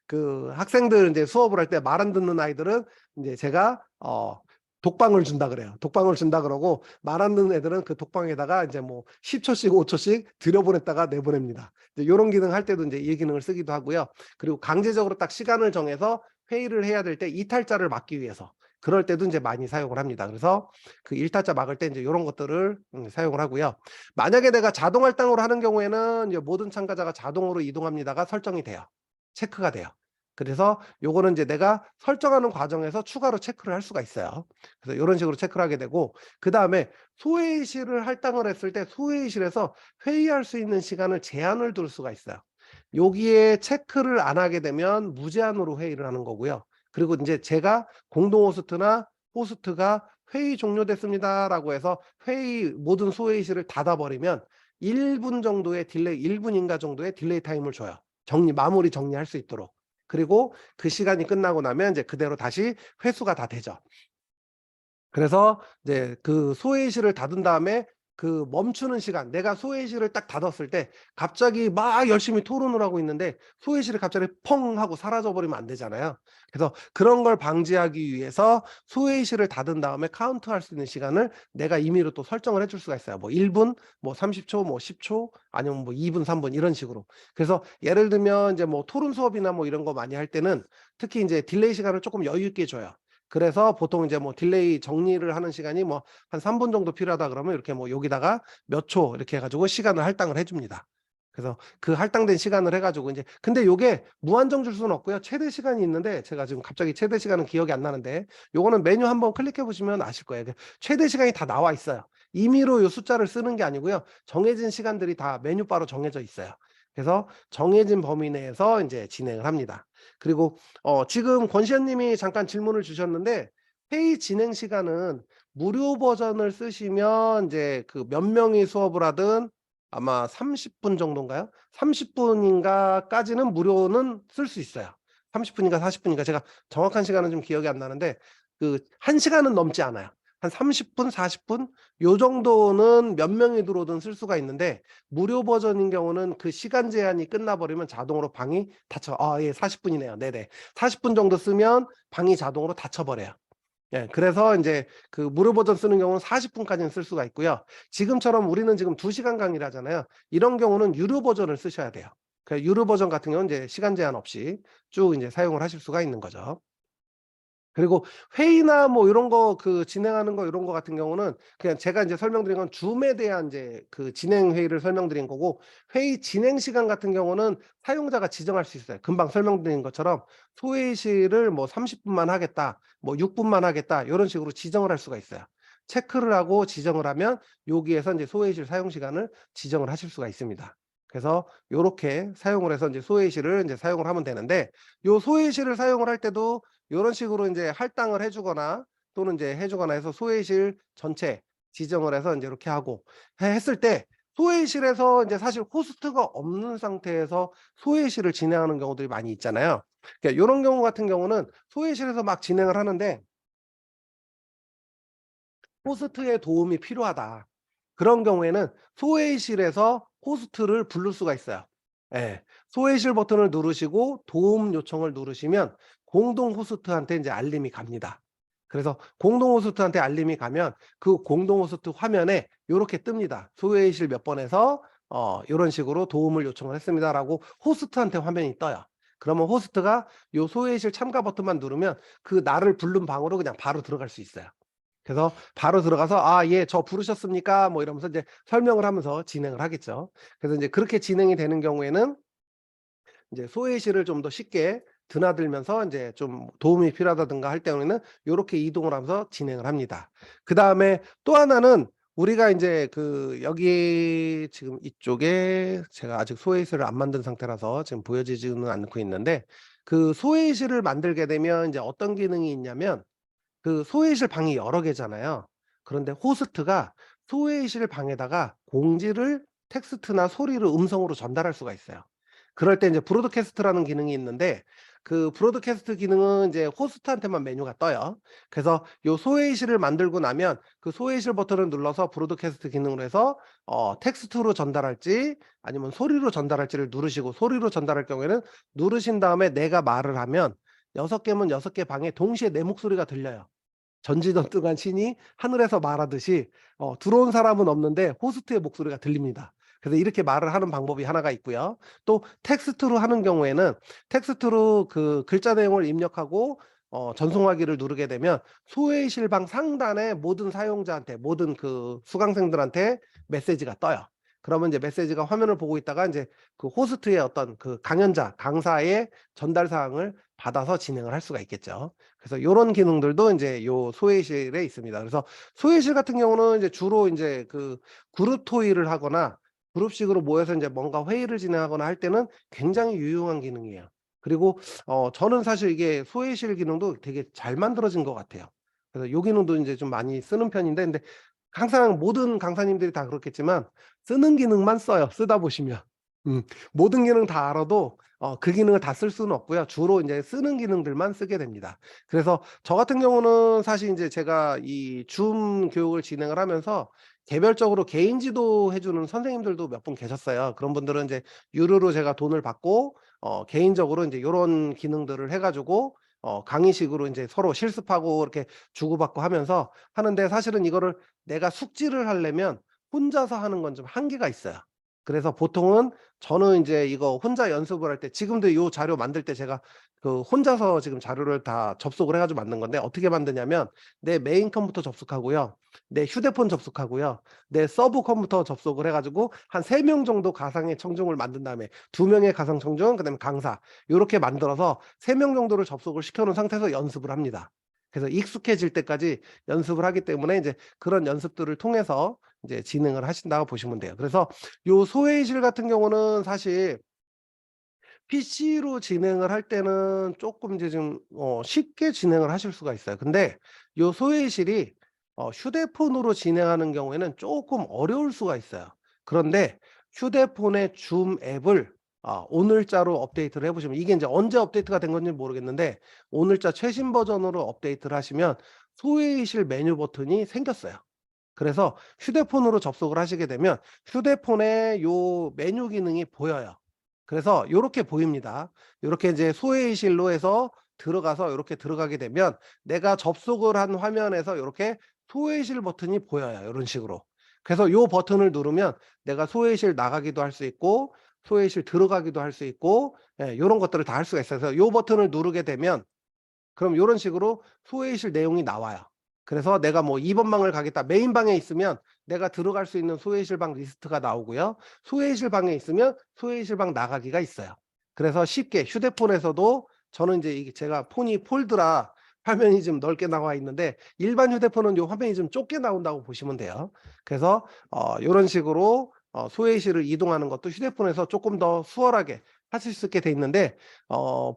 그 학생들 인제 수업을 할 때 말 안 듣는 아이들은 인제 제가 독방을 준다 그래요. 독방을 준다 그러고 말 안 듣는 애들은 그 독방에다가 인제 뭐 10 초씩 5 초씩 들여보냈다가 내보냅니다. 이제 요런 기능 할 때도 인제 이 기능을 쓰기도 하고요. 그리고 강제적으로 딱 시간을 정해서 회의를 해야 될 때 이탈자를 막기 위해서 그럴 때도 인제 많이 사용을 합니다. 그래서 그 일탈자 막을 때 인제 요런 것들을 사용을 하고요. 만약에 내가 자동 할당으로 하는 경우에는 이제 모든 참가자가 자동으로 이동합니다가 설정이 돼요. 체크가 돼요. 그래서 요거는 이제 내가 설정하는 과정에서 추가로 체크를 할 수가 있어요. 그래서 요런 식으로 체크를 하게 되고 그다음에 소회의실을 할당을 했을 때 소회의실에서 회의할 수 있는 시간을 제한을 둘 수가 있어요. 여기에 체크를 안 하게 되면 무제한으로 회의를 하는 거고요. 그리고 인제 제가 공동 호스트나 호스트가 "회의 종료됐습니다."라고 해서 회의 모든 소회의실을 닫아 버리면 1분 정도의 딜레이 1 분인가 정도의 딜레이 타임을 줘요. 마무리 정리할 수 있도록. 그리고 그 시간이 끝나고 나면 이제 그대로 다시 회수가 다 되죠. 그래서 이제 그 소회의실을 닫은 다음에 그 멈추는 시간 내가 소회의실을 딱 닫았을 때 갑자기 막 열심히 토론을 하고 있는데 소회의실이 갑자기 펑 하고 사라져 버리면 안 되잖아요. 그래서 그런 걸 방지하기 위해서 소회의실을 닫은 다음에 카운트할 수 있는 시간을 내가 임의로 또 설정을 해줄 수가 있어요. 뭐 1 분, 뭐 30초, 뭐 10초 아니면 뭐 2 분, 3분 이런 식으로. 그래서 예를 들면 이제 뭐 토론 수업이나 뭐 이런 거 많이 할 때는 특히 인제 딜레이 시간을 쪼끔 여유 있게 줘요. 그래서 보통 이제 뭐 딜레이 정리를 하는 시간이 뭐 한 3분 정도 필요하다 그러면 이렇게 뭐 여기다가 몇 초 이렇게 해 가지고 시간을 할당을 해 줍니다. 그래서 그 할당된 시간을 해 가지고 인제 근데 요게 무한정 줄 수는 없고요. 최대 시간이 있는데 제가 지금 갑자기 최대 시간은 기억이 안 나는데 요거는 메뉴 한번 클릭해 보시면 아실 거예요. 그 최대 시간이 다 나와 있어요. 임의로 요 숫자를 쓰는 게 아니고요. 정해진 시간들이 다 메뉴바로 정해져 있어요. 그래서 정해진 범위 내에서 인제 진행을 합니다. 그리고 지금 권시현 님이 잠깐 질문을 주셨는데 회의 진행 시간은 무료 버전을 쓰시면 인제 그 몇 명이 수업을 하든 아마 30분 정도인가요? 30 분인가 까지는 무료는 쓸 수 있어요. 30 분인가 40 분인가 제가 정확한 시간은 좀 기억이 안 나는데 그 1 시간은 넘지 않아요. 한 30 분, 40분 요 정도는 몇 명이 들어오든 쓸 수가 있는데 무료 버전인 경우는 그 시간 제한이 끝나 버리면 자동으로 방이 닫혀 예 40 분이네요. 네네. 40분 정도 쓰면 방이 자동으로 닫혀 버려요. 예. 그래서 인제 그 무료 버전 쓰는 경우는 40 분까지는 쓸 수가 있고요. 지금처럼 우리는 지금 2 시간 강의를 하잖아요. 이런 경우는 유료 버전을 쓰셔야 돼요. 그 유료 버전 같은 경우는 이제 시간 제한 없이 쭉 인제 사용을 하실 수가 있는 거죠. 그리고 회의나 뭐 요런 거 그 진행하는 거 요런 거 같은 경우는 그냥 제가 인제 설명드린 건 줌에 대한 인제 그 진행 회의를 설명드린 거고 회의 진행 시간 같은 경우는 사용자가 지정할 수 있어요. 금방 설명드린 것처럼 소회의실을 뭐 30 분만 하겠다, 뭐 6 분만 하겠다 요런 식으로 지정을 할 수가 있어요. 체크를 하고 지정을 하면 여기에서 인제 소회의실 사용 시간을 지정을 하실 수가 있습니다. 그래서 요렇게 사용을 해서 인제 소회의실을 인제 사용을 하면 되는데 요 소회의실을 사용을 할 때도 요런 식으로 인제 할당을 해 주거나 또는 인제 해 주거나 해서 소회의실 전체 지정을 해서 인제 이렇게 하고 했을 때 소회의실에서 인제 사실 호스트가 없는 상태에서 소회의실을 진행하는 경우들이 많이 있잖아요. 그러니까 요런 경우 같은 경우는 소회의실에서 막 진행을 하는데 호스트의 도움이 필요하다. 그런 경우에는 소회의실에서 호스트를 부를 수가 있어요. 예. 소회의실 버튼을 누르시고 도움 요청을 누르시면 공동 호스트한테 인제 알림이 갑니다. 그래서 공동 호스트한테 알림이 가면 그 공동 호스트 화면에 요렇게 뜹니다. "소회의실 몇 번에서 요런 식으로 도움을 요청을 했습니다."라고 호스트한테 화면이 떠요. 그러면 호스트가 요 소회의실 참가 버튼만 누르면 그 나를 부른 방으로 그냥 바로 들어갈 수 있어요. 그래서 바로 들어가서 "아 예. 저 부르셨습니까?" 뭐 이러면서 이제 설명을 하면서 진행을 하겠죠. 그래서 인제 그렇게 진행이 되는 경우에는 인제 소외시를 좀 더 쉽게 드나들면서 인제 좀 도움이 필요하다든가 할 경우에는 요렇게 이동을 하면서 진행을 합니다. 그다음에 또 하나는 우리가 인제 그 여기 지금 이쪽에 제가 아직 소외시를 안 만든 상태라서 지금 보여지지는 않고 있는데 그 소외시를 만들게 되면 인제 어떤 기능이 있냐면 그 소외실 방이 여러 개잖아요. 그런데 호스트가 소외실 방에다가 공지를 텍스트나 소리로 음성으로 전달할 수가 있어요. 그럴 때 이제 브로드캐스트라는 기능이 있는데 그 브로드캐스트 기능은 이제 호스트한테만 메뉴가 떠요. 그래서 요 소외실을 만들고 나면 그 소외실 버튼을 눌러서 브로드캐스트 기능으로 해서 텍스트로 전달할지 아니면 소리로 전달할지를 누르시고, 소리로 전달할 경우에는 누르신 다음에 내가 말을 하면 6개면 6개 방에 동시에 내 목소리가 들려요. 전지전능한 신이 하늘에서 말하듯이 들어온 사람은 없는데 호스트의 목소리가 들립니다. 그래서 이렇게 말을 하는 방법이 하나가 있고요. 또 텍스트로 하는 경우에는 텍스트로 그 글자 내용을 입력하고 전송하기를 누르게 되면 소외실 방 상단에 모든 사용자한테, 모든 그 수강생들한테 메시지가 떠요. 그러면 이제 메시지가 화면을 보고 있다가 이제 그 호스트의 어떤 그 강사의 전달 사항을 받아서 진행을 할 수가 있겠죠. 그래서 요런 기능들도 인제 요 소외실에 있습니다. 그래서 소외실 같은 경우는 이제 주로 인제 그 그룹 토의를 하거나 그룹식으로 모여서 인제 뭔가 회의를 진행하거나 할 때는 굉장히 유용한 기능이에요. 그리고 저는 사실 이게 소외실 기능도 되게 잘 만들어진 것 같아요. 그래서 요 기능도 인제 좀 많이 쓰는 편인데, 근데 항상 모든 강사님들이 다 그렇겠지만 쓰는 기능만 써요, 쓰다 보시면. 음. 모든 기능 다 알아도 그 기능을 다 쓸 수는 없고요. 주로 인제 쓰는 기능들만 쓰게 됩니다. 그래서 저 같은 경우는 사실 인제 제가 이 줌 교육을 진행을 하면서 개별적으로 개인 지도해 주는 선생님들도 몇 분 계셨어요. 그런 분들은 인제 유료로 제가 돈을 받고 개인적으로 인제 요런 기능들을 해 가지고 강의식으로 인제 서로 실습하고 이렇게 주고받고 하면서 하는데, 사실은 이거를 내가 숙지를 하려면 혼자서 하는 건 좀 한계가 있어요. 그래서 보통은 저는 인제 이거 혼자 연습을 할 때, 지금도 요 자료 만들 때 제가 그 혼자서 지금 자료를 다 접속을 해 가지고 만든 건데, 어떻게 만드냐면 내 메인 컴퓨터 접속하고요. 내 휴대폰 접속하고요. 내 서브 컴퓨터 접속을 해 가지고 한 3명 정도 가상의 청중을 만든 다음에 2 명의 가상 청중, 그다음에 강사, 요렇게 만들어서 3명 정도를 접속을 시켜 놓은 상태에서 연습을 합니다. 그래서 익숙해질 때까지 연습을 하기 때문에 이제 그런 연습들을 통해서 이제 진행을 하신다고 보시면 돼요. 그래서 요 소회의실 같은 경우는 사실 PC로 진행을 할 때는 쪼끔 이제 좀 쉽게 진행을 하실 수가 있어요. 근데 요 소회의실이 휴대폰으로 진행하는 경우에는 쪼끔 어려울 수가 있어요. 그런데 휴대폰의 줌 앱을 오늘자로 업데이트를 해 보시면, 이게 인제 언제 업데이트가 된 건지는 모르겠는데 오늘자 최신 버전으로 업데이트를 하시면 소회의실 메뉴 버튼이 생겼어요. 그래서 휴대폰으로 접속을 하시게 되면 휴대폰에 요 메뉴 기능이 보여요. 그래서 요렇게 보입니다. 요렇게 이제 소외실로 해서 들어가서 요렇게 들어가게 되면 내가 접속을 한 화면에서 요렇게 소외실 버튼이 보여요, 요런 식으로. 그래서 요 버튼을 누르면 내가 소외실 나가기도 할 수 있고 소외실 들어가기도 할 수 있고, 예, 요런 것들을 다 할 수가 있어요. 그래서 요 버튼을 누르게 되면 그럼 요런 식으로 소외실 내용이 나와요. 그래서 내가 뭐 2번 방을 가겠다, 메인 방에 있으면 내가 들어갈 수 있는 소외실 방 리스트가 나오고요. 소외실 방에 있으면 소외실 방 나가기가 있어요. 그래서 쉽게 휴대폰에서도, 저는 이제 이게 제가 폰이 폴드라 화면이 좀 넓게 나와 있는데 일반 휴대폰은 요 화면이 좀 좁게 나온다고 보시면 돼요. 그래서 요런 식으로 소외실을 이동하는 것도 휴대폰에서 쪼끔 더 수월하게 하실 수 있게 돼 있는데,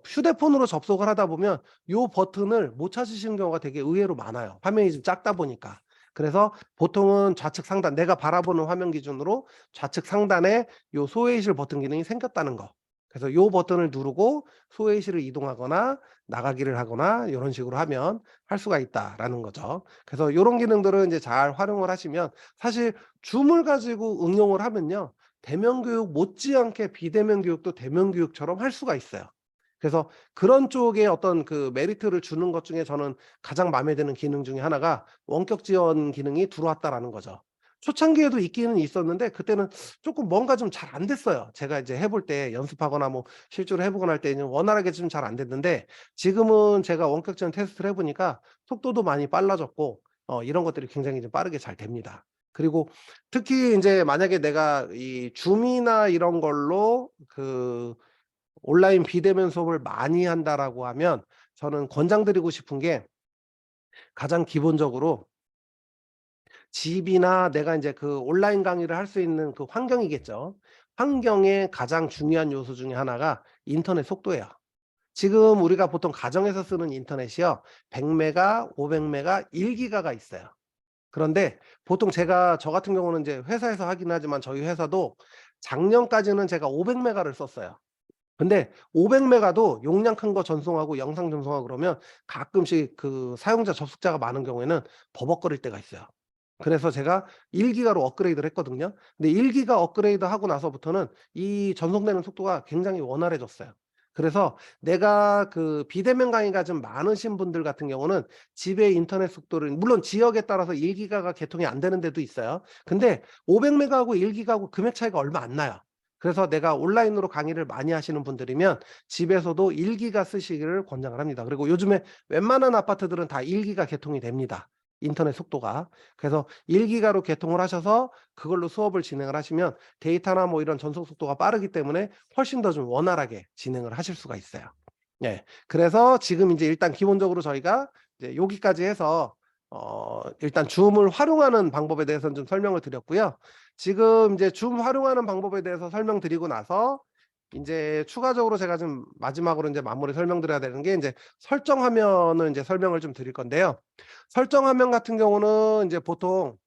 휴대폰으로 접속을 하다 보면 요 버튼을 못 찾으시는 경우가 되게 의외로 많아요, 화면이 좀 작다 보니까. 그래서 보통은 좌측 상단, 내가 바라보는 화면 기준으로 좌측 상단에 요 소외실 버튼 기능이 생겼다는 거. 그래서 요 버튼을 누르고 소외실을 이동하거나 나가기를 하거나 요런 식으로 하면 할 수가 있다라는 거죠. 그래서 요런 기능들을 인제 잘 활용을 하시면 사실 줌을 가지고 응용을 하면요, 대면 교육 못지않게 비대면 교육도 대면 교육처럼 할 수가 있어요. 그래서 그런 쪽에 어떤 그 메리트를 주는 것 중에 저는 가장 마음에 드는 기능 중에 하나가 원격 지원 기능이 들어왔다라는 거죠. 초창기에도 있기는 있었는데 그때는 쪼끔 뭔가 좀 잘 안 됐어요. 제가 이제 해볼 때 연습하거나 뭐 실제로 해 보거나 할 때는 원활하게 좀 잘 안 됐는데, 지금은 제가 원격 지원 테스트를 해 보니까 속도도 많이 빨라졌고 이런 것들이 굉장히 좀 빠르게 잘 됩니다. 그리고 특히 인제 만약에 내가 이 줌이나 이런 걸로 그 온라인 비대면 수업을 많이 한다라고 하면 저는 권장드리고 싶은 게, 가장 기본적으로 집이나 내가 인제 그 온라인 강의를 할 수 있는 그 환경이겠죠. 환경의 가장 중요한 요소 중에 하나가 인터넷 속도예요. 지금 우리가 보통 가정에서 쓰는 인터넷이요, 100 메가, 500 메가, 1 기가가 있어요. 그런데 보통 저 같은 경우는 이제 회사에서 하긴 하지만 저희 회사도 작년까지는 제가 500메가를 썼어요. 근데 500메가도 용량 큰 거 전송하고 영상 전송하고 그러면 가끔씩 그 사용자 접속자가 많은 경우에는 버벅거릴 때가 있어요. 그래서 제가 1기가로 업그레이드를 했거든요. 근데 1기가 업그레이드하고 나서부터는 이 전송되는 속도가 굉장히 원활해졌어요. 그래서 내가 그 비대면 강의가 좀 많으신 분들 같은 경우는 집의 인터넷 속도를 물론 지역에 따라서 1기가가 개통이 안 되는 데도 있어요. 근데 500메가하고 1기가하고 금액 차이가 얼마 안 나요. 그래서 내가 온라인으로 강의를 많이 하시는 분들이면 집에서도 1기가 쓰시기를 권장을 합니다. 그리고 요즘에 웬만한 아파트들은 다 1기가 개통이 됩니다. 인터넷 속도가. 그래서 1기가로 개통을 하셔서 그걸로 수업을 진행을 하시면 데이터나 뭐 이런 전송 속도가 빠르기 때문에 훨씬 더 좀 원활하게 진행을 하실 수가 있어요. 예. 그래서 지금 이제 일단 기본적으로 저희가 이제 여기까지 해서 일단 줌을 활용하는 방법에 대해서는 좀 설명을 드렸고요. 지금 이제 줌 활용하는 방법에 대해서 설명드리고 나서 인제 추가적으로 제가 좀 마지막으로 인제 마무리 설명드려야 되는 게 인제 설정 화면을 인제 설명을 좀 드릴 건데요. 설정 화면 같은 경우는 인제 보통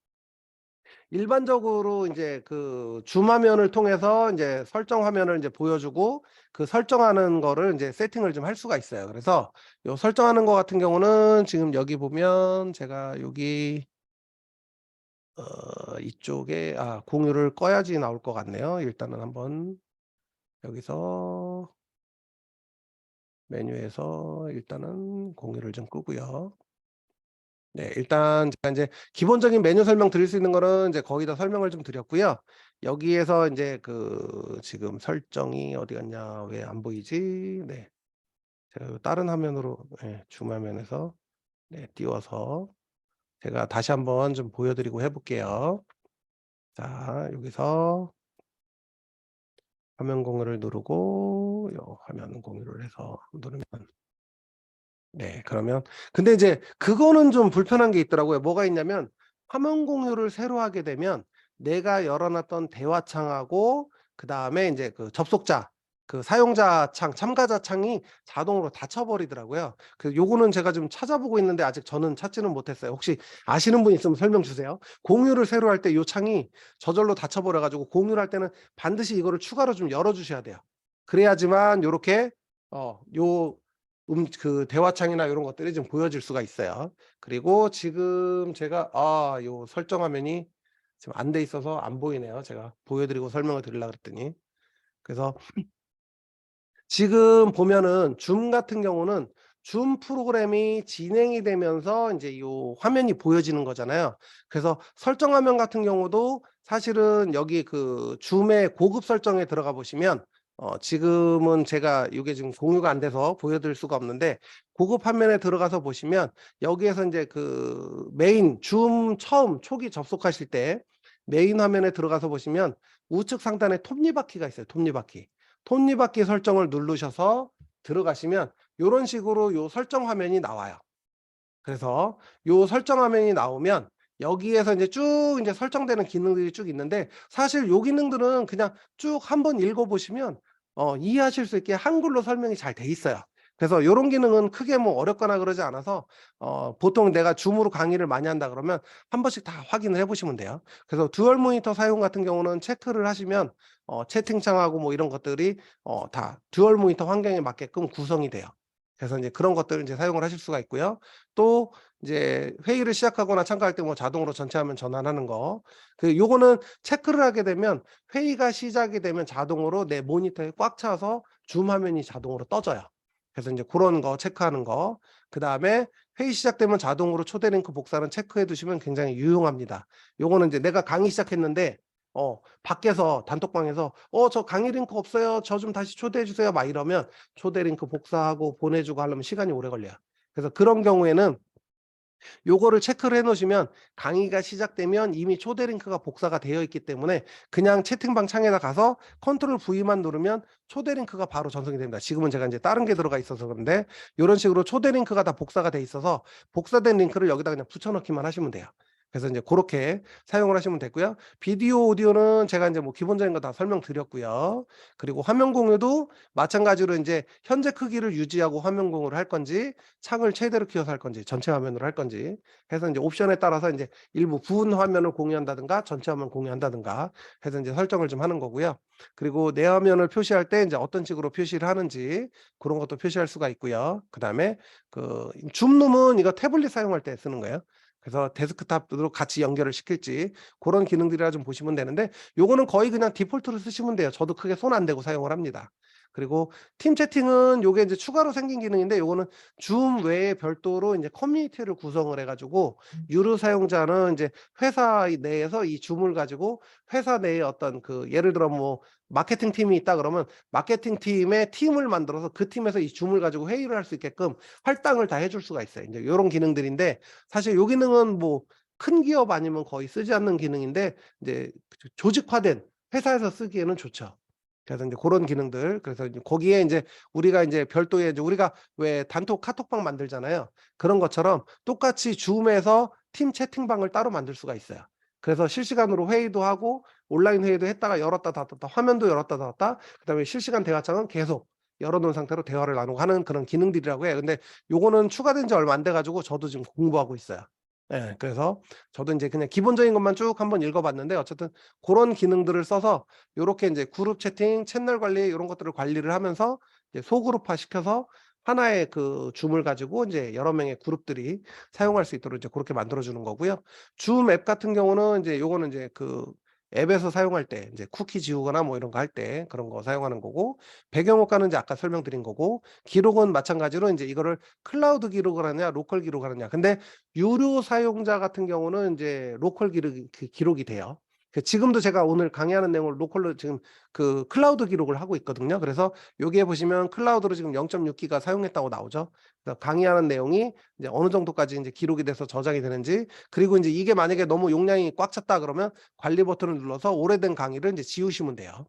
일반적으로 인제 그 줌 화면을 통해서 인제 설정 화면을 인제 보여주고 그 설정하는 거를 인제 세팅을 좀 할 수가 있어요. 그래서 요 설정하는 거 같은 경우는 지금 여기 보면 제가 여기 이쪽에 공유를 꺼야지 나올 것 같네요. 일단은 한번 여기서 메뉴에서 일단은 공유를 좀 끄고요. 네, 일단 제가 인제 기본적인 메뉴 설명 드릴 수 있는 거는 이제 거의 다 설명을 좀 드렸고요. 여기에서 인제 그 지금 설정이 어디 갔냐? 왜 안 보이지? 네. 제가 요 다른 화면으로 줌 화면에서 띄워서 제가 다시 한번 좀 보여 드리고 해 볼게요. 자, 여기서 화면 공유를 누르고 요 화면 공유를 해서 누르면 그러면 근데 이제 그거는 좀 불편한 게 있더라고요. 뭐가 있냐면 화면 공유를 새로 하게 되면 내가 열어 놨던 대화 창하고 그다음에 인제 그 접속자 그 사용자 창 참가자 창이 자동으로 닫혀 버리더라고요. 요거는 제가 좀 찾아보고 있는데 아직 저는 찾지는 못했어요. 혹시 아시는 분 있으면 설명 주세요. 공유를 새로 할 때 요 창이 저절로 닫혀 버려 가지고 공유를 할 때는 반드시 이거를 추가로 좀 열어 주셔야 돼요. 그래야지만 요렇게 요 그 대화창이나 요런 것들이 좀 보여질 수가 있어요. 그리고 지금 제가 요 설정 화면이 지금 안 돼 있어서 안 보이네요. 제가 보여 드리고 설명을 드리려고 그랬더니. 그래서 지금 보면은 줌 같은 경우는 줌 프로그램이 진행이 되면서 인제 요 화면이 보여지는 거잖아요. 그래서 설정 화면 같은 경우도 사실은 여기 그 줌의 고급 설정에 들어가 보시면 지금은 제가 요게 지금 공유가 안 돼서 보여 드릴 수가 없는데 고급 화면에 들어가서 보시면 여기에서 인제 그 메인 줌 처음 초기 접속하실 때 메인 화면에 들어가서 보시면 우측 상단에 톱니바퀴가 있어요, 톱니바퀴. 톱니바퀴 설정을 누르셔서 들어가시면 요런 식으로 요 설정 화면이 나와요. 그래서 요 설정 화면이 나오면 여기에서 인제 쭉 인제 설정되는 기능들이 쭉 있는데 사실 요 기능들은 그냥 쭉 한번 읽어 보시면 이해하실 수 있게 한글로 설명이 잘 돼 있어요. 그래서 요런 기능은 크게 뭐 어렵거나 그러지 않아서 보통 내가 줌으로 강의를 많이 한다 그러면 한 번씩 다 확인을 해 보시면 돼요. 그래서 듀얼 모니터 사용 같은 경우는 체크를 하시면 채팅창하고 뭐 이런 것들이 다 듀얼 모니터 환경에 맞게끔 구성이 돼요. 그래서 인제 그런 것들을 인제 사용을 하실 수가 있고요. 또 이제 회의를 시작하거나 참가할 때 뭐 자동으로 전체 화면 전환하는 거. 요거는 체크를 하게 되면 회의가 시작이 되면 자동으로 내 모니터에 꽉 차서 줌 화면이 자동으로 떠져요. 그래서 인제 고런 거 체크하는 거. 그다음에 회의 시작되면 자동으로 초대 링크 복사는 체크해 두시면 굉장히 유용합니다. 요거는 인제 내가 강의 시작했는데 밖에서 단톡방에서 저 강의 링크 없어요. 저 좀 다시 초대해 주세요." 막 이러면 초대 링크 복사하고 보내 주고 하려면 시간이 오래 걸려요. 그래서 그런 경우에는 요거를 체크를 해 놓으시면 강의가 시작되면 이미 초대 링크가 복사가 되어 있기 때문에 그냥 채팅방 창에다 가서 컨트롤 V만 누르면 초대 링크가 바로 전송이 됩니다. 지금은 제가 인제 다른 게 들어가 있어서 그런데 요런 식으로 초대 링크가 다 복사가 돼 있어서 복사된 링크를 여기다 그냥 붙여 넣기만 하시면 돼요. 그래서 이제 고렇게 사용을 하시면 되고요. 비디오, 오디오는 제가 이제 뭐 기본적인 거 다 설명드렸고요. 그리고 화면 공유도 마찬가지로 인제 현재 크기를 유지하고 화면 공유를 할 건지, 창을 최대로 키워서 할 건지, 전체 화면으로 할 건지 해서 인제 옵션에 따라서 인제 일부 부분 화면을 공유한다든가 전체 화면 공유한다든가 해서 인제 설정을 좀 하는 거고요. 그리고 내 화면을 표시할 때 인제 어떤 식으로 표시를 하는지 고런 것도 표시할 수가 있고요. 그다음에 그 줌룸은 이거 태블릿 사용할 때 쓰는 거예요. 그래서 데스크탑으로 같이 연결을 시킬지 고런 기능들이라 좀 보시면 되는데, 요거는 거의 그냥 디폴트로 쓰시면 돼요. 저도 크게 손 안 대고 사용을 합니다. 그리고 팀 채팅은 요게 인제 추가로 생긴 기능인데, 요거는 줌 외에 별도로 인제 커뮤니티를 구성을 해 가지고 유료 사용자는 인제 회사 내에서 이 줌을 가지고 회사 내에 어떤 그 예를 들어 뭐 마케팅 팀이 있다 그러면 마케팅 팀의 팀을 만들어서 그 팀에서 이 줌을 가지고 회의를 할 수 있게끔 할당을 다 해줄 수가 있어요. 인제 요런 기능들인데, 사실 요 기능은 뭐 큰 기업 아니면 거의 쓰지 않는 기능인데 이제 조직화된 회사에서 쓰기에는 좋죠. 그래서 인제 고런 기능들, 그래서 이제 거기에 인제 우리가 인제 별도의 이제 우리가 왜 단톡 카톡방 만들잖아요. 그런 것처럼 똑같이 줌에서 팀 채팅방을 따로 만들 수가 있어요. 그래서 실시간으로 회의도 하고 온라인 회의도 했다가 열었다 닫았다, 화면도 열었다 닫았다, 그다음에 실시간 대화창은 계속 열어 놓은 상태로 대화를 나누고 하는 그런 기능들이라고 해요. 근데 요거는 추가된 지 얼마 안 돼 가지고 저도 지금 공부하고 있어요. 예. 그래서 저도 인제 그냥 기본적인 것만 쭉 한번 읽어 봤는데, 어쨌든 고런 기능들을 써서 요렇게 인제 그룹 채팅, 채널 관리 요런 것들을 관리를 하면서 이제 소그룹화 시켜서 하나의 그 줌을 가지고 인제 여러 명의 그룹들이 사용할 수 있도록 이제 고렇게 만들어 주는 거고요. 줌 앱 같은 경우는 인제 요거는 인제 그 앱에서 사용할 때 인제 쿠키 지우거나 뭐 이런 거 할 때 그런 거 사용하는 거고, 배경 효과는 이제 아까 설명드린 거고, 기록은 마찬가지로 인제 이거를 클라우드 기록을 하느냐 로컬 기록을 하느냐. 근데 유료 사용자 같은 경우는 인제 로컬 기록이 돼요. 그 지금도 제가 오늘 강의하는 내용을 로컬로 지금 그 클라우드 기록을 하고 있거든요. 그래서 여기에 보시면 클라우드로 지금 0.6 기가 사용했다고 나오죠. 그래서 강의하는 내용이 이제 어느 정도까지 인제 기록이 돼서 저장이 되는지, 그리고 인제 이게 만약에 너무 용량이 꽉 찼다 그러면 관리 버튼을 눌러서 오래된 강의를 인제 지우시면 돼요.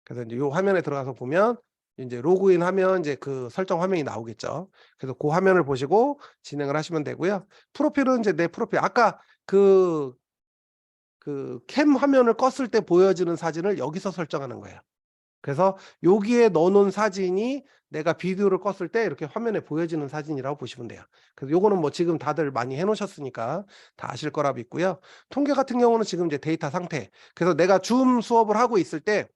그래서 인제 요 화면에 들어가서 보면 인제 로그인하면 인제 그 설정 화면이 나오겠죠. 그래서 고 화면을 보시고 진행을 하시면 되고요. 프로필은 인제 내 프로필 아까 그 캠 화면을 껐을 때 보여지는 사진을 여기서 설정하는 거예요. 그래서 여기에 넣어 놓은 사진이 내가 비디오를 껐을 때 이렇게 화면에 보여지는 사진이라고 보시면 돼요. 그래서 요거는 뭐 지금 다들 많이 해 놓으셨으니까 다 아실 거라 믿고요. 통계 같은 경우는 지금 이제 데이터 상태, 그래서 내가 줌 수업을 하고 있을 때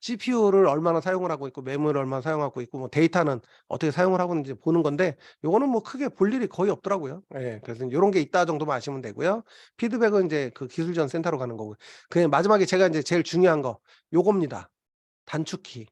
CPU를 얼마나 사용을 하고 있고 메모리를 얼마나 사용하고 있고 뭐 데이터는 어떻게 사용을 하고 있는지 보는 건데, 요거는 뭐 크게 볼 일이 거의 없더라고요. 예. 그래서 요런 게 있다 정도만 아시면 되고요. 피드백은 인제 그 기술 지원 센터로 가는 거고요. 그냥 마지막에 제가 인제 제일 중요한 거 요겁니다. 단축키.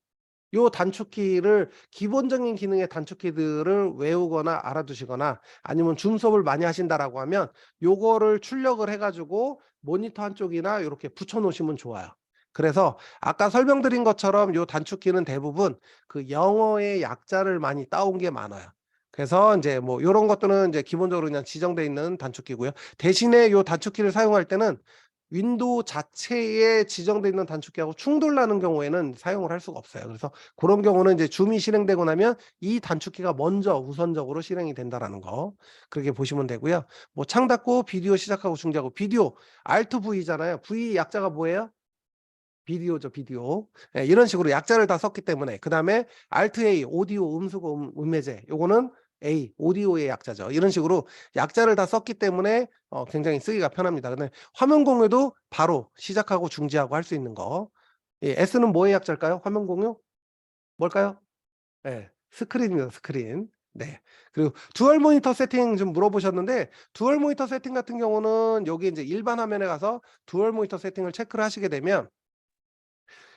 요 단축키를 기본적인 기능의 단축키들을 외우거나 알아두시거나, 아니면 줌 수업을 많이 하신다라고 하면 요거를 출력을 해 가지고 모니터 한쪽이나 요렇게 붙여 놓으시면 좋아요. 그래서 아까 설명드린 것처럼 요 단축키는 대부분 그 영어의 약자를 많이 따온 게 많아요. 그래서 인제 뭐 요런 것들은 인제 기본적으로 그냥 지정돼 있는 단축키고요. 대신에 요 단축키를 사용할 때는 윈도우 자체에 지정돼 있는 단축키하고 충돌나는 경우에는 사용을 할 수가 없어요. 그래서 고런 경우는 이제 줌이 실행되고 나면 이 단축키가 먼저 우선적으로 실행이 된다라는 거, 그렇게 보시면 되고요. 뭐 창 닫고 비디오 시작하고 중지하고, 비디오 Alt V잖아요. V 약자가 뭐예요? 비디오죠, 비디오. 예, 이런 식으로 약자를 다 썼기 때문에, 그다음에 Alt A 오디오 음수고 음해제, 요거는 A 오디오의 약자죠. 이런 식으로 약자를 다 썼기 때문에 굉장히 쓰기가 편합니다. 근데 화면 공유도 바로 시작하고 중지하고 할 수 있는 거. 예, S는 뭐의 약자일까요? 화면 공유? 뭘까요? 예. 스크린입니다, 스크린. 네. 그리고 듀얼 모니터 세팅 좀 물어보셨는데, 듀얼 모니터 세팅 같은 경우는 여기 인제 일반 화면에 가서 듀얼 모니터 세팅을 체크를 하시게 되면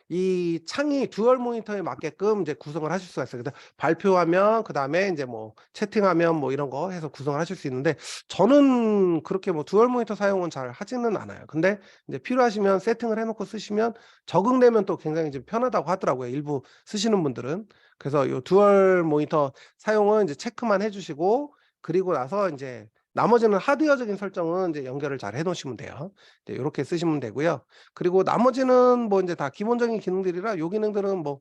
이 창이 듀얼 모니터에 맞게끔 이제 구성을 하실 수가 있어요. 그래서 발표하면 그다음에 인제 뭐 채팅하면 뭐 이런 거 해서 구성을 하실 수 있는데, 저는 그렇게 뭐 듀얼 모니터 사용은 잘 하지는 않아요. 근데 인제 필요하시면 세팅을 해 놓고 쓰시면 적응되면 또 굉장히 좀 편하다고 하더라고요, 일부 쓰시는 분들은. 그래서 요 듀얼 모니터 사용은 이제 체크만 해 주시고, 그리고 나서 인제 나머지는 하드웨어적인 설정은 이제 연결을 잘 해 놓으시면 돼요. 이제 요렇게 쓰시면 되고요. 그리고 나머지는 뭐 인제 다 기본적인 기능들이라 요 기능들은 뭐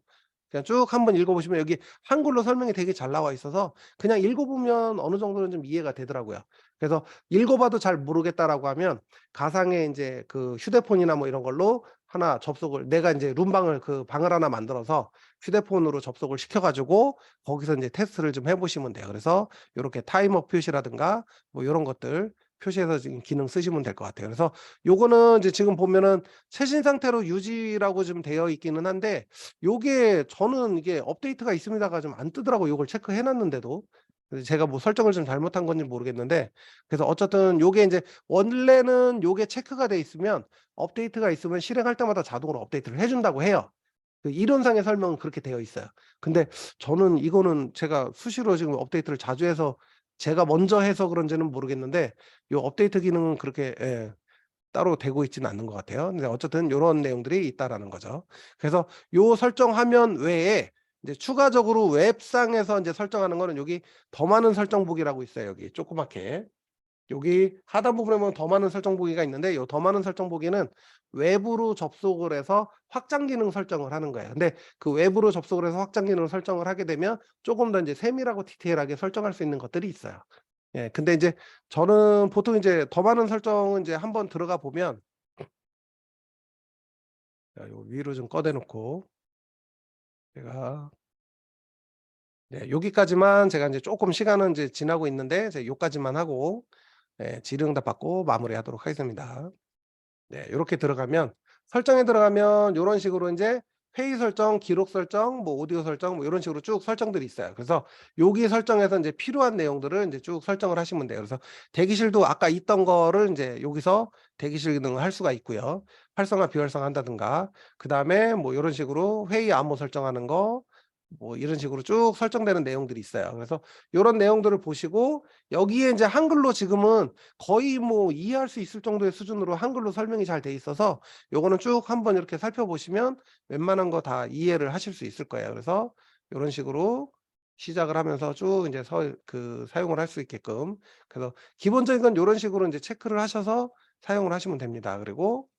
그냥 쭉 한번 읽어 보시면 여기 한글로 설명이 되게 잘 나와 있어서 그냥 읽어 보면 어느 정도는 좀 이해가 되더라고요. 그래서 읽어봐도 잘 모르겠다라고 하면 가상의 이제 그 휴대폰이나 뭐 이런 걸로 하나 접속을 내가 이제 룸방을 그 방을 하나 만들어서 휴대폰으로 접속을 시켜가지고 거기서 이제 테스트를 좀 해보시면 돼요. 그래서 이렇게 타이머 표시라든가 뭐 이런 것들 표시해서 지금 기능 쓰시면 될 것 같아요. 그래서 요거는 이제 지금 보면은 최신 상태로 유지라고 좀 되어 있기는 한데 요게 저는 이게 업데이트가 있습니다가 좀 안 뜨더라고요. 요걸 체크해 놨는데도. 그래서 제가 뭐 설정을 좀 잘못한 건지 모르겠는데 그래서 어쨌든 요게 이제 원래는 요게 체크가 돼 있으면 업데이트가 있으면 실행할 때마다 자동으로 업데이트를 해 준다고 해요. 그 이론상의 설명은 그렇게 되어 있어요. 근데 저는 이거는 제가 수시로 지금 업데이트를 자주 해서 제가 먼저 해서 그런지는 모르겠는데 요 업데이트 기능은 그렇게 따로 되고 있지는 않는 것 같아요. 근데 어쨌든 요런 내용들이 있다라는 거죠. 그래서 요 설정 화면 외에 이제 추가적으로 웹상에서 이제 설정하는 거는 여기 더 많은 설정 보기라고 있어요. 여기 조그맣게. 여기 하단 부분에 보면 더 많은 설정 보기가 있는데 요 더 많은 설정 보기는 외부로 접속을 해서 확장 기능 설정을 하는 거예요. 근데 그 외부로 접속을 해서 확장 기능을 설정을 하게 되면 조금 더 이제 세밀하고 디테일하게 설정할 수 있는 것들이 있어요. 예. 근데 이제 저는 보통 이제 더 많은 설정은 이제 한번 들어가 보면 요 위로 좀 꺼내 놓고 제가 네, 여기까지만 제가 이제 조금 시간은 이제 지나고 있는데 제가 요까지만 하고 질의응답 받고 마무리하도록 하겠습니다. 네, 요렇게 들어가면 설정에 들어가면 요런 식으로 인제 회의 설정, 기록 설정, 뭐 오디오 설정 뭐 요런 식으로 쭉 설정들이 있어요. 그래서 여기 설정에서 인제 필요한 내용들을 인제 쭉 설정을 하시면 돼요. 그래서 대기실도 아까 있던 거를 인제 여기서 대기실 기능을 할 수가 있고요. 활성화, 비활성화한다든가 그다음에 뭐 요런 식으로 회의 암호 설정하는 거 뭐 이런 식으로 쭉 설정되는 내용들이 있어요. 그래서 요런 내용들을 보시고 여기에 인제 한글로 지금은 거의 뭐 이해할 수 있을 정도의 수준으로 한글로 설명이 잘 돼 있어서 요거는 쭉 한번 이렇게 살펴보시면 웬만한 거 다 이해를 하실 수 있을 거예요. 그래서 요런 식으로 시작을 하면서 쭉 인제 사용을 할 수 있게끔 그래서 기본적인 건 요런 식으로 인제 체크를 하셔서 사용을 하시면 됩니다. 그리고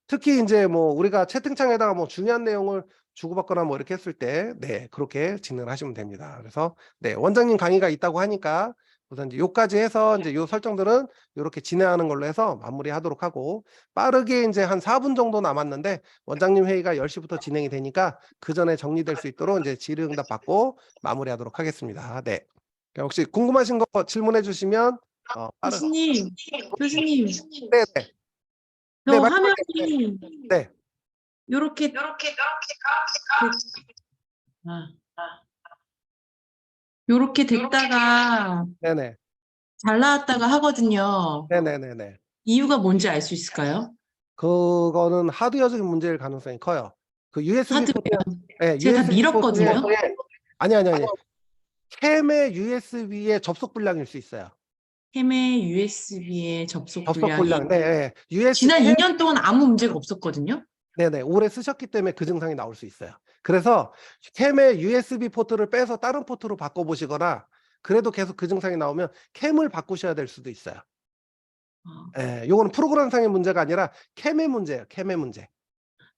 특히 인제 뭐 우리가 채팅창에다가 뭐 중요한 내용을 주고받거나 뭐 이렇게 했을 때 네 그렇게 진행을 하시면 됩니다. 그래서 네 원장님 강의가 있다고 하니까 우선 이제 요까지 해서 인제 요 설정들은 요렇게 진행하는 걸로 해서 마무리하도록 하고 빠르게 인제 한 4분 정도 남았는데 원장님 회의가 10 시부터 진행이 되니까 그전에 정리될 수 있도록 인제 질의응답 받고 마무리하도록 하겠습니다. 네. 혹시 궁금하신 거 질문해 주시면 빠르 교수님, 교수님, 네네. 저 네 말씀하세요. 화면이 네. 요렇게 요렇게 됐다가 네네. 잘 나왔다가 하거든요. 네네네네. 이유가 뭔지 알 수 있을까요? 그거는 하드웨어적인 문제일 가능성이 커요. 그 USB 하드웨어. 포트에 예 제가 다 USB 포트에 밀었거든요. 아니. 캠의 USB의 접속 불량일 수 있어요. 캠의 USB의 접속 접속 불량이 불량. 네. 예. 지난 2년 동안 아무 문제가 없었거든요. 네네. 오래 쓰셨기 때문에 그 증상이 나올 수 있어요. 그래서 캠의 USB 포트를 빼서 다른 포트로 바꿔 보시거나 그래도 계속 그 증상이 나오면 캠을 바꾸셔야 될 수도 있어요. 아, 예. 요거는 프로그램상의 문제가 아니라 캠의 문제예요, 캠의 문제.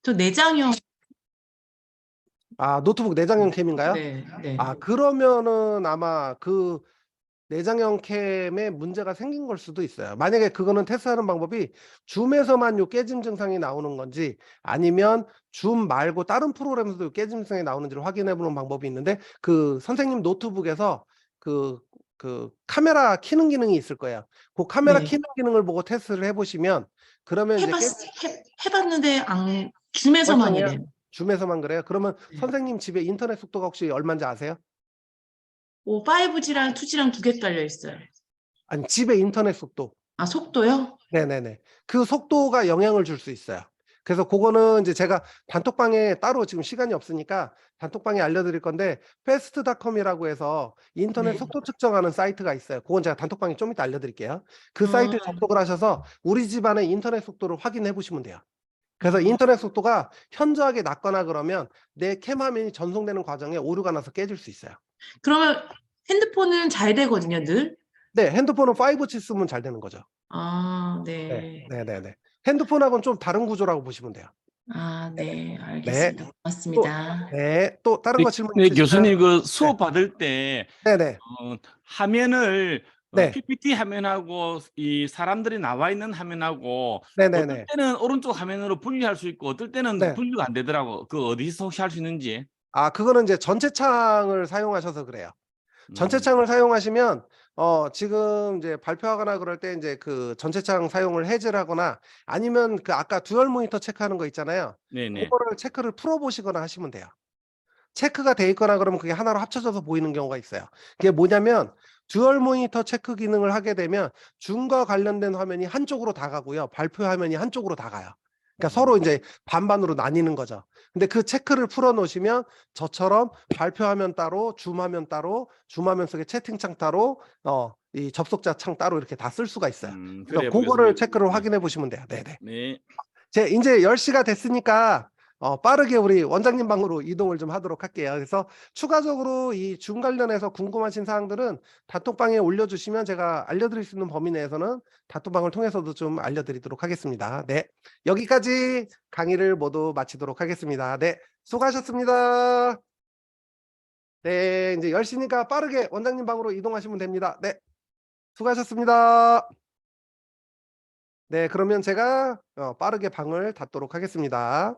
저 내장형. 아 노트북 내장형 캠인가요? 네, 네. 아 그러면은 아마 그 내장형 캠에 문제가 생긴 걸 수도 있어요. 만약에 그거는 테스트하는 방법이 줌에서만 요 깨짐 증상이 나오는 건지 아니면 줌 말고 다른 프로그램에서도 깨짐 증상이 나오는지를 확인해 보는 방법이 있는데 그 선생님 노트북에서 그 카메라 켜는 기능이 있을 거예요. 그 카메라 네. 켜는 기능을 보고 테스트를 해 보시면 그러면 이제 해봤는데 줌에서만 벌써요? 이래요. 줌에서만 그래요? 그러면 네. 선생님 집에 인터넷 속도가 혹시 얼마인지 아세요? 5G랑 2G랑 2개 깔려 있어요. 아니 집에 인터넷 속도. 아, 속도요? 네네네. 그 속도가 영향을 줄 수 있어요. 그래서 그거는 이제 제가 단톡방에 따로 지금 시간이 없으니까 단톡방에 알려드릴 건데 fast.com이라고 해서 인터넷 네. 속도 측정하는 사이트가 있어요. 그건 제가 단톡방에 좀 이따 알려드릴게요. 그 사이트에 접속을 하셔서 우리 집안의 인터넷 속도를 확인해 보시면 돼요. 그래서 인터넷 속도가 현저하게 낮거나 그러면 내 캠 화면이 전송되는 과정에 오류가 나서 깨질 수 있어요. 그러면 핸드폰은 잘 되거든요, 늘. 네, 핸드폰은 5G 쓰면 잘 되는 거죠. 아, 네, 네. 네네네. 핸드폰하고는 좀 다른 구조라고 보시면 돼요. 아, 네. 네. 알겠습니다. 또 고맙습니다. 네. 또 다른 네, 거 질문 네, 있으실까요? 교수님 그 네. 수업 받을 때 네네. 화면을 네. PPT 화면하고 이 사람들이 나와 있는 화면하고 네네네. 어떨 때는 오른쪽 화면으로 분리할 수 있고 어떨 때는 네. 분리가 안 되더라고. 그 어디서 혹시 할 수 있는지. 아, 그거는 이제 전체 창을 사용하셔서 그래요. 전체 창을 사용하시면 지금 이제 발표하거나 그럴 때 인제 그 전체 창 사용을 해제를 하거나 아니면 그 아까 듀얼 모니터 체크하는 거 있잖아요. 네네. 그거를 체크를 풀어 보시거나 하시면 돼요. 체크가 돼 있거나 그러면 그게 하나로 합쳐져서 보이는 경우가 있어요. 그게 뭐냐면 듀얼 모니터 체크 기능을 하게 되면 줌과 관련된 화면이 한쪽으로 다 가고요. 발표 화면이 한쪽으로 다 가요. 그러니까 서로 인제 반반으로 나뉘는 거죠. 근데 그 체크를 풀어 놓으시면 저처럼 발표 화면 따로, 줌 화면 따로, 줌 화면 속에 채팅창 따로, 이 접속자 창 따로 이렇게 다 쓸 수가 있어요. 그래서 그래 고거를 보겠습니다. 체크를 네. 확인해 보시면 돼요. 네네. 네. 인제 10시가 됐으니까 빠르게 우리 원장님 방으로 이동을 좀 하도록 할게요. 그래서 추가적으로 이 줌 관련해서 궁금하신 사항들은 단톡방에 올려주시면 제가 알려드릴 수 있는 범위 내에서는 단톡방을 통해서도 좀 알려드리도록 하겠습니다. 네. 여기까지 강의를 모두 마치도록 하겠습니다. 네. 수고하셨습니다. 네. 인제 10시니까 빠르게 원장님 방으로 이동하시면 됩니다. 네. 수고하셨습니다. 네. 그러면 제가 빠르게 방을 닫도록 하겠습니다.